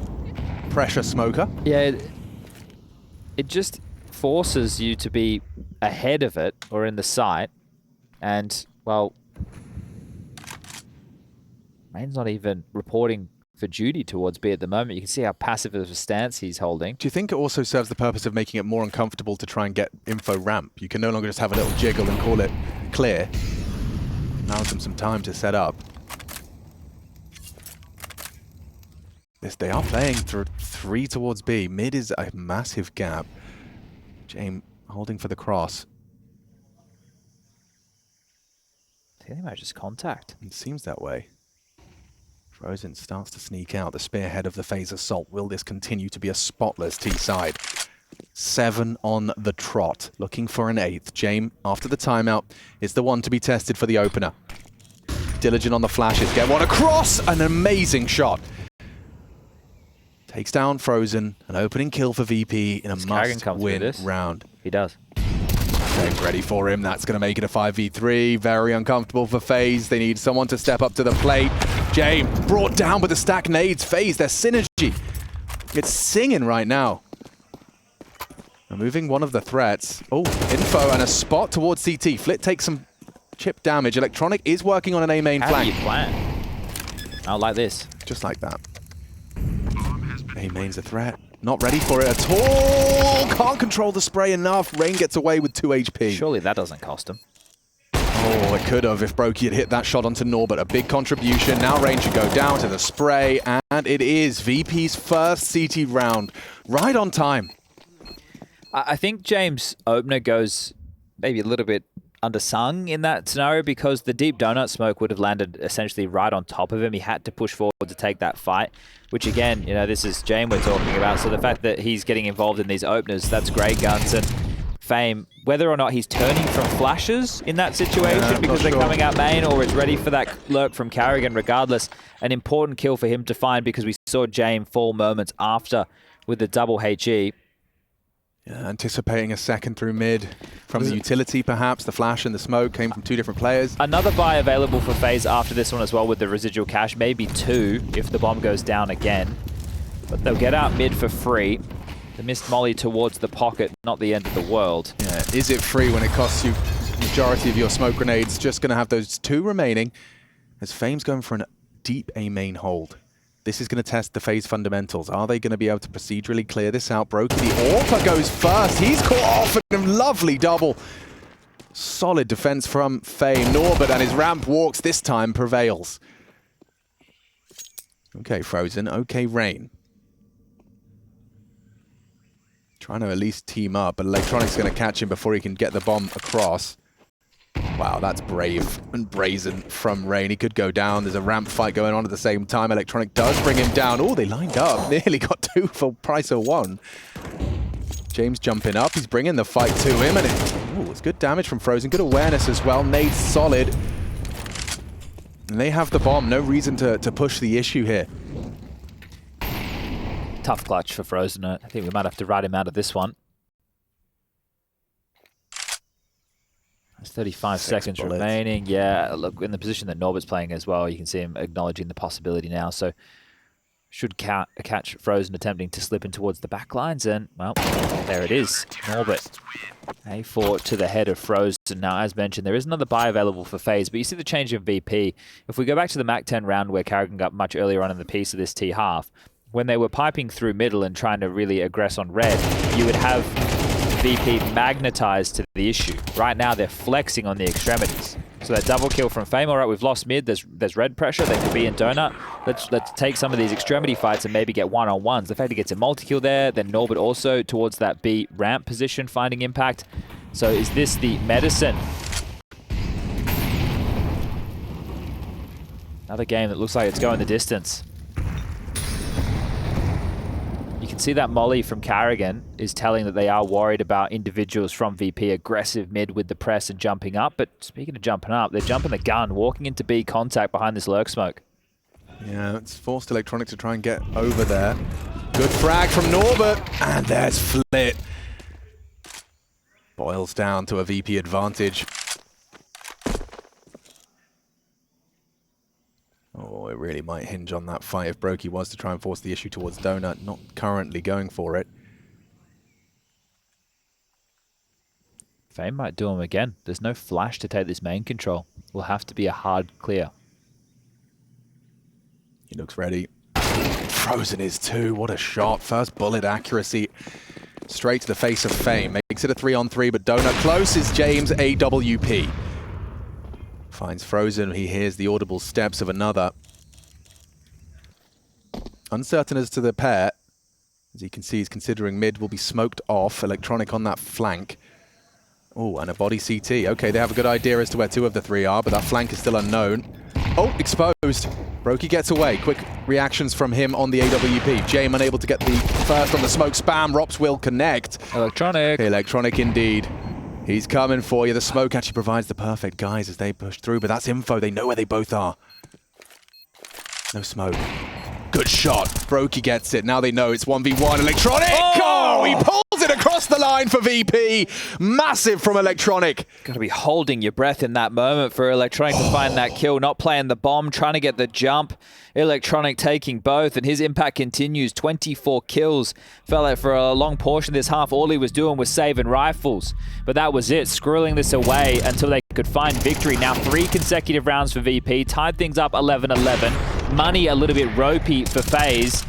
pressure smoker. Yeah, it just forces you to be ahead of it or in the site. And, well, Rain's not even reporting for duty towards B at the moment. You can see how passive of a stance he's holding. Do you think it also serves the purpose of making it more uncomfortable to try and get info ramp? You can no longer just have a little jiggle and call it clear. Allows them some time to set up. They are playing through 3 towards B. Mid is a massive gap. James holding for the cross. I think they might just contact. It seems that way. Frozen starts to sneak out. The spearhead of the FaZe assault. Will this continue to be a spotless T side? 7 on the trot. Looking for an 8th. James, after the timeout, is the one to be tested for the opener. Diligent on the flashes. Get one across! An amazing shot. Takes down Frozen. An opening kill for VP in a must-win round. He does. James ready for him. That's going to make it a 5v3. Very uncomfortable for FaZe. They need someone to step up to the plate. James brought down with the stack nades. FaZe, their synergy. It's singing right now. Removing one of the threats. Oh, info and a spot towards CT. Flit takes some chip damage. Electronic is working on an A main flank. How do you plan? I like this. Just like that. A main's a threat. Not ready for it at all. Can't control the spray enough. Rain gets away with 2 HP. Surely that doesn't cost him. Oh, it could have if Brokey had hit that shot onto Norbert. A big contribution. Now Rain should go down to the spray. And it is VP's first CT round. Right on time. I think James' opener goes maybe a little bit undersung in that scenario because the deep donut smoke would have landed essentially right on top of him. He had to push forward to take that fight, which again, you know, this is James we're talking about. So the fact that he's getting involved in these openers, that's great, Guns. And Fame, whether or not he's turning from flashes in that situation because they're coming out main or is ready for that lurk from Carrigan, regardless, an important kill for him to find because we saw James fall moments after with the double HE. Yeah, anticipating a second through mid from the utility, perhaps. The flash and the smoke came from 2 different players. Another buy available for FaZe after this one as well with the residual cash. Maybe 2 if the bomb goes down again. But they'll get out mid for free. The missed molly towards the pocket, not the end of the world. Yeah, is it free when it costs you the majority of your smoke grenades? Just going to have those 2 remaining as Fame's going for a deep A main hold. This is going to test the FaZe fundamentals. Are they going to be able to procedurally clear this out? Brokey, the AWPer goes first. He's caught off a lovely double. Solid defense from Fame. Norbert and his ramp walks this time prevails. Okay, Frozen. Okay, Rain. Trying to at least team up, but Electronic's going to catch him before he can get the bomb across. Wow, that's brave and brazen from Rain. He could go down. There's a ramp fight going on at the same time. Electronic does bring him down. Oh, they lined up. Nearly got 2 for price of 1. James jumping up. He's bringing the fight to him. And it's good damage from Frozen. Good awareness as well. Nade's solid. And they have the bomb. No reason to push the issue here. Tough clutch for Frozen. I think we might have to ride him out of this one. There's 35 seconds remaining. Yeah, look, in the position that Norbert's playing as well, you can see him acknowledging the possibility now. So should catch Frozen attempting to slip in towards the back lines. And, well, there it is. Norbert. A4 to the head of Frozen. Now, as mentioned, there is another buy available for FaZe, but you see the change in VP. If we go back to the Mac 10 round where Carrigan got much earlier on in the piece of this T half, when they were piping through middle and trying to really aggress on red, you would have VP magnetized to the issue. Right now, they're flexing on the extremities. So that double kill from Fame. All right, we've lost mid. There's red pressure. They could be in donut. Let's take some of these extremity fights and maybe get one-on-ones. The fact he gets a multi-kill there, then Norbert also towards that B ramp position, finding impact. So is this the medicine? Another game that looks like it's going the distance. You can see that molly from Carrigan is telling that they are worried about individuals from VP aggressive mid with the press and jumping up. But speaking of jumping up, they're jumping the gun, walking into B contact behind this lurk smoke. Yeah, it's forced Electronic to try and get over there. Good frag from Norbert, and there's Flit. Boils down to a VP advantage. really might hinge on that fight if Brokey was to try and force the issue towards Donut. Not currently going for it. Fame might do him again. There's no flash to take this main control. Will have to be a hard clear. He looks ready. Frozen is too. What a shot. First bullet accuracy. Straight to the face of Fame. Makes it a 3-on-3, but Donut close is James AWP. Finds Frozen. He hears the audible steps of another. Uncertain as to the pair. As you can see, he's considering mid will be smoked off. Electronic on that flank. Oh, and a body CT. Okay, they have a good idea as to where two of the three are, but that flank is still unknown. Oh, exposed. Brokey gets away. Quick reactions from him on the AWP. Jame unable to get the first on the smoke spam. Rops will connect. Electronic. Electronic indeed. He's coming for you. The smoke actually provides the perfect guys as they push through, but that's info. They know where they both are. No smoke. Good shot. Brokey gets it. Now they know it's 1v1. Electronic! Oh, he pulls it across the line for VP. Massive from Electronic. Got to be holding your breath in that moment for Electronic to find that kill. Not playing the bomb, trying to get the jump. Electronic taking both, and his impact continues. 24 kills. Felt like for a long portion of this half, all he was doing was saving rifles. But that was it, squirreling this away until they could find victory. Now 3 consecutive rounds for VP. Tied things up 11-11. Money a little bit ropey for FaZe.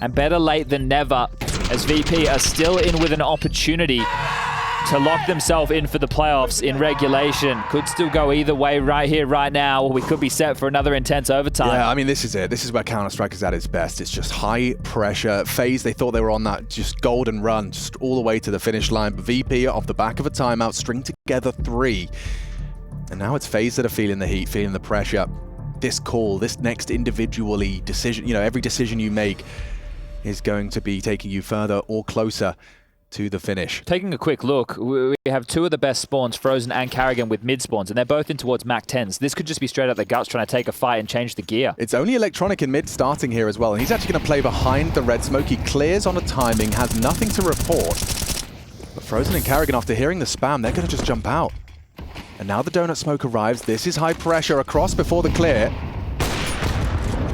And better late than never, as VP are still in with an opportunity to lock themselves in for the playoffs in regulation. Could still go either way right here, right now, or we could be set for another intense overtime. Yeah, I mean, this is it. This is where Counter-Strike is at its best. It's just high pressure. FaZe, they thought they were on that just golden run, just all the way to the finish line. But VP, off the back of a timeout, string together 3. And now it's FaZe that are feeling the heat, feeling the pressure. This call, this next individually decision, you know, every decision you make is going to be taking you further or closer to the finish. Taking a quick look, we have 2 of the best spawns, Frozen and Carrigan, with mid spawns, and they're both in towards Mac 10s. This could just be straight out the guts trying to take a fight and change the gear. It's only Electronic in mid starting here as well, and he's actually going to play behind the red smoke. He clears on a timing, has nothing to report. But Frozen and Carrigan, after hearing the spam, they're going to just jump out. And now the donut smoke arrives. This is high pressure across before the clear.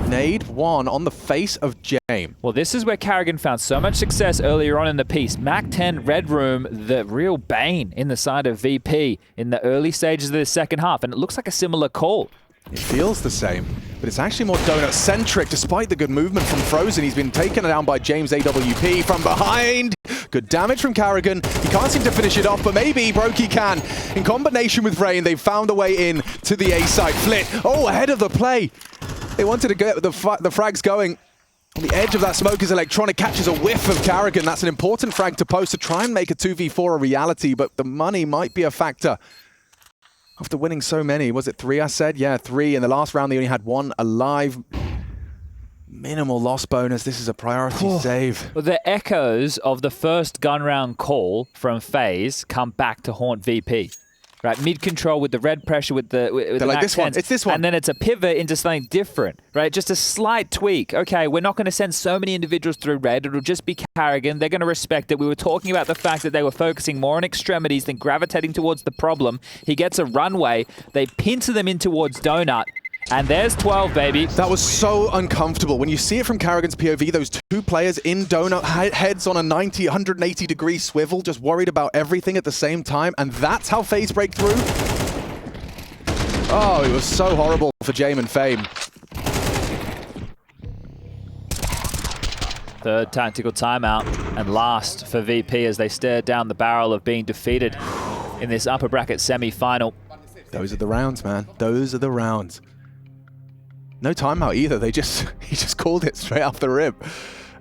Nade 1 on the face of Jame. Well, this is where Carrigan found so much success earlier on in the piece. Mac 10 Red Room, the real bane in the side of VP in the early stages of the second half, and it looks like a similar call. It feels the same, but it's actually more donut-centric. Despite the good movement from Frozen, he's been taken down by James AWP from behind. Good damage from Carrigan. He can't seem to finish it off, but maybe Brokey can. In combination with Rain, they've found a way in to the A site. Flit, oh, ahead of the play. They wanted to get the frags going. On the edge of that smoke is Electronic, catches a whiff of Carrigan. That's an important frag to post to try and make a 2v4 a reality, but the money might be a factor. After winning so many, was it 3 I said? Yeah, 3. In the last round, they only had 1 alive. Minimal loss bonus. This is a priority save. Well, the echoes of the first gun round call from FaZe come back to haunt VP. Right, mid-control with the red pressure with the like this one. It's this one. And then it's a pivot into something different, right? Just a slight tweak. Okay, we're not going to send so many individuals through red. It'll just be Carrigan. They're going to respect it. We were talking about the fact that they were focusing more on extremities than gravitating towards the problem. He gets a runway. They pincer them in towards Donut. And there's 12, baby. That was so uncomfortable. When you see it from Carrigan's POV, those 2 players in Donut heads on a 180 degree swivel, just worried about everything at the same time. And that's how FaZe break through. Oh, it was so horrible for Jame and Fame. Third tactical timeout and last for VP as they stare down the barrel of being defeated in this upper bracket semi-final. Those are the rounds, man. Those are the rounds. No timeout either. He just called it straight off the rib.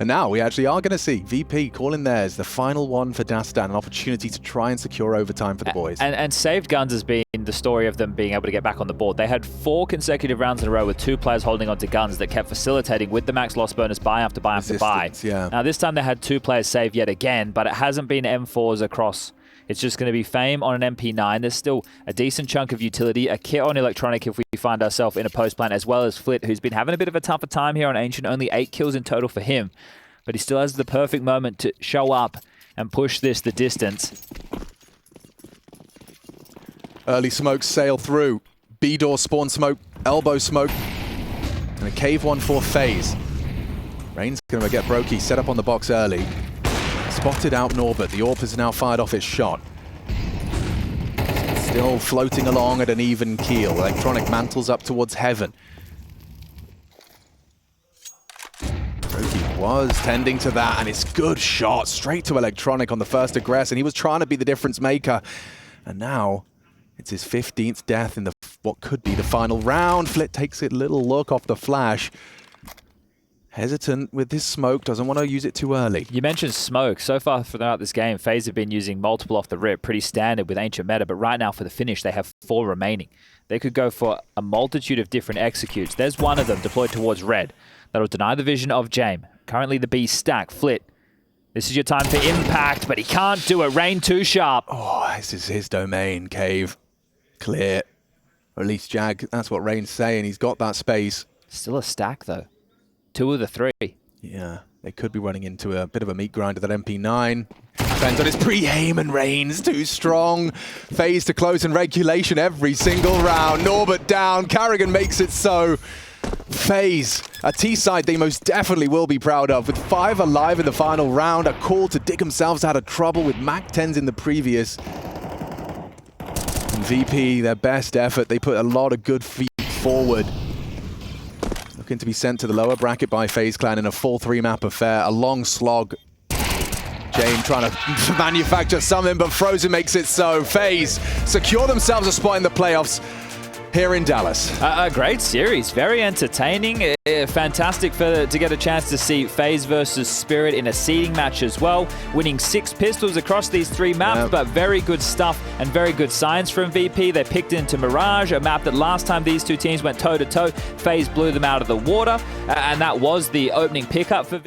And now we actually are going to see VP calling theirs, the final one for Dastan, an opportunity to try and secure overtime for the boys. And saved guns has been the story of them being able to get back on the board. They had 4 consecutive rounds in a row with 2 players holding onto guns that kept facilitating with the max loss bonus buy after buy after buy. Yeah. Now this time they had 2 players saved yet again, but it hasn't been M4s across. It's just going to be Fame on an MP9. There's still a decent chunk of utility, a kit on Electronic if we find ourselves in a post plan, as well as Flit, who's been having a bit of a tougher time here on Ancient. Only 8 kills in total for him. But he still has the perfect moment to show up and push this the distance. Early smokes sail through. B-door spawn smoke, elbow smoke. And a cave one for FaZe. Rain's going to get Brokey set up on the box early. Spotted out Norbert. The AWP has now fired off its shot. Still floating along at an even keel. Electronic mantles up towards heaven. Brokey was tending to that, and it's good shot straight to Electronic on the first aggress, and he was trying to be the difference maker. And now it's his 15th death in the what could be the final round. Flit takes a little look off the flash. Hesitant with this smoke, doesn't want to use it too early. You mentioned smoke. So far throughout this game, FaZe have been using multiple off the rip, pretty standard with Ancient Meta, but right now for the finish, they have 4 remaining. They could go for a multitude of different executes. There's one of them deployed towards red. That'll deny the vision of Jame. Currently the B stack. Flit, this is your time for impact, but he can't do it. Rain too sharp. Oh, this is his domain, Cave. Clear. Or at least Jag, that's what Rain's saying. He's got that space. Still a stack though. 2 of the 3. Yeah, they could be running into a bit of a meat grind at that MP9. Depends on his pre-aim, and Rain's too strong. FaZe to close in regulation every single round. Norbert down, Carrigan makes it so. FaZe, a T-side they most definitely will be proud of. With 5 alive in the final round, a call to dig themselves out of trouble with MAC-10s in the previous. And VP, their best effort, they put a lot of good feet forward. Looking to be sent to the lower bracket by FaZe Clan in a full 3-map affair. A long slog. Jane trying to manufacture something, but Frozen makes it so. FaZe secure themselves a spot in the playoffs here in Dallas. A great series, very entertaining. Fantastic to get a chance to see FaZe versus Spirit in a seeding match as well. Winning 6 pistols across these 3 maps, but very good stuff and very good signs from VP. They picked into Mirage, a map that last time these 2 teams went toe-to-toe, FaZe blew them out of the water, and that was the opening pickup for VP.